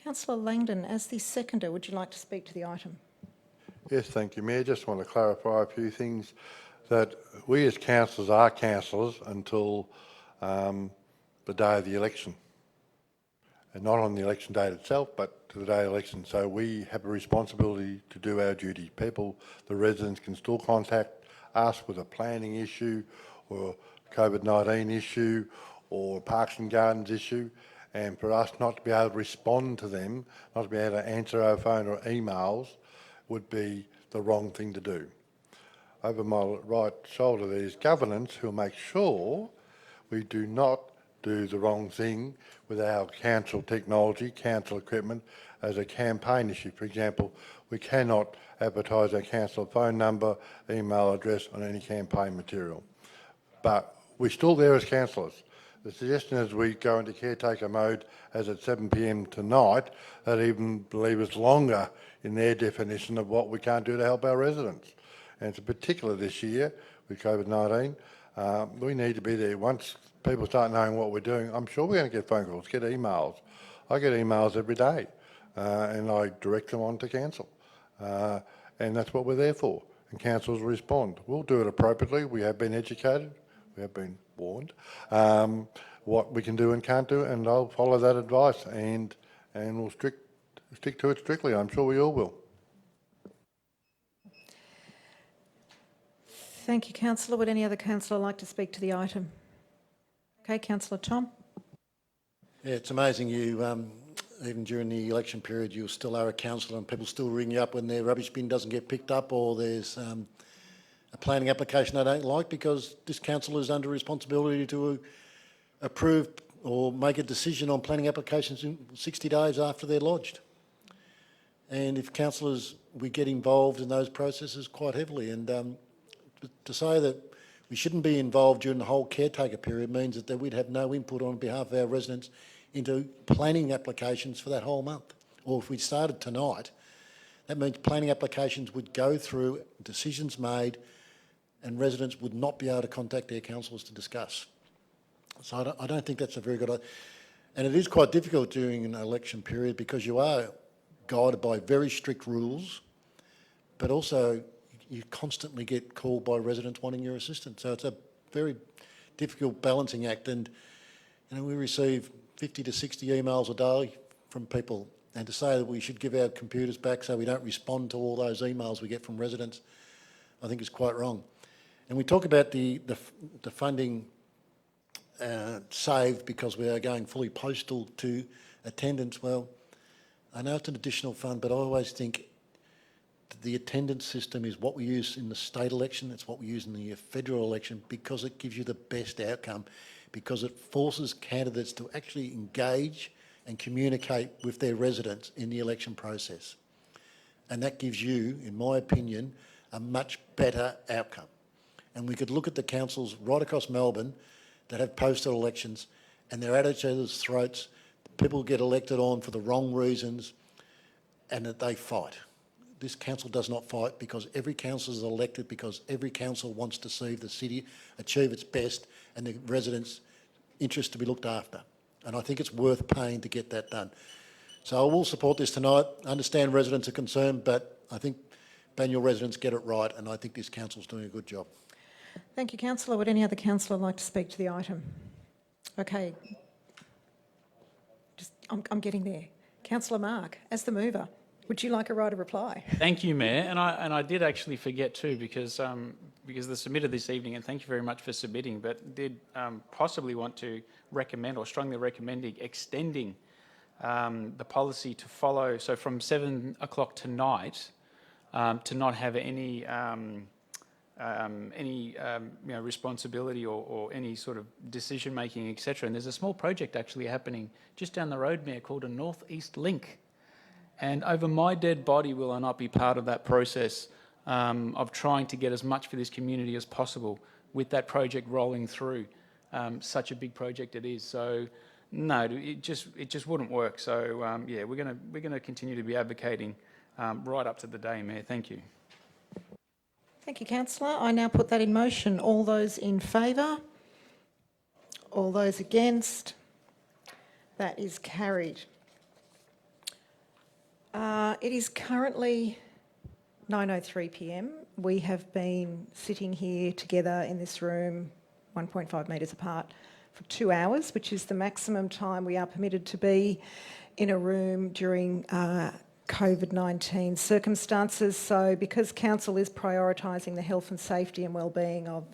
Councillor Langdon, as the seconder, would you like to speak to the item?
Yes, thank you, Mayor. Just want to clarify a few things, that we as councillors are councillors until the day of the election, and not on the election date itself, but to the day of election. So we have a responsibility to do our duty. People, the residents, can still contact us with a planning issue or COVID-19 issue or Parks and Gardens issue, and for us not to be able to respond to them, not to be able to answer our phone or emails, would be the wrong thing to do. Over my right shoulder there's governance who'll make sure we do not do the wrong thing with our council technology, council equipment as a campaign issue. For example, we cannot advertise our council phone number, email address on any campaign material. But we're still there as councillors. The suggestion is we go into caretaker mode as at 7 p.m. tonight, that even leave us longer in their definition of what we can't do to help our residents. And it's particular this year with COVID-19. We need to be there. Once people start knowing what we're doing, I'm sure we're going to get phone calls, get emails. I get emails every day, and I direct them on to council. And that's what we're there for. And councils respond. We'll do it appropriately. We have been educated. We have been warned what we can do and can't do, and I'll follow that advice and we'll stick to it strictly. I'm sure we all will.
Thank you, councillor. Would any other councillor like to speak to the item? Okay, councillor Tom.
Yeah, it's amazing you, even during the election period, you still are a councillor and people still ring you up when their rubbish bin doesn't get picked up or there's a planning application they don't like, because this council is under responsibility to approve or make a decision on planning applications in 60 days after they're lodged. And if councillors, we get involved in those processes quite heavily, and to say that we shouldn't be involved during the whole caretaker period means that we'd have no input on behalf of our residents into planning applications for that whole month. Or if we started tonight, that means planning applications would go through, decisions made, and residents would not be able to contact their councillors to discuss. So I don't think that's a very good idea. And it is quite difficult during an election period because you are guided by very strict rules, but also you constantly get called by residents wanting your assistance. So it's a very difficult balancing act. And you know, we receive 50 to 60 emails a day from people, and to say that we should give our computers back so we don't respond to all those emails we get from residents, I think is quite wrong. And we talk about the funding saved because we are going fully postal to attendance. Well, I know it's an additional fund, but I always think the attendance system is what we use in the state election, it's what we use in the federal election, because it gives you the best outcome, because it forces candidates to actually engage and communicate with their residents in the election process. And that gives you, in my opinion, a much better outcome. And we could look at the councils right across Melbourne that have postal elections, and they're at each other's throats. People get elected on for the wrong reasons, and that they fight. This council does not fight, because every council is elected because every council wants to see the city achieve its best and the residents' interests to be looked after. And I think it's worth paying to get that done. So I will support this tonight. I understand residents are concerned, but I think Banyule residents get it right, and I think this council's doing a good job.
Thank you, councillor. Would any other councillor like to speak to the item? Okay. I'm getting there. Councillor Mark, as the mover, would you like a right of reply?
Thank you, Mayor. And I did actually forget too, because the submitter this evening, and thank you very much for submitting, but did possibly want to recommend, or strongly recommending, extending the policy to follow. So from 7 o'clock tonight, to not have any responsibility or any sort of decision making, etc. And there's a small project actually happening just down the road, Mayor, called a North East Link. And over my dead body will I not be part of that process of trying to get as much for this community as possible with that project rolling through. Such a big project it is. So no, it just wouldn't work. So yeah, we're gonna continue to be advocating right up to the day, Mayor. Thank you.
Thank you, councillor. I now put that in motion. All those in favour? All those against? That is carried. It is currently 9:03 p.m. We have been sitting here together in this room 1.5 metres apart for 2 hours, which is the maximum time we are permitted to be in a room during COVID-19 circumstances. So because council is prioritising the health and safety and wellbeing of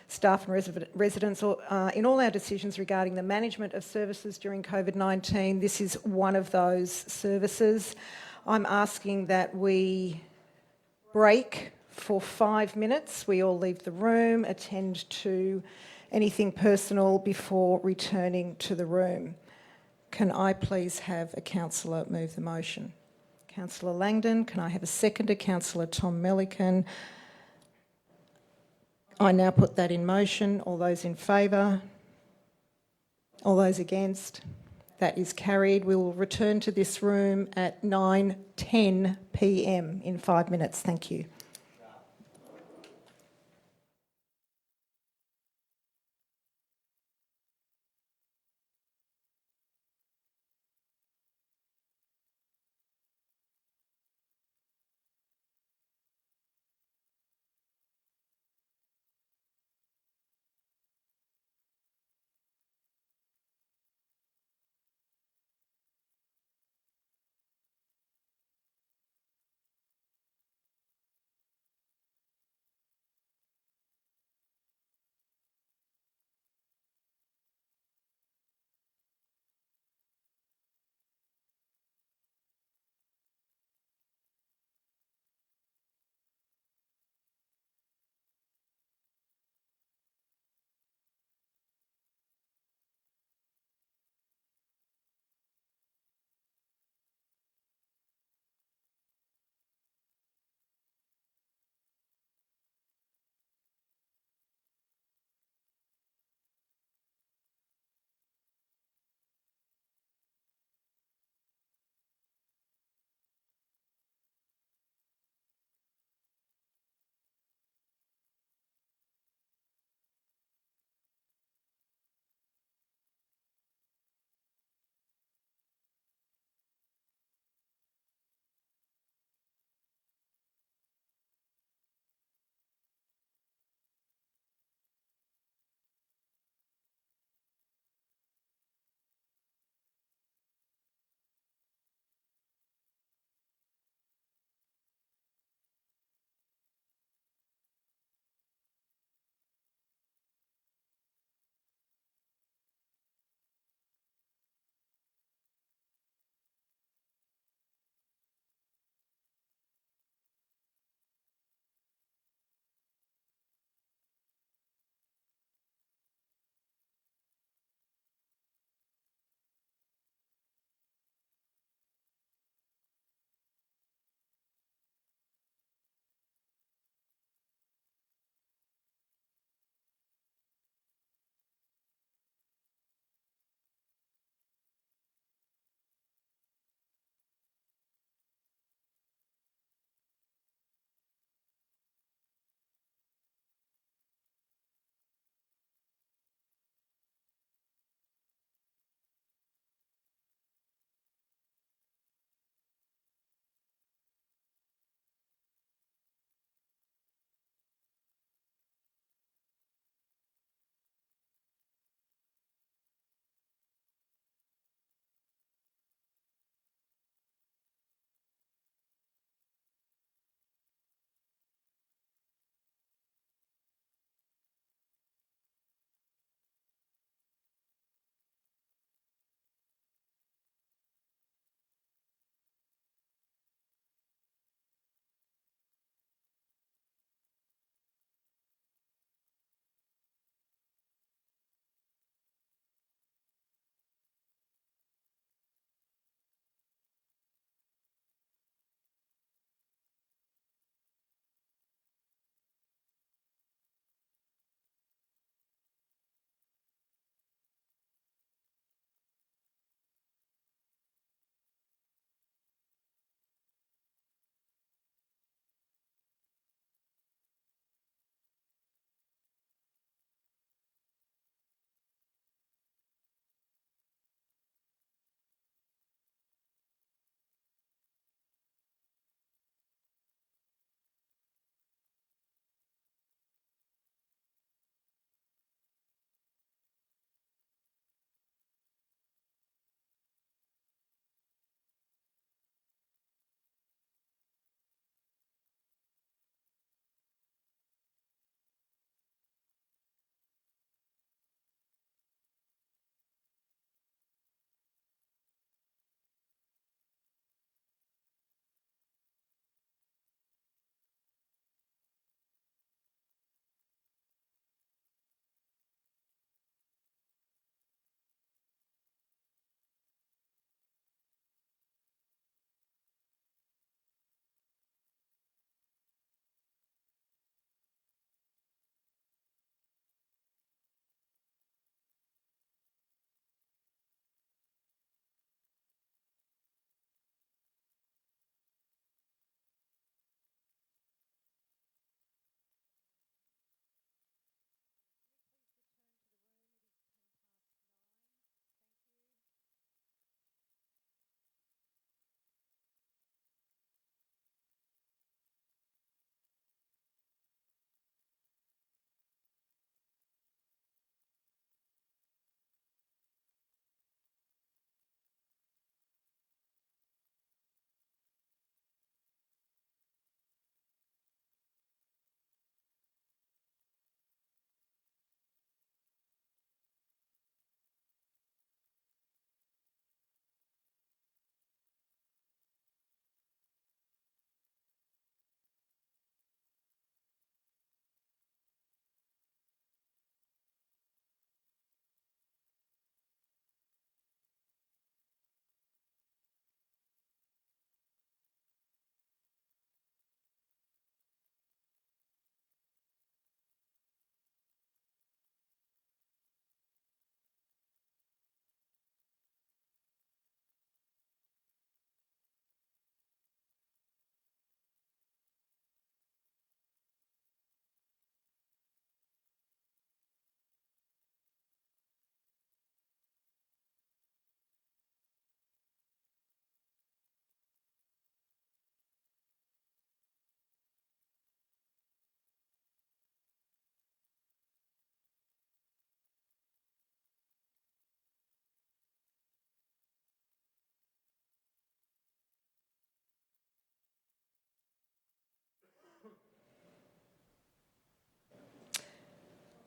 staff and residents in all our decisions regarding the management of services during COVID-19, this is one of those services. I'm asking that we break for 5 minutes. We all leave the room, attend to anything personal before returning to the room. Can I please have a councillor move the motion? Councillor Langdon. Can I have a seconder? Councillor Tom Melican. I now put that in motion. All those in favour? All those against? That is carried. We will return to this room at 9:10 p.m. in 5 minutes. Thank you.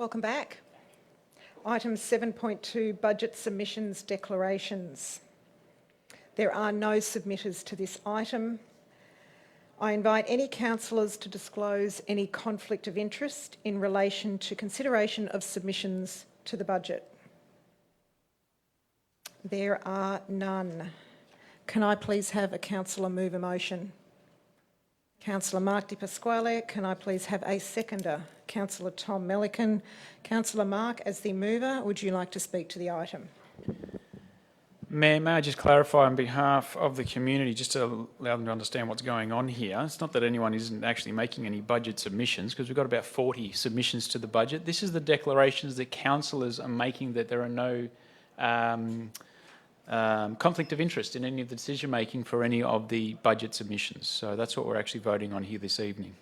Welcome back. Item 7.2, budget submissions declarations. There are no submitters to this item. I invite any councillors to disclose any conflict of interest in relation to consideration of submissions to the budget. There are none. Can I please have a councillor move a motion? Councillor Mark Di Pasquale, can I please have a seconder? Councillor Tom Melican. Councillor Mark, as the mover, would you like to speak to the item?
Mayor, may I just clarify on behalf of the community, just to allow them to understand what's going on here? It's not that anyone isn't actually making any budget submissions, because we've got about 40 submissions to the budget. This is the declarations that councillors are making that there are no conflict of interest in any of the decision making for any of the budget submissions. So that's what we're actually voting on here this evening.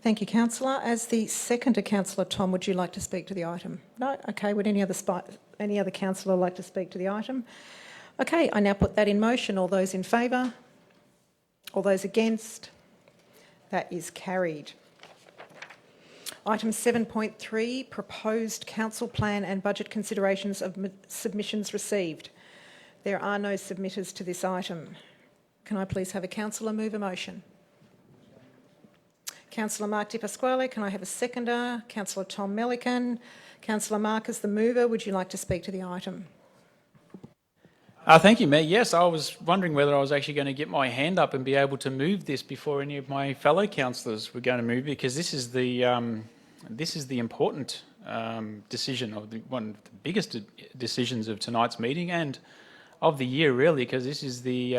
Thank you, councillor. As the seconder, Councillor Tom, would you like to speak to the item? No? Okay. Would any other councillor like to speak to the item? Okay. I now put that in motion. All those in favour? All those against? That is carried. Item 7.3, proposed council plan and budget considerations of submissions received. There are no submitters to this item. Can I please have a councillor move a motion? Councillor Mark Di Pasquale, can I have a seconder? Councillor Tom Melican. Councillor Mark, as the mover, would you like to speak to the item?
Thank you, Mayor. Yes, I was wondering whether I was actually going to get my hand up and be able to move this before any of my fellow councillors were going to move, because this is the important decision, or one of the biggest decisions of tonight's meeting and of the year, really, because this is the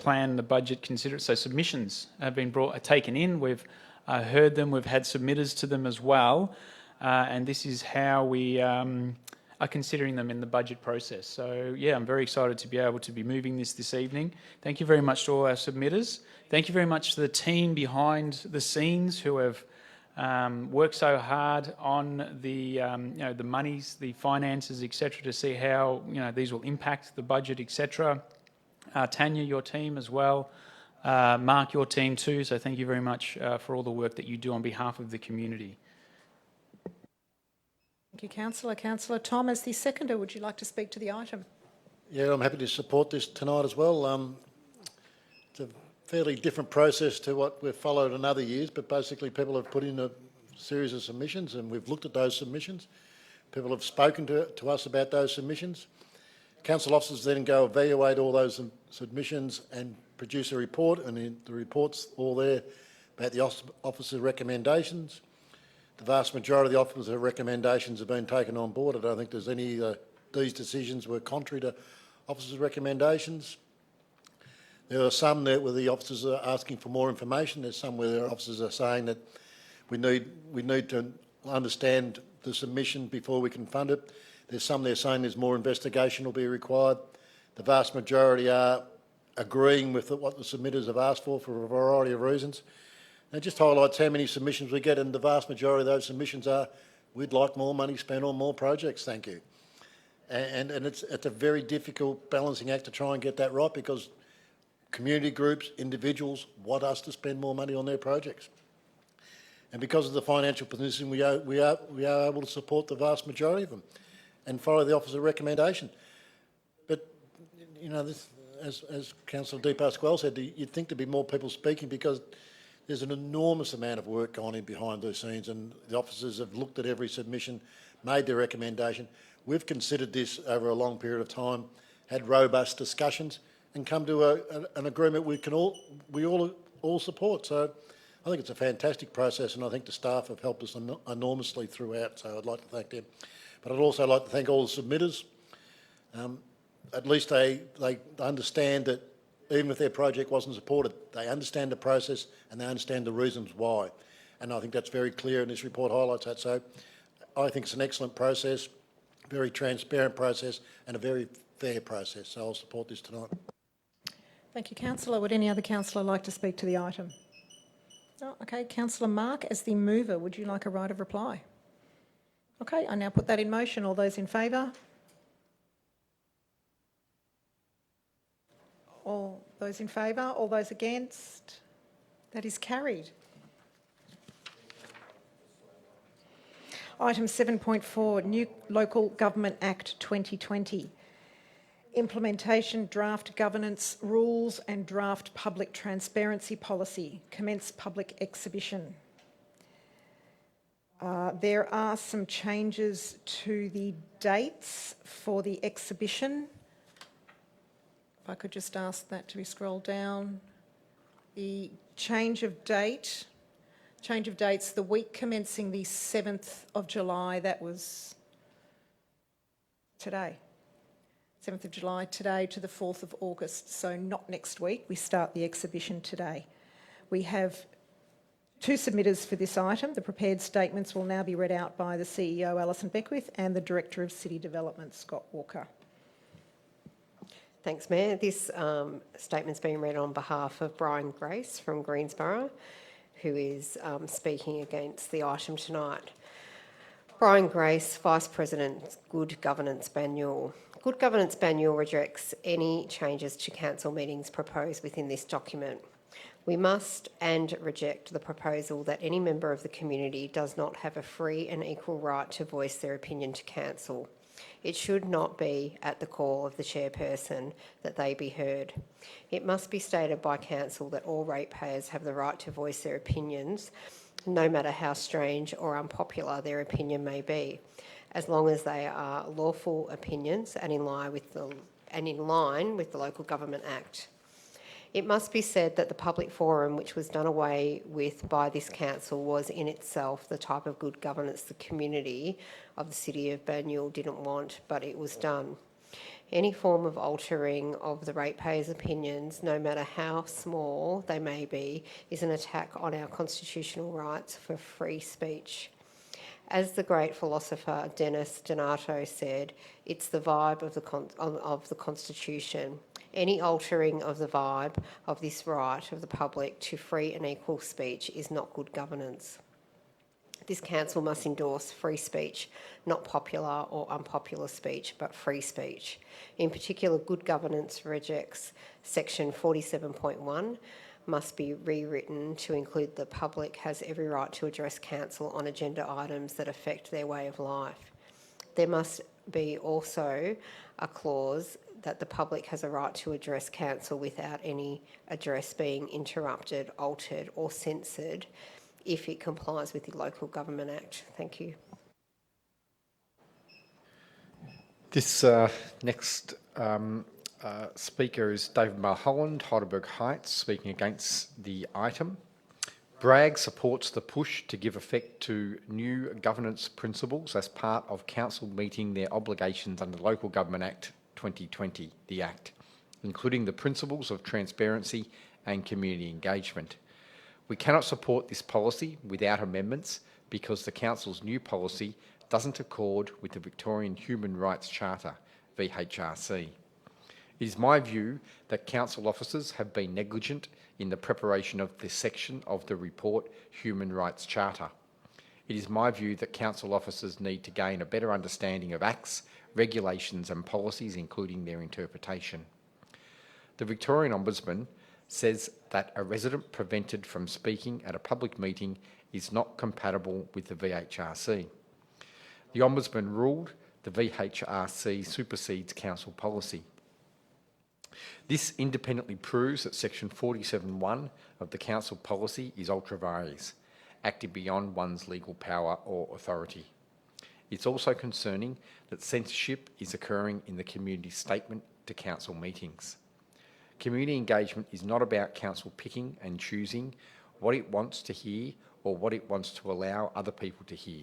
plan, the budget considered. So submissions have been taken in. We've heard them. We've had submitters to them as well, and this is how we are considering them in the budget process. So yeah, I'm very excited to be able to be moving this evening. Thank you very much to all our submitters. Thank you very much to the team behind the scenes who have worked so hard on the the monies, the finances, etc., to see how these will impact the budget, etc. Tanya, your team as well. Mark, your team too. So thank you very much for all the work that you do on behalf of the community.
Thank you, councillor. Councillor Tom, as the seconder, would you like to speak to the item?
Yeah, I'm happy to support this tonight as well. It's a fairly different process to what we've followed in other years, but basically people have put in a series of submissions and we've looked at those submissions. People have spoken to us about those submissions. Council officers then go evaluate all those submissions and produce a report, and the report's all there about the officer's recommendations. The vast majority of the officers' recommendations have been taken on board. I don't think there's any these decisions were contrary to officers' recommendations. There are some there where the officers are asking for more information. There's some where the officers are saying that we need to understand the submission before we can fund it. There's some there saying there's more investigation will be required. The vast majority are agreeing with what the submitters have asked for a variety of reasons. And it just highlights how many submissions we get, and the vast majority of those submissions are, we'd like more money spent on more projects, thank you. And it's a very difficult balancing act to try and get that right, because community groups, individuals want us to spend more money on their projects. And because of the financial position, we are able to support the vast majority of them and follow the officer's recommendation. But, this, as Councillor Di Pasquale said, you'd think there'd be more people speaking, because there's an enormous amount of work gone in behind the scenes, and the officers have looked at every submission, made their recommendation. We've considered this over a long period of time, had robust discussions, and come to an agreement we all support. So I think it's a fantastic process, and I think the staff have helped us enormously throughout. So I'd like to thank them, but I'd also like to thank all the submitters. At least they understand that even if their project wasn't supported, they understand the process and they understand the reasons why. And I think that's very clear, and this report highlights that. So I think it's an excellent process, very transparent process, and a very fair process. So I'll support this tonight.
Thank you, councillor. Would any other councillor like to speak to the item? No? Okay. Councillor Mark, as the mover, would you like a right of reply? Okay, I now put that in motion. All those in favour? All those in favour? All those against? That is carried. Item 7.4, New Local Government Act 2020. Implementation draft governance rules and draft public transparency policy. Commence public exhibition. There are some changes to the dates for the exhibition. If I could just ask that to be scrolled down. The change of dates, the week commencing the 7th of July, that was today. 7th of July today to the 4th of August, so not next week. We start the exhibition today. We have 2 submitters for this item. The prepared statements will now be read out by the CEO, Alison Beckwith, and the Director of City Development, Scott Walker.
Thanks, Mayor. This statement's being read on behalf of Brian Grace from Greensborough, who is speaking against the item tonight. Brian Grace, Vice President, Good Governance Banyule. Good Governance Banyule rejects any changes to council meetings proposed within this document. We must and reject the proposal that any member of the community does not have a free and equal right to voice their opinion to council. It should not be at the call of the chairperson that they be heard. It must be stated by council that all ratepayers have the right to voice their opinions, no matter how strange or unpopular their opinion may be, as long as they are lawful opinions and in line with the Local Government Act. It must be said that the public forum, which was done away with by this council, was in itself the type of good governance the community of the City of Banyule didn't want, but it was done. Any form of altering of the ratepayers' opinions, no matter how small they may be, is an attack on our constitutional rights for free speech. As the great philosopher Dennis Donato said, it's the vibe of the Constitution. Any altering of the vibe of this right of the public to free and equal speech is not good governance. This council must endorse free speech, not popular or unpopular speech, but free speech. In particular, good governance rejects section 47.1, must be rewritten to include the public has every right to address council on agenda items that affect their way of life. There must be also a clause that the public has a right to address council without any address being interrupted, altered or censored if it complies with the Local Government Act. Thank you.
This next speaker is David Mulholland, Heidelberg Heights, speaking against the item. Bragg supports the push to give effect to new governance principles as part of council meeting their obligations under the Local Government Act 2020, the Act, including the principles of transparency and community engagement. We cannot support this policy without amendments because the council's new policy doesn't accord with the Victorian Human Rights Charter, VHRC. It is my view that council officers have been negligent in the preparation of this section of the report Human Rights Charter. It is my view that council officers need to gain a better understanding of acts, regulations and policies, including their interpretation. The Victorian Ombudsman says that a resident prevented from speaking at a public meeting is not compatible with the VHRC. The Ombudsman ruled the VHRC supersedes council policy. This independently proves that section 47.1 of the council policy is ultra vires, acting beyond one's legal power or authority. It's also concerning that censorship is occurring in the community statement to council meetings. Community engagement is not about council picking and choosing what it wants to hear or what it wants to allow other people to hear.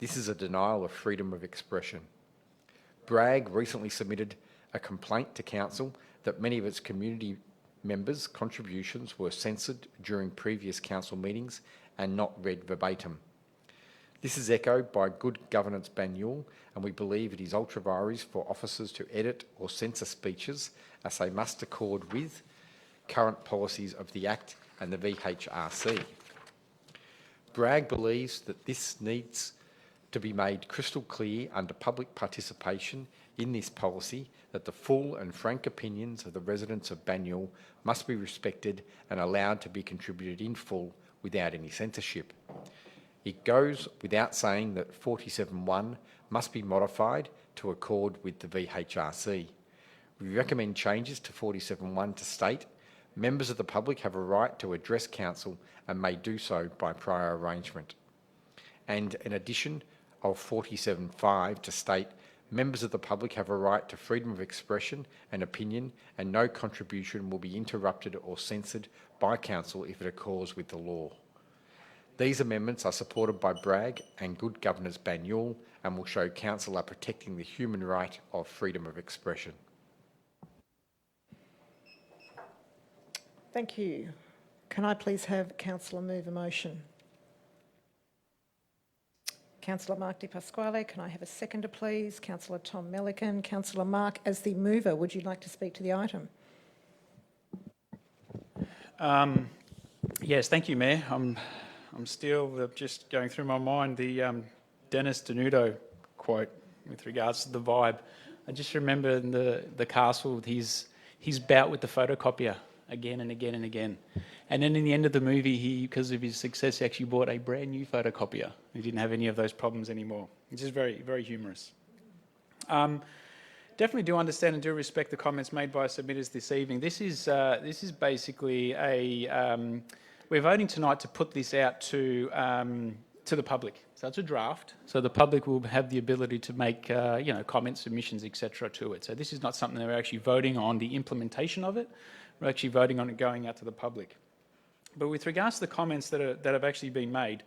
This is a denial of freedom of expression. Bragg recently submitted a complaint to council that many of its community members' contributions were censored during previous council meetings and not read verbatim. This is echoed by Good Governance Banyule, and we believe it is ultra vires for officers to edit or censor speeches as they must accord with current policies of the Act and the VHRC. Bragg believes that this needs to be made crystal clear under public participation in this policy that the full and frank opinions of the residents of Banyule must be respected and allowed to be contributed in full without any censorship. It goes without saying that 47.1 must be modified to accord with the VHRC. We recommend changes to 47.1 to state members of the public have a right to address council and may do so by prior arrangement. And in addition of 47.5 to state members of the public have a right to freedom of expression and opinion, and no contribution will be interrupted or censored by council if it accords with the law. These amendments are supported by Bragg and Good Governors Banyule and will show council are protecting the human right of freedom of expression.
Thank you. Can I please have Councillor move a motion? Councillor Mark Di Pasquale, can I have a seconder, please? Councillor Tom Melican. Councillor Mark, as the mover, would you like to speak to the item?
Yes, thank you, Mayor. I'm still just going through my mind the Dennis Denuto quote with regards to the vibe. I just remember in the castle with his bout with the photocopier again and again and again. And then in the end of the movie, he, because of his success, he actually bought a brand new photocopier. He didn't have any of those problems anymore. It's just very, very humorous. Definitely do understand and do respect the comments made by submitters this evening. This is basically a... we're voting tonight to put this out to the public. So it's a draft. So the public will have the ability to make comments, submissions, etc. to it. So this is not something that we're actually voting on the implementation of it. We're actually voting on it going out to the public. But with regards to the comments that have actually been made,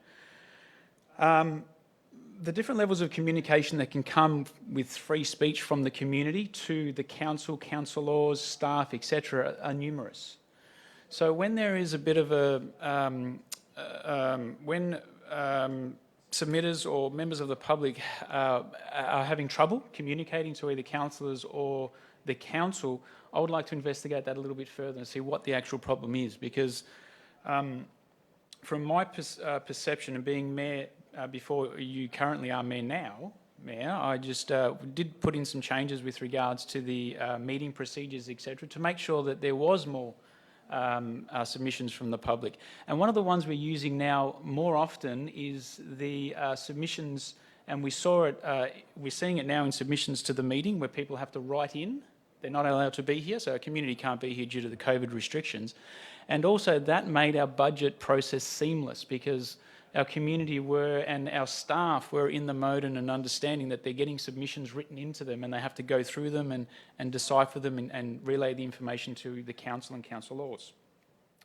the different levels of communication that can come with free speech from the community to the council, councillors, staff, etc., are numerous. So when there is a bit of a submitters or members of the public are having trouble communicating to either councillors or the council, I would like to investigate that a little bit further and see what the actual problem is, because from my perception and being mayor before you currently are mayor now, Mayor, I just did put in some changes with regards to the meeting procedures, etc., to make sure that there was more submissions from the public. And one of the ones we're using now more often is the submissions, and we're seeing it now in submissions to the meeting where people have to write in. They're not allowed to be here, so our community can't be here due to the COVID restrictions. And also that made our budget process seamless, because our community and our staff were in the mode and an understanding that they're getting submissions written into them and they have to go through them and decipher them and relay the information to the council and councillors.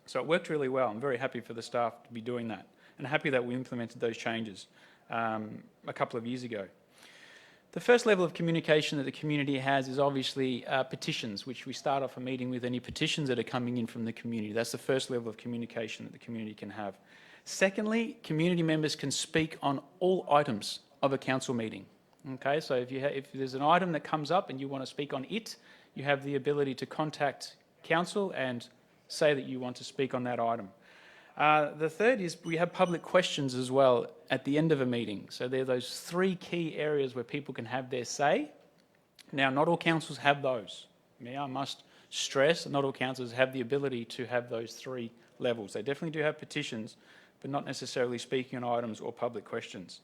So it worked really well. I'm very happy for the staff to be doing that, and happy that we implemented those changes a couple of years ago. The first level of communication that the community has is obviously petitions, which we start off a meeting with any petitions that are coming in from the community. That's the first level of communication that the community can have. Secondly, community members can speak on all items of a council meeting. Okay, so if there's an item that comes up and you want to speak on it, you have the ability to contact council and say that you want to speak on that item. The third is we have public questions as well at the end of a meeting. So there are those three key areas where people can have their say. Now, not all councils have those. I must stress that not all councils have the ability to have those three levels. They definitely do have petitions, but not necessarily speaking on items or public questions.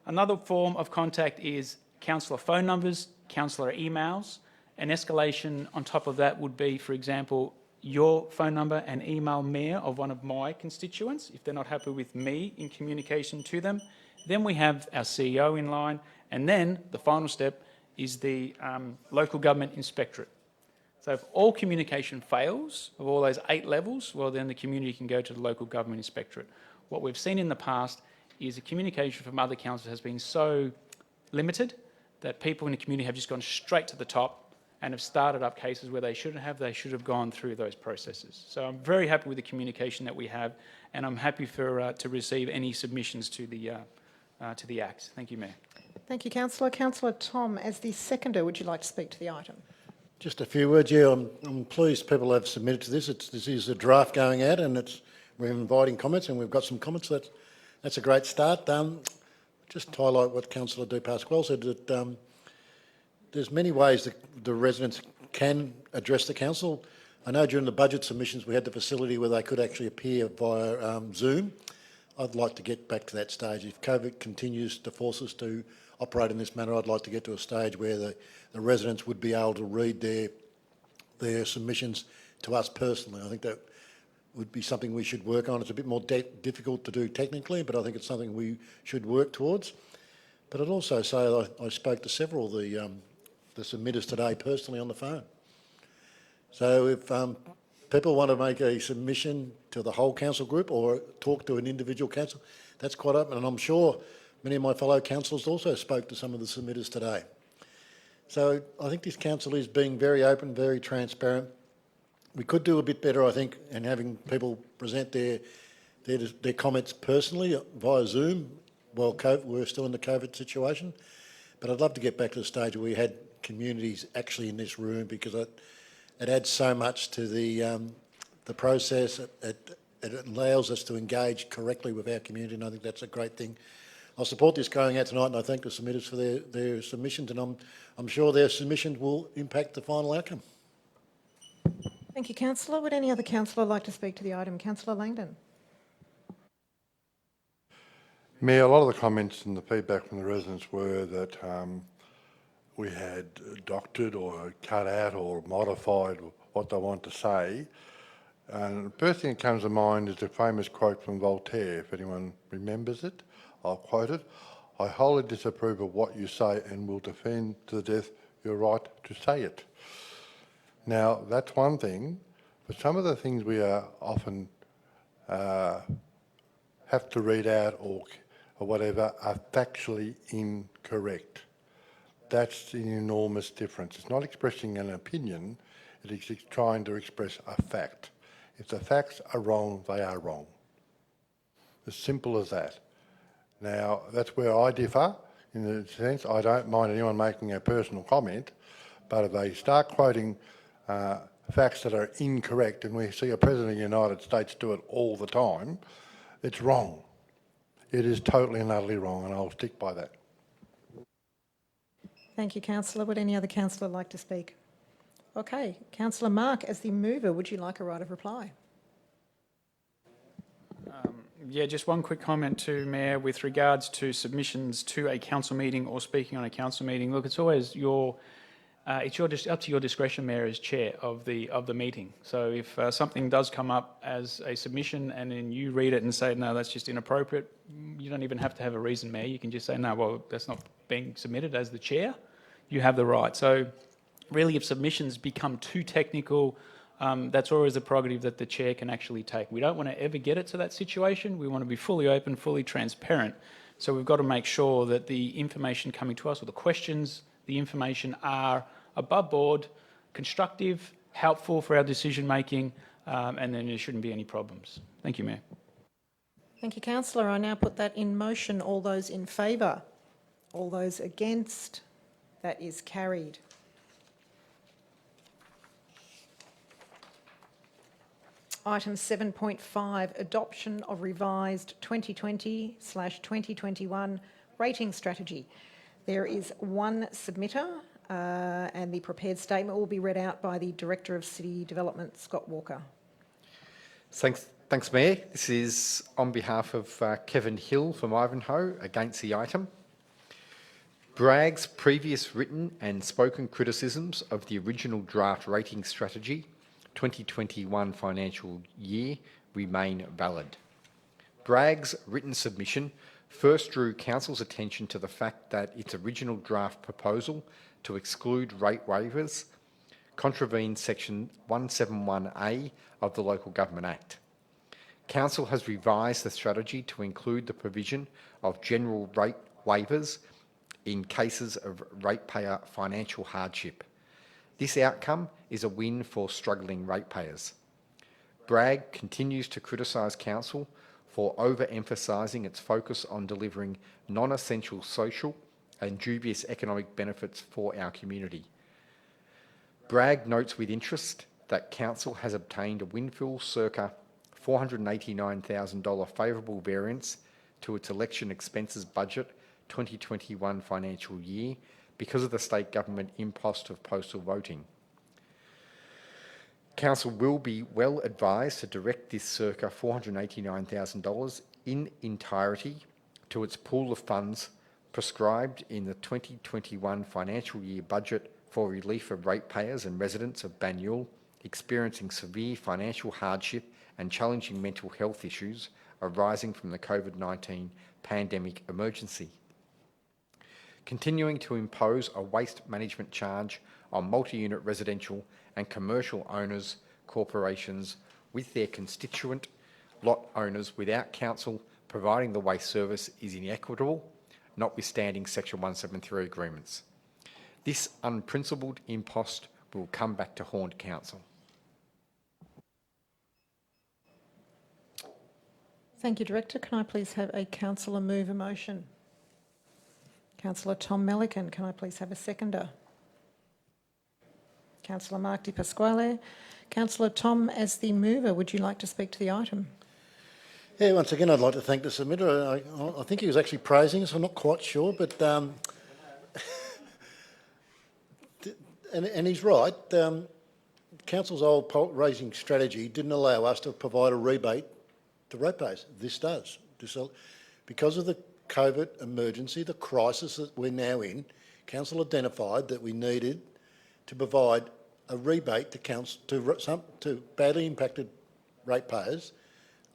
Another form of contact is councillor phone numbers, councillor emails. An escalation on top of that would be, for example, your phone number and email mayor of one of my constituents if they're not happy with me in communication to them. Then we have our CEO in line, and then the final step is the local government inspectorate. So if all communication fails of all those 8 levels, well, then the community can go to the local government inspectorate. What we've seen in the past is the communication from other councils has been so limited that people in the community have just gone straight to the top and have started up cases where they shouldn't have. They should have gone through those processes. So I'm very happy with the communication that we have, and I'm happy to receive any submissions to the Act. Thank you, Mayor.
Thank you, Councillor. Councillor Tom, as the seconder, would you like to speak to the item?
Just a few words. Yeah, I'm pleased people have submitted to this. This is a draft going out, and we're inviting comments, and we've got some comments. That's a great start. Just to highlight what Councillor Di Pasquale said, that there's many ways that the residents can address the council. I know during the budget submissions we had the facility where they could actually appear via Zoom. I'd like to get back to that stage. If COVID continues to force us to operate in this manner, I'd like to get to a stage where the residents would be able to read their submissions to us personally. I think that would be something we should work on. It's a bit more difficult to do technically, but I think it's something we should work towards. But I'd also say that I spoke to several of the submitters today personally on the phone. So if people want to make a submission to the whole council group or talk to an individual council, that's quite open. And I'm sure many of my fellow councillors also spoke to some of the submitters today. So I think this council is being very open, very transparent. We could do a bit better, I think, in having people present their comments personally via Zoom while we're still in the COVID situation. But I'd love to get back to the stage where we had communities actually in this room, because it adds so much to the process. It allows us to engage correctly with our community, and I think that's a great thing. I'll support this going out tonight, and I thank the submitters for their submissions, and I'm sure their submissions will impact the final outcome.
Thank you, councillor. Would any other councillor like to speak to the item? Councillor Langdon.
Mayor, a lot of the comments and the feedback from the residents were that we had doctored or cut out or modified what they want to say. And the first thing that comes to mind is the famous quote from Voltaire, if anyone remembers it. I'll quote it. "I wholly disapprove of what you say and will defend to the death your right to say it." Now, that's one thing, but some of the things we are often have to read out or whatever are factually incorrect. That's an enormous difference. It's not expressing an opinion, it is trying to express a fact. If the facts are wrong, they are wrong. As simple as that. Now, that's where I differ, in the sense I don't mind anyone making a personal comment, but if they start quoting facts that are incorrect, and we see a President of the United States do it all the time, it's wrong. It is totally and utterly wrong, and I'll stick by that.
Thank you, councillor. Would any other councillor like to speak? Okay, Councillor Mark, as the mover, would you like a right of reply?
Yeah, just one quick comment to Mayor with regards to submissions to a council meeting or speaking on a council meeting. Look, it's always it's up to your discretion, Mayor, as chair of the meeting. So if something does come up as a submission and then you read it and say, no, that's just inappropriate, you don't even have to have a reason, Mayor. You can just say, no, well, that's not being submitted as the chair. You have the right. So really, if submissions become too technical, that's always a prerogative that the chair can actually take. We don't want to ever get it to that situation. We want to be fully open, fully transparent. So we've got to make sure that the information coming to us, or the questions, the information are above board, constructive, helpful for our decision making, and then there shouldn't be any problems. Thank you, Mayor.
Thank you, councillor. I now put that in motion. All those in favour? All those against? That is carried. Item 7.5, adoption of revised 2020/2021 rating strategy. There is one submitter, and the prepared statement will be read out by the Director of City Development, Scott Walker.
Thanks, Mayor. This is on behalf of Kevin Hill from Ivanhoe against the item. Bragg's previous written and spoken criticisms of the original draft rating strategy 2021 financial year remain valid. Bragg's written submission first drew Council's attention to the fact that its original draft proposal to exclude rate waivers contravened Section 171A of the Local Government Act. Council has revised the strategy to include the provision of general rate waivers in cases of ratepayer financial hardship. This outcome is a win for struggling ratepayers. Bragg continues to criticise Council for overemphasising its focus on delivering non-essential social and dubious economic benefits for our community. Bragg notes with interest that Council has obtained a windfall circa $489,000 favourable variance to its election expenses budget 2021 financial year because of the state government impost of postal voting. Council will be well advised to direct this circa $489,000 in entirety to its pool of funds prescribed in the 2021 financial year budget for relief of ratepayers and residents of Banyule experiencing severe financial hardship and challenging mental health issues arising from the COVID-19 pandemic emergency. Continuing to impose a waste management charge on multi-unit residential and commercial owners, corporations with their constituent lot owners without council providing the waste service is inequitable, notwithstanding Section 173 agreements. This unprincipled impost will come back to haunt council.
Thank you, Director. Can I please have a councillor move a motion? Councillor Tom Melican, can I please have a seconder? Councillor Mark Di Pasquale. Councillor Tom, as the mover, would you like to speak to the item?
Yeah, once again, I'd like to thank the submitter. I think he was actually praising us. I'm not quite sure, but and he's right. Council's old raising strategy didn't allow us to provide a rebate to ratepayers. This does. Because of the COVID emergency, the crisis that we're now in, council identified that we needed to provide a rebate to badly impacted ratepayers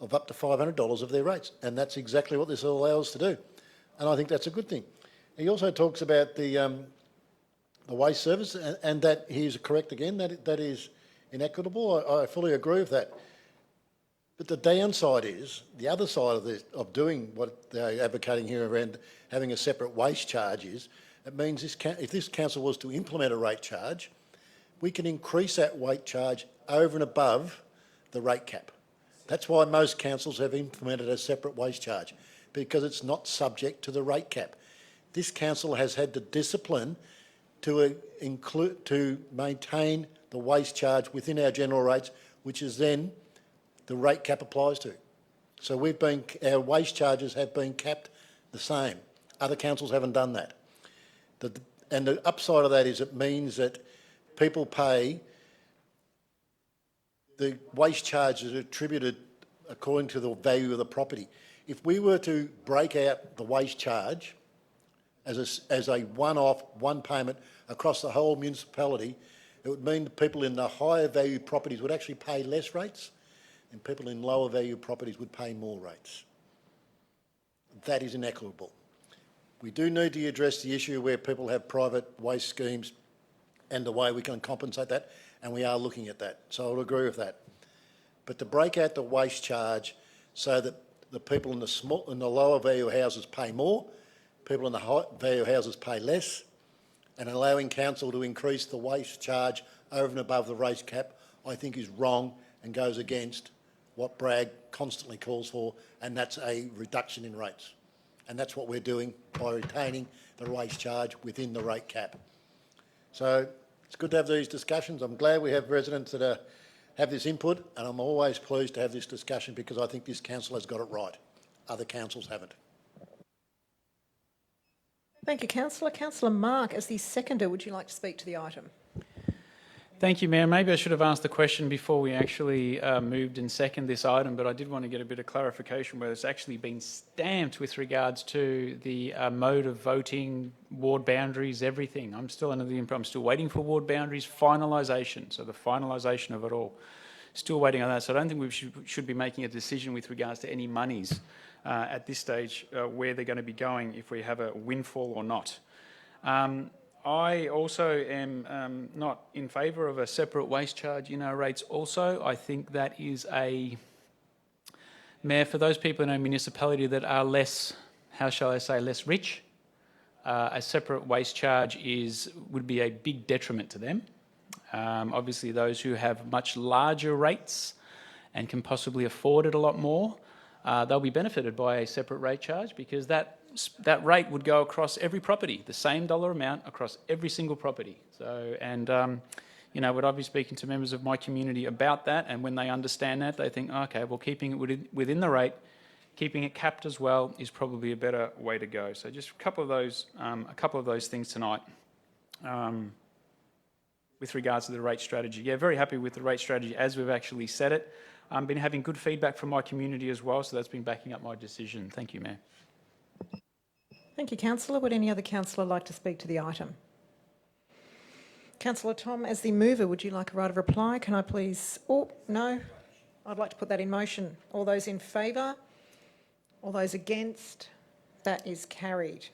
of up to $500 of their rates, and that's exactly what this allows us to do, and I think that's a good thing. He also talks about the waste service, and that he's correct again, that is inequitable. I fully agree with that. But the downside is, the other side of this, of doing what they're advocating here around having a separate waste charge is, it means if this council was to implement a rate charge, we can increase that rate charge over and above the rate cap. That's why most councils have implemented a separate waste charge, because it's not subject to the rate cap. This council has had the discipline to maintain the waste charge within our general rates, which is then the rate cap applies to. So our waste charges have been capped the same. Other councils haven't done that. And the upside of that is it means that people pay the waste charge is attributed according to the value of the property. If we were to break out the waste charge as a one-off, one payment across the whole municipality, it would mean that people in the higher value properties would actually pay less rates, and people in lower value properties would pay more rates. That is inequitable. We do need to address the issue where people have private waste schemes and the way we can compensate that, and we are looking at that. So I would agree with that. But to break out the waste charge so that the people in the lower value houses pay more, people in the high value houses pay less, and allowing council to increase the waste charge over and above the rate cap, I think is wrong and goes against what Bragg constantly calls for, and that's a reduction in rates. And that's what we're doing by retaining the waste charge within the rate cap. So it's good to have these discussions. I'm glad we have residents that have this input, and I'm always pleased to have this discussion because I think this council has got it right. Other councils haven't.
Thank you, Councillor. Councillor Mark, as the seconder, would you like to speak to the item?
Thank you, Mayor. Maybe I should have asked the question before we actually moved and seconded this item, but I did want to get a bit of clarification whether it's actually been stamped with regards to the mode of voting, ward boundaries, everything. I'm still under the impression, I'm still waiting for ward boundaries finalisation, so the finalisation of it all. Still waiting on that, so I don't think we should be making a decision with regards to any monies at this stage, where they're going to be going, if we have a windfall or not. I also am not in favour of a separate waste charge in our rates also. I think that is Mayor, for those people in our municipality that are less, how shall I say, less rich, a separate waste charge would be a big detriment to them. Obviously, those who have much larger rates and can possibly afford it a lot more, they'll be benefited by a separate rate charge because that rate would go across every property, the same dollar amount across every single property. So, and would I be speaking to members of my community about that? And when they understand that, they think, okay, well, keeping it within the rate, keeping it capped as well is probably a better way to go. So, just a couple of those things tonight. with regards to the rate strategy. Yeah, very happy with the rate strategy as we've actually set it. I've been having good feedback from my community as well, so that's been backing up my decision. Thank you, Mayor.
Thank you, councillor. Would any other councillor like to speak to the item? Councillor Thom, as the mover, would you like a right of reply? Can I please... Oh, no. I'd like to put that in motion. All those in favour? All those against? That is carried.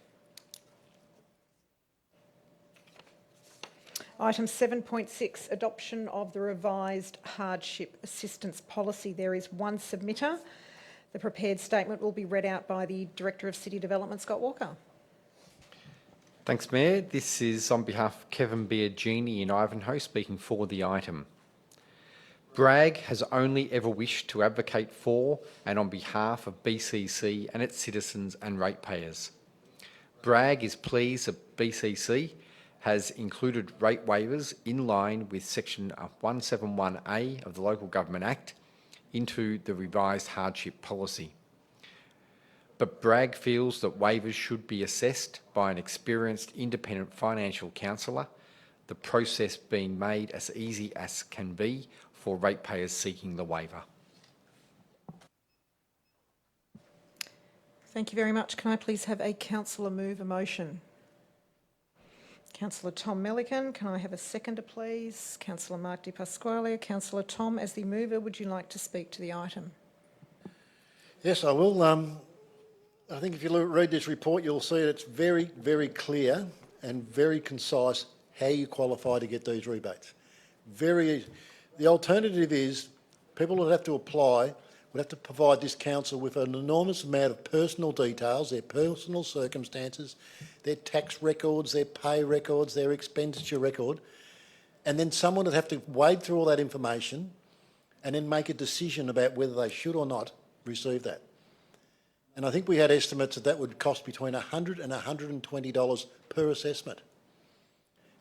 Item 7.6, adoption of the revised hardship assistance policy. There is one submitter. The prepared statement will be read out by the Director of City Development, Scott Walker.
Thanks, Mayor. This is on behalf of Kevin Biagini in Ivanhoe speaking for the item. Bragg has only ever wished to advocate for and on behalf of BCC and its citizens and ratepayers. Bragg is pleased that BCC has included rate waivers in line with Section 171A of the Local Government Act into the revised hardship policy. But Bragg feels that waivers should be assessed by an experienced independent financial counsellor, the process being made as easy as can be for ratepayers seeking the waiver.
Thank you very much. Can I please have a councillor move a motion? Councillor Tom Millican, can I have a seconder, please? Councillor Mark Di Pasquale. Councillor Tom, as the mover, would you like to speak to the item?
Yes, I will. I think if you read this report, you'll see it's very, very clear and very concise how you qualify to get these rebates. Very easy. The alternative is people would have to apply, would have to provide this council with an enormous amount of personal details, their personal circumstances, their tax records, their pay records, their expenditure record, and then someone would have to wade through all that information and then make a decision about whether they should or not receive that. And I think we had estimates that that would cost between $100 and $120 per assessment.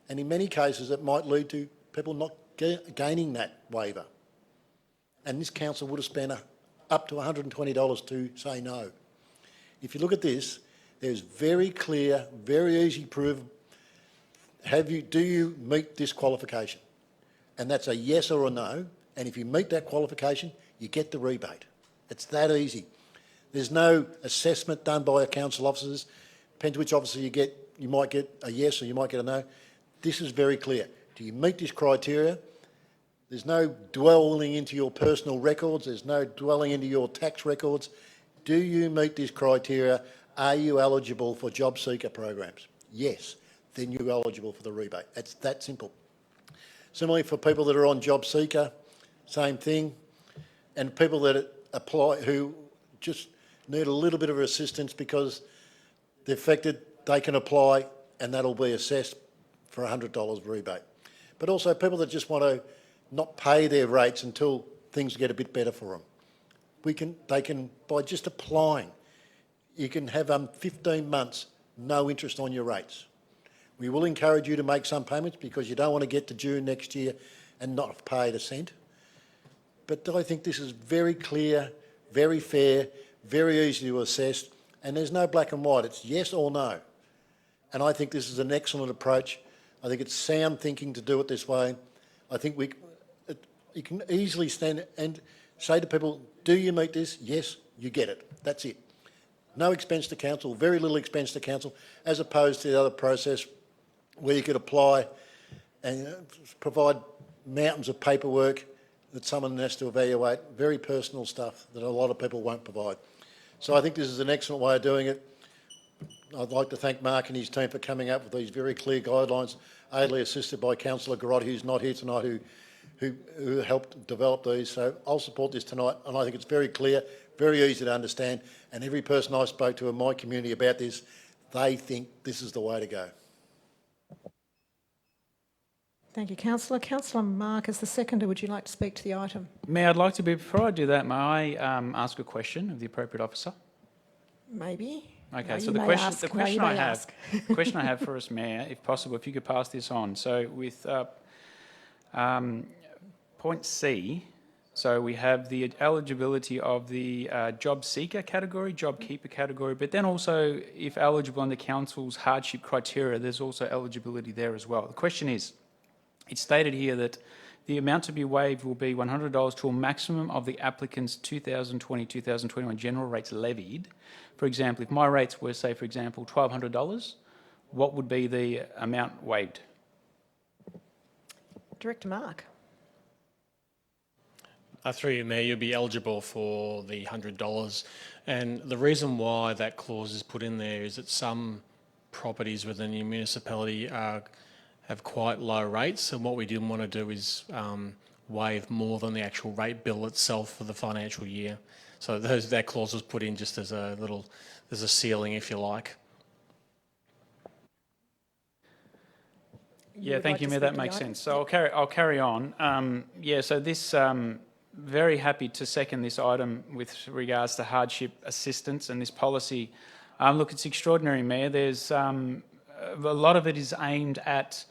And in many cases, it might lead to people not gaining that waiver. And this council would have spent up to $120 to say no. If you look at this, there's very clear, very easy proof. Do you meet this qualification? And that's a yes or a no. And if you meet that qualification, you get the rebate. It's that easy. There's no assessment done by a council officers. Depends which officer you get. You might get a yes or you might get a no. This is very clear. Do you meet this criteria? There's no dwelling into your personal records. There's no dwelling into your tax records. Do you meet this criteria? Are you eligible for job seeker programs? Yes, then you're eligible for the rebate. It's that simple. Similarly, for people that are on job seeker, same thing. And people that apply who just need a little bit of assistance because they're affected, they can apply and that'll be assessed for $100 rebate. But also people that just want to not pay their rates until things get a bit better for them. They can, by just applying, you can have 15 months no interest on your rates. We will encourage you to make some payments because you don't want to get to June next year and not have paid a cent. But I think this is very clear, very fair, very easy to assess, and there's no black and white. It's yes or no. And I think this is an excellent approach. I think it's sound thinking to do it this way. I think you can easily stand and say to people, do you meet this? Yes, you get it. That's it. No expense to council, very little expense to council, as opposed to the other process where you could apply and provide mountains of paperwork that someone has to evaluate, very personal stuff that a lot of people won't provide. So I think this is an excellent way of doing it. I'd like to thank Mark and his team for coming up with these very clear guidelines, ably assisted by Councillor Garotti, who's not here tonight, who helped develop these. So I'll support this tonight, and I think it's very clear, very easy to understand, and every person I spoke to in my community about this, they think this is the way to go.
Thank you, councillor. Councillor Mark, as the seconder, would you like to speak to the item?
Mayor, I'd like to before I do that, may I ask a question of the appropriate officer?
Maybe.
Okay,
No,
so
you
the
may
question,
ask.
the
No,
question
you
I
may
have,
ask.
the question I have for us, Mayor, if possible, if you could pass this on. So with point C, so we have the eligibility of the job seeker category, job keeper category, but then also if eligible under council's hardship criteria, there's also eligibility there as well. The question is, It's stated here that the amount to be waived will be $100 to a maximum of the applicant's 2020-2021 general rates levied. For example, if my rates were, say, for example, $1,200, what would be the amount waived?
Director Mark.
Through you, Mayor, you'll be eligible for the $100. And the reason why that clause is put in there is that some properties within the municipality have quite low rates, and what we didn't want to do is waive more than the actual rate bill itself for the financial year. So that clause was put in just as a ceiling, if you like.
Yeah,
would
thank
like
you,
to
Mayor.
speak
That
to the
makes
item?
sense. So I'll carry on. So this very happy to second this item with regards to hardship assistance and this policy. Look, it's extraordinary, Mayor. There's a lot of it is aimed at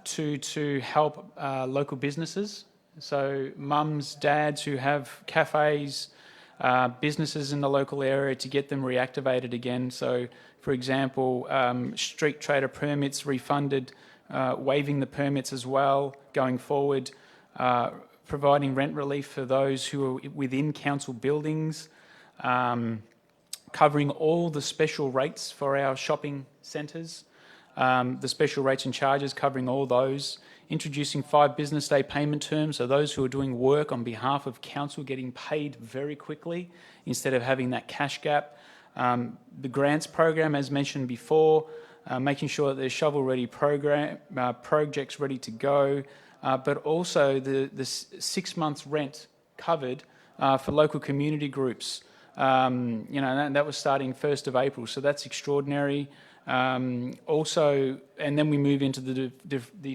to help local businesses. So mums, dads who have cafes, businesses in the local area, to get them reactivated again. So, for example, street trader permits refunded, waiving the permits as well going forward, providing rent relief for those who are within council buildings, covering all the special rates for our shopping centres, the special rates and charges, covering all those, introducing 5 business day payment terms, so those who are doing work on behalf of council getting paid very quickly instead of having that cash gap. The grants program, as mentioned before, making sure that there's shovel-ready projects ready to go, but also the 6 months rent covered for local community groups. That was starting 1st of April, so that's extraordinary. Also, and then we move into the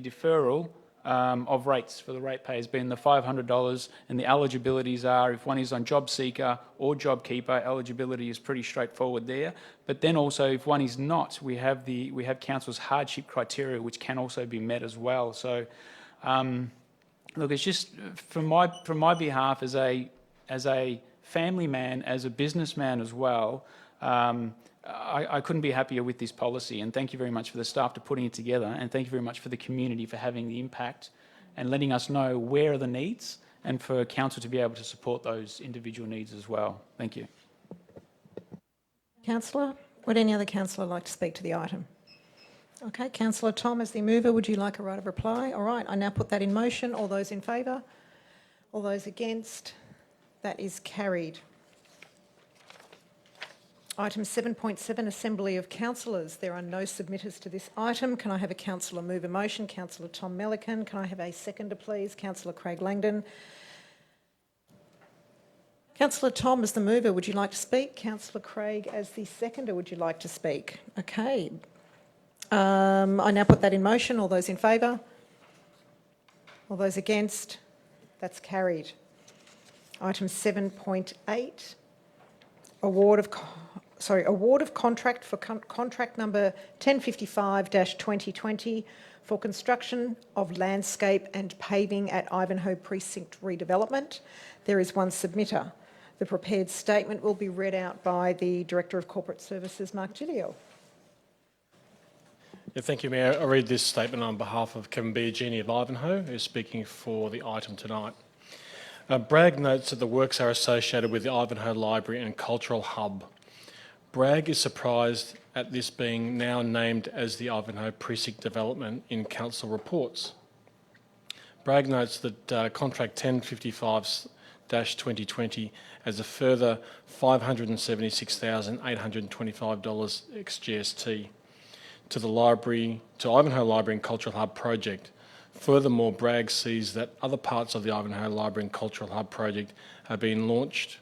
deferral of rates for the ratepayers, being the $500, and the eligibilities are, if one is on Job Seeker or JobKeeper, eligibility is pretty straightforward there. But then also, if one is not, we have council's hardship criteria, which can also be met as well. So, look, it's just from my behalf as a family man, as a businessman as well. I couldn't be happier with this policy, and thank you very much for the staff to putting it together, and thank you very much for the community for having the impact and letting us know where are the needs, and for council to be able to support those individual needs as well. Thank you.
Councillor, would any other councillor like to speak to the item? Okay, Councillor Tom, as the mover, would you like a right of reply? All right, I now put that in motion. All those in favour? All those against? That is carried. Item 7.7, Assembly of Councillors. There are no submitters to this item. Can I have a councillor move a motion? Councillor Tom Melican. Can I have a seconder, please? Councillor Craig Langdon. Councillor Tom, as the mover, would you like to speak? Councillor Craig, as the seconder, would you like to speak? Okay. I now put that in motion. All those in favour? All those against? That's carried. Item 7.8, award of contract for contract number 1055-2020 for construction of landscape and paving at Ivanhoe Precinct redevelopment. There is one submitter. The prepared statement will be read out by the Director of Corporate Services, Mark Giglio.
Yeah, thank you, Mayor. I read this statement on behalf of Kevin Biagini of Ivanhoe, who's speaking for the item tonight. Bragg notes that the works are associated with the Ivanhoe Library and Cultural Hub. Bragg is surprised at this being now named as the Ivanhoe Precinct Development in council reports. Bragg notes that contract 1055-2020 has a further $576,825 ex-GST to Ivanhoe Library and Cultural Hub project. Furthermore, Bragg sees that other parts of the Ivanhoe Library and Cultural Hub project have been launched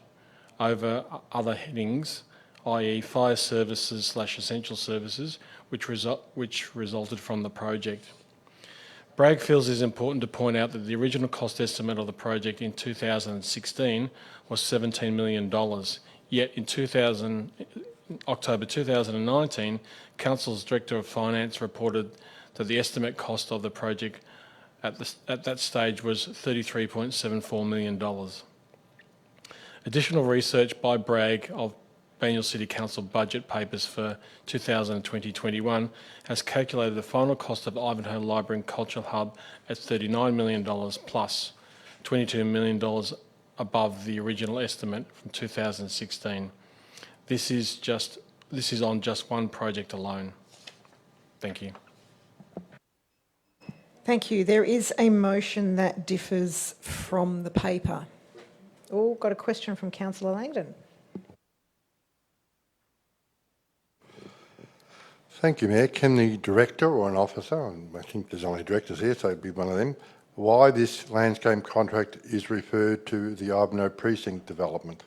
over other headings, i.e. fire services / essential services, which resulted from the project. Bragg feels it is important to point out that the original cost estimate of the project in 2016 was $17 million, yet in October 2019, Council's Director of Finance reported that the estimate cost of the project at that stage was $33.74 million. Additional research by Bragg of Banyule City Council budget papers for 2020-21 has calculated the final cost of Ivanhoe Library and Cultural Hub at $39 million plus $22 million above the original estimate from 2016. This is on just one project alone. Thank you.
Thank you. There is a motion that differs from the paper. Oh, got a question from Councillor Langdon.
Thank you, Mayor. Can the director or an officer, and I think there's only directors here, so it'd be one of them, why this landscape contract is referred to the Ivanhoe Precinct development?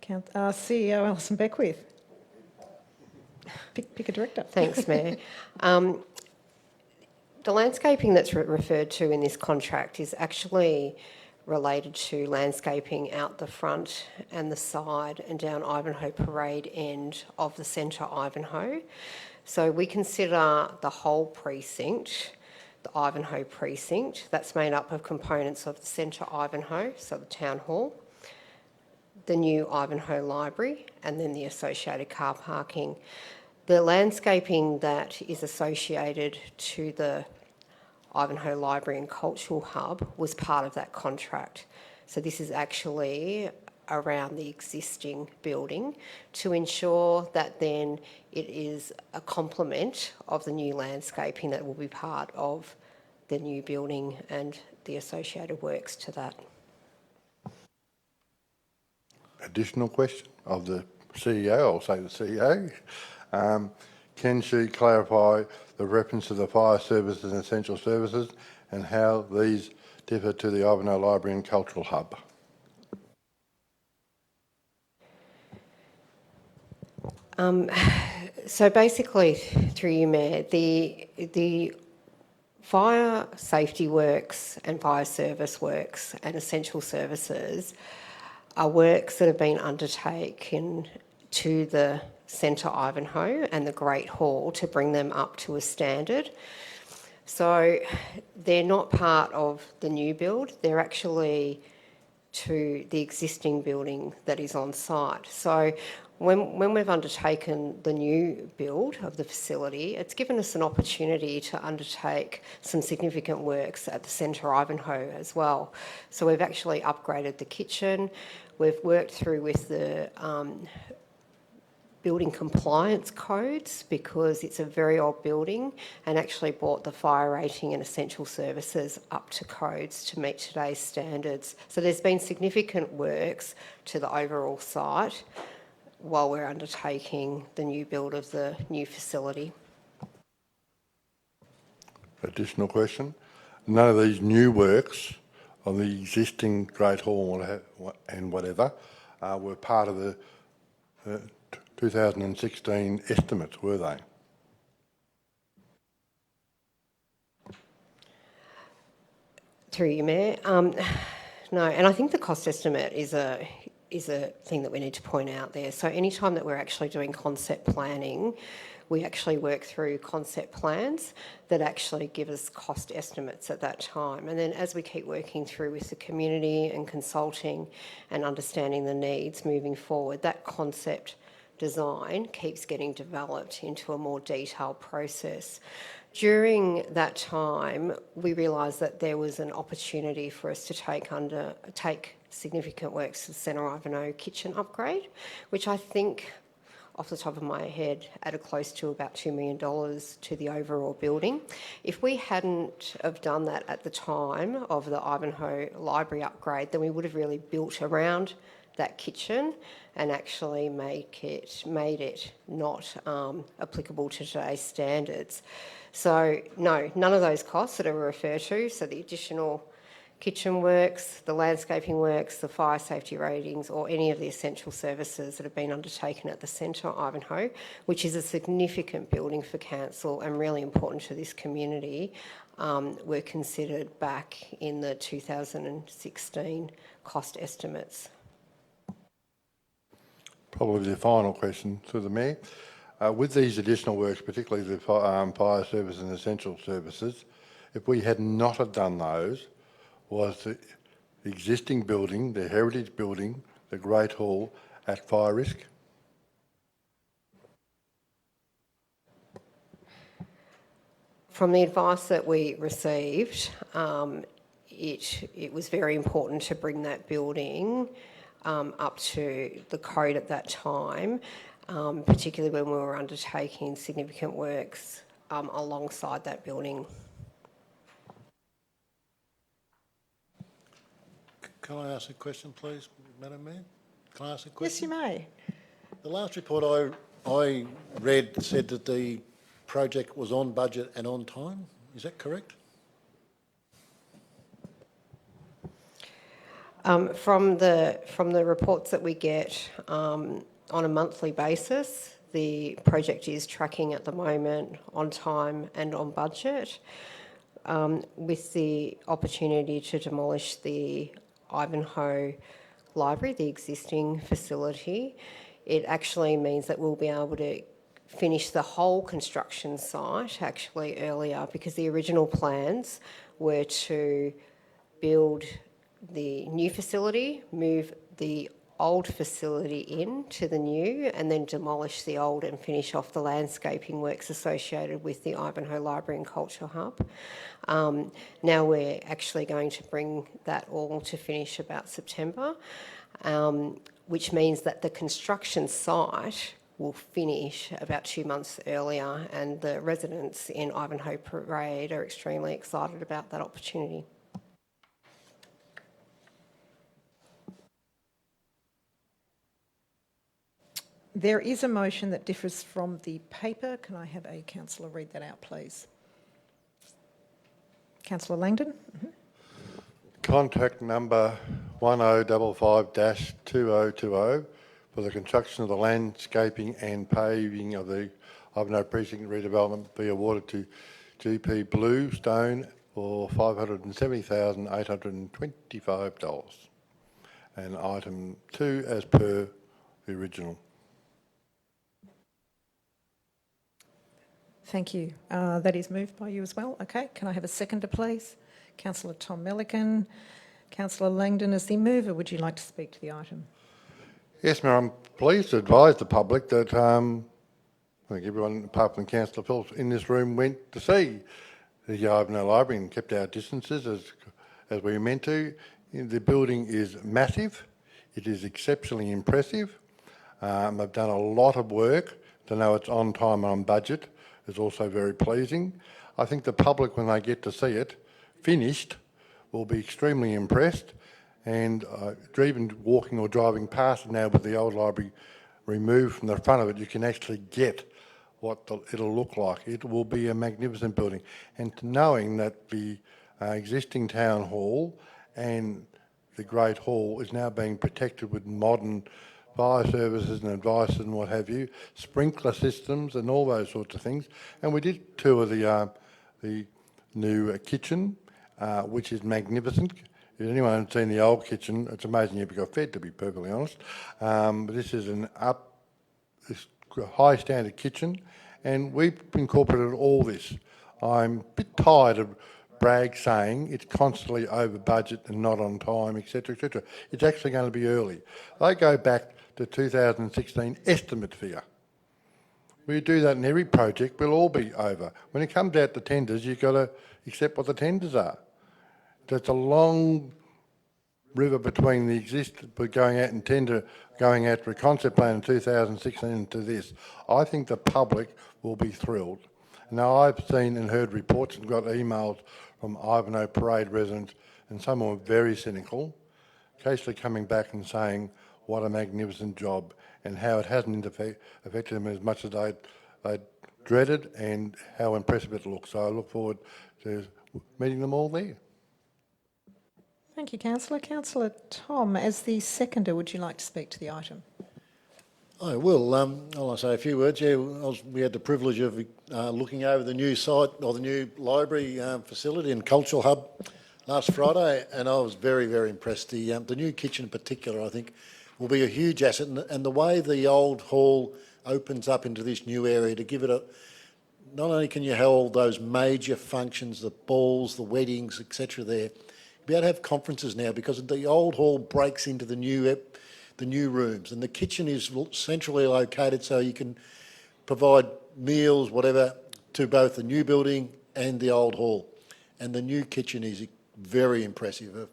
CEO Alison Beckwith. Pick a director.
Thanks, Mayor. The landscaping that's referred to in this contract is actually related to landscaping out the front and the side and down Ivanhoe Parade end of the centre Ivanhoe. So we consider the whole precinct, the Ivanhoe precinct, that's made up of components of the centre Ivanhoe, so the town hall, the new Ivanhoe Library, and then the associated car parking. The landscaping that is associated to the Ivanhoe Library and Cultural Hub was part of that contract. So this is actually around the existing building to ensure that then it is a complement of the new landscaping that will be part of the new building and the associated works to that.
Additional question of the CEO, I'll say the CEO. Can she clarify the reference to the fire services and essential services and how these differ to the Ivanhoe Library and Cultural Hub?
So basically, through you, Mayor, the fire safety works and fire service works and essential services are works that have been undertaken to the Centre Ivanhoe and the Great Hall to bring them up to a standard. So they're not part of the new build, they're actually to the existing building that is on site. So when we've undertaken the new build of the facility, it's given us an opportunity to undertake some significant works at the Centre Ivanhoe as well. So we've actually upgraded the kitchen, we've worked through with the building compliance codes because it's a very old building, and actually brought the fire rating and essential services up to codes to meet today's standards. So there's been significant works to the overall site while we're undertaking the new build of the new facility. Additional
question. None of these new works on the existing Great Hall and whatever were part of the 2016 estimates, were they?
Through you, Mayor. No, and I think the cost estimate is a thing that we need to point out there. So anytime that we're actually doing concept planning, we actually work through concept plans that actually give us cost estimates at that time. And then as we keep working through with the community and consulting and understanding the needs moving forward, that concept design keeps getting developed into a more detailed process. During that time, we realised that there was an opportunity for us to take significant works to the Centre Ivanhoe kitchen upgrade, which I think, off the top of my head, added close to about $2 million to the overall building. If we hadn't have done that at the time of the Ivanhoe Library upgrade, then we would have really built around that kitchen and actually made it not applicable to today's standards. So no, none of those costs that are referred to, so the additional kitchen works, the landscaping works, the fire safety ratings, or any of the essential services that have been undertaken at the Centre Ivanhoe, which is a significant building for council and really important to this community, were considered back in the 2016 cost estimates.
Probably the final question to the Mayor. With these additional works, particularly the fire service and essential services, if we had not have done those, was the existing building, the heritage building, the Great Hall, at fire risk?
From the advice that we received, it was very important to bring that building up to the code at that time, particularly when we were undertaking significant works alongside that building.
Can I ask a question, please, Madam Mayor? Can I ask a
Yes,
question?
you may.
The last report I read said that the project was on budget and on time. Is that correct?
From the reports that we get on a monthly basis, the project is tracking at the moment on time and on budget, with the opportunity to demolish the Ivanhoe Library, the existing facility. It actually means that we'll be able to finish the whole construction site actually earlier, because the original plans were to build the new facility, move the old facility into the new, and then demolish the old and finish off the landscaping works associated with the Ivanhoe Library and Culture Hub. Now we're actually going to bring that all to finish about September, which means that the construction site will finish about 2 months earlier, and the residents in Ivanhoe Parade are extremely excited about that opportunity.
There is a motion that differs from the paper. Can I have a councillor read that out, please? Councillor Langdon?
Contract number 1055-2020 for the construction of the landscaping and paving of the Ivanhoe Precinct redevelopment be awarded to GP Bluestone for $570,825. And item 2 as per the original.
Thank you. That is moved by you as well. Okay, can I have a seconder, please? Councillor Tom Millican. Councillor Langdon, as the mover, would you like to speak to the item?
Yes, Mayor, I'm pleased to advise the public that I think everyone apart from Councillor Phelps in this room went to see the Ivanhoe Library and kept our distances as we were meant to. The building is massive. It is exceptionally impressive. They've done a lot of work. To know it's on time and on budget is also very pleasing. I think the public, when they get to see it finished, will be extremely impressed. And even walking or driving past it now with the old library removed from the front of it, you can actually get what it'll look like. It will be a magnificent building. And knowing that the existing town hall and the Great Hall is now being protected with modern fire services and advice and what have you, sprinkler systems and all those sorts of things. And we did tour the new kitchen, which is magnificent. If anyone has seen the old kitchen, it's amazing you ever got fed, to be perfectly honest. But this is this high standard kitchen, and we've incorporated all this. I'm a bit tired of Bragg saying it's constantly over budget and not on time, etc., etc. It's actually going to be early. They go back to 2016 estimate figure. We do that in every project, we'll all be over. When it comes out to tenders, you've got to accept what the tenders are. There's a long river between going out and tender, going out for a concept plan in 2016 to this. I think the public will be thrilled. Now, I've seen and heard reports and got emails from Ivanhoe Parade residents, and some were very cynical, occasionally coming back and saying what a magnificent job and how it hasn't affected them as much as they'd dreaded, and how impressive it looks. So I look forward to meeting them all there.
Thank you, Councillor. Councillor Tom, as the seconder, would you like to speak to the item?
I will. I'll say a few words. Yeah, we had the privilege of looking over the new site, or the new library facility and cultural hub last Friday, and I was very, very impressed. The new kitchen in particular, I think, will be a huge asset, and the way the old hall opens up into this new area to give it not only can you hold those major functions, the balls, the weddings, etc. there, be able to have conferences now because the old hall breaks into the new rooms, and the kitchen is centrally located so you can provide meals, whatever, to both the new building and the old hall. And the new kitchen is very impressive.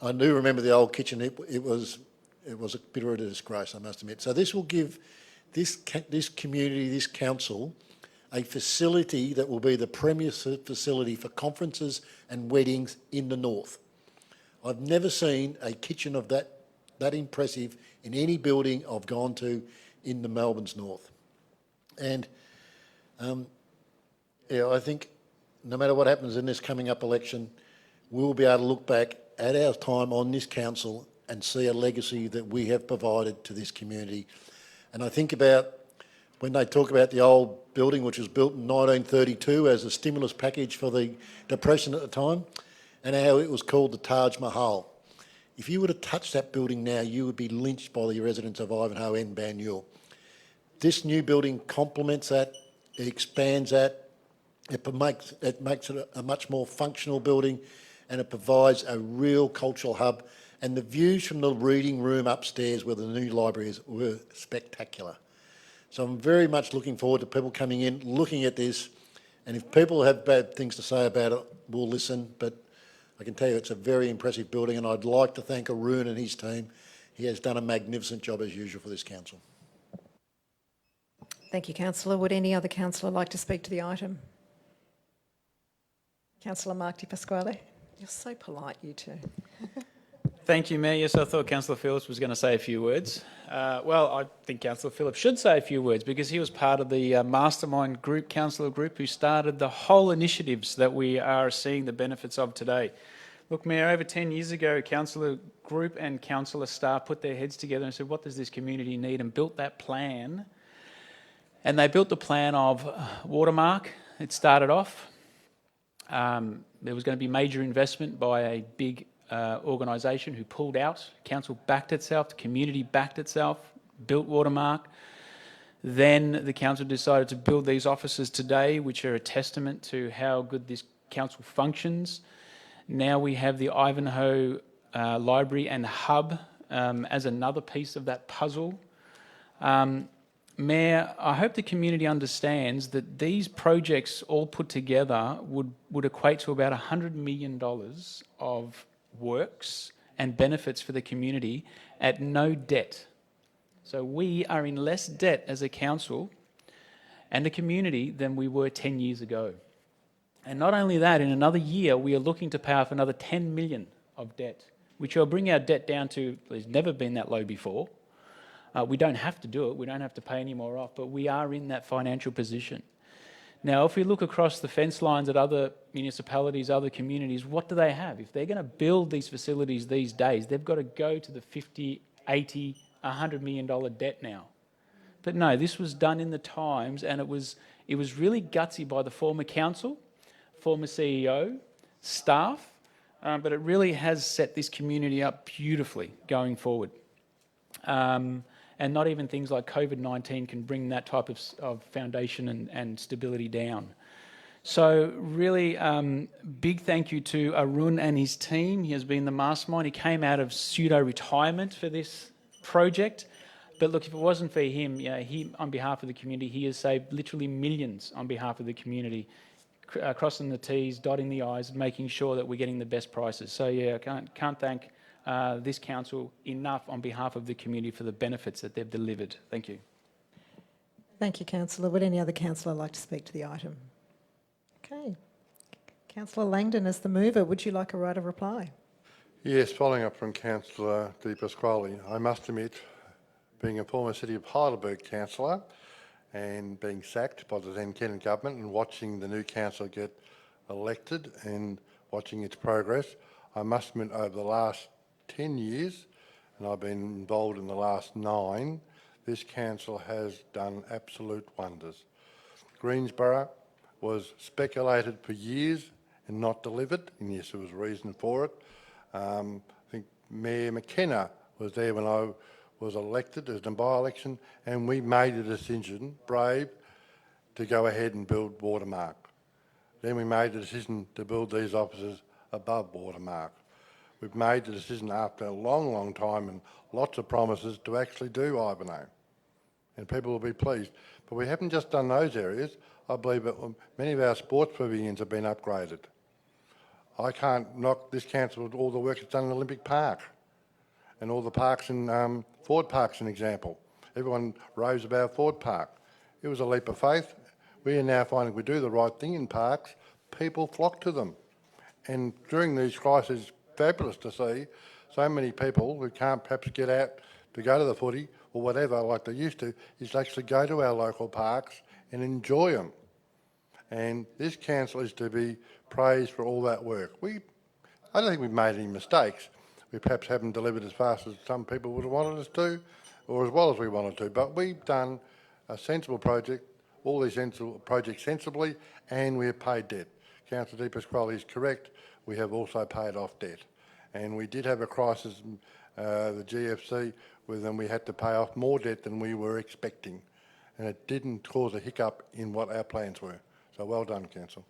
I do remember the old kitchen. It was a bit of a disgrace, I must admit. So this will give this community, this council, a facility that will be the premier facility for conferences and weddings in the north. I've never seen a kitchen of that impressive in any building I've gone to in the Melbourne's north. And I think no matter what happens in this coming up election, we'll be able to look back at our time on this council and see a legacy that we have provided to this community. And I think about when they talk about the old building, which was built in 1932 as a stimulus package for the Depression at the time, and how it was called the Taj Mahal. If you were to touch that building now, you would be lynched by the residents of Ivanhoe and Banyule. This new building complements that, it expands that, it makes it a much more functional building, and it provides a real cultural hub. And the views from the reading room upstairs where the new library is were spectacular. So I'm very much looking forward to people coming in, looking at this, and if people have bad things to say about it, we'll listen, but I can tell you it's a very impressive building, and I'd like to thank Arun and his team. He has done a magnificent job as usual for this council.
Thank you, Councillor. Would any other councillor like to speak to the item? Councillor Mark Di Pasquale. You're so polite, you two.
Thank you, Mayor. Yes, I thought Councillor Phillips was going to say a few words. Well, I think Councillor Phillips should say a few words because he was part of the mastermind group, councillor group, who started the whole initiatives that we are seeing the benefits of today. Look, Mayor, over 10 years ago, councillor group and councillor staff put their heads together and said, what does this community need? And built that plan. And they built the plan of Watermark. It started off. There was going to be major investment by a big organisation who pulled out. Council backed itself, the community backed itself, built Watermark. Then the council decided to build these offices today, which are a testament to how good this council functions. Now we have the Ivanhoe Library and Hub as another piece of that puzzle. Mayor, I hope the community understands that these projects all put together would equate to about $100 million of works and benefits for the community at no debt. So we are in less debt as a council and a community than we were 10 years ago. And not only that, in another year, we are looking to pay off another 10 million of debt, which will bring our debt down to, it's never been that low before. We don't have to do it. We don't have to pay any more off, but we are in that financial position. Now, if we look across the fence lines at other municipalities, other communities, what do they have? If they're going to build these facilities these days, they've got to go to the 50, 80, $100 million debt now. But no, this was done in the times, and it was really gutsy by the former council, former CEO, staff, but it really has set this community up beautifully going forward. And not even things like COVID-19 can bring that type of foundation and stability down. So really, big thank you to Arun and his team. He has been the mastermind. He came out of pseudo-retirement for this project. But look, if it wasn't for him, he, on behalf of the community, he has saved literally millions on behalf of the community, crossing the T's, dotting the I's, making sure that we're getting the best prices. So I can't thank this council enough on behalf of the community for the benefits that they've delivered. Thank you.
Thank you, Councillor. Would any other councillor like to speak to the item? Okay. Councillor Langdon, as the mover, would you like a right of reply?
Yes, following up from Councillor Di Pasquale, I must admit, being a former City of Heidelberg councillor and being sacked by the then Kennett government and watching the new council get elected and watching its progress, I must admit over the last 10 years, and I've been involved in the last 9, this council has done absolute wonders. Greensborough was speculated for years and not delivered, and yes, there was a reason for it. I think Mayor McKenna was there when I was elected as a by-election, and we made a decision, brave, to go ahead and build Watermark. Then we made the decision to build these offices above water mark. We've made the decision after a long, long time and lots of promises to actually do Ivanhoe, and people will be pleased. But we haven't just done those areas. I believe that many of our sports pavilions have been upgraded. I can't knock this council with all the work it's done in Olympic Park and all the parks in Ford Park's an example. Everyone raves about Ford Park. It was a leap of faith. We are now finding if we do the right thing in parks, people flock to them. And during these crises, it's fabulous to see so many people who can't perhaps get out to go to the footy or whatever like they used to, is actually go to our local parks and enjoy them. And this council is to be praised for all that work. I don't think we've made any mistakes. We perhaps haven't delivered as fast as some people would have wanted us to, or as well as we wanted to, but we've done a sensible project, all these sensible projects sensibly, and we have paid debt. Councillor Di Pasquale is correct. We have also paid off debt. And we did have a crisis, the GFC, where then we had to pay off more debt than we were expecting. And it didn't cause a hiccup in what our plans were. So well done, Council.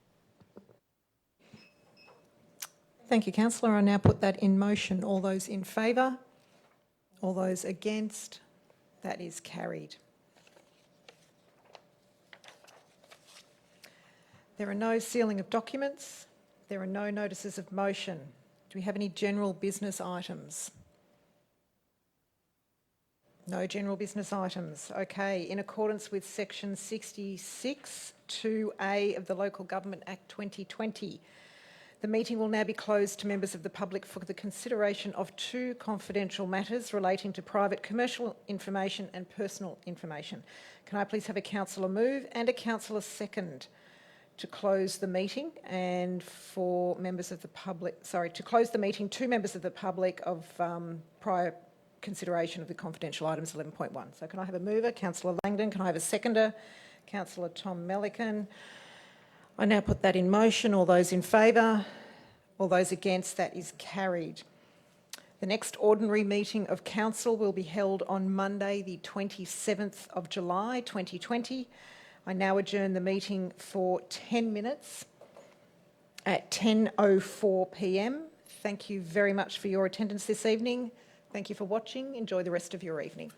Thank you, Councillor. I now put that in motion. All those in favour? All those against? That is carried. There are no sealing of documents. There are no notices of motion. Do we have any general business items? No general business items. Okay. In accordance with section 66 2A of the Local Government Act 2020, the meeting will now be closed to members of the public for the consideration of two confidential matters relating to private commercial information and personal information. Can I please have a councillor move and a councillor second to close the meeting and for members of the public, to close the meeting to members of the public of prior consideration of the confidential items 11.1. So can I have a mover? Councillor Langdon. Can I have a seconder? Councillor Tom Melican. I now put that in motion. All those in favour? All those against? That is carried. The next ordinary meeting of council will be held on Monday, the 27th of July 2020. I now adjourn the meeting for 10 minutes at 10:04 p.m. Thank you very much for your attendance this evening. Thank you for watching. Enjoy the rest of your evening.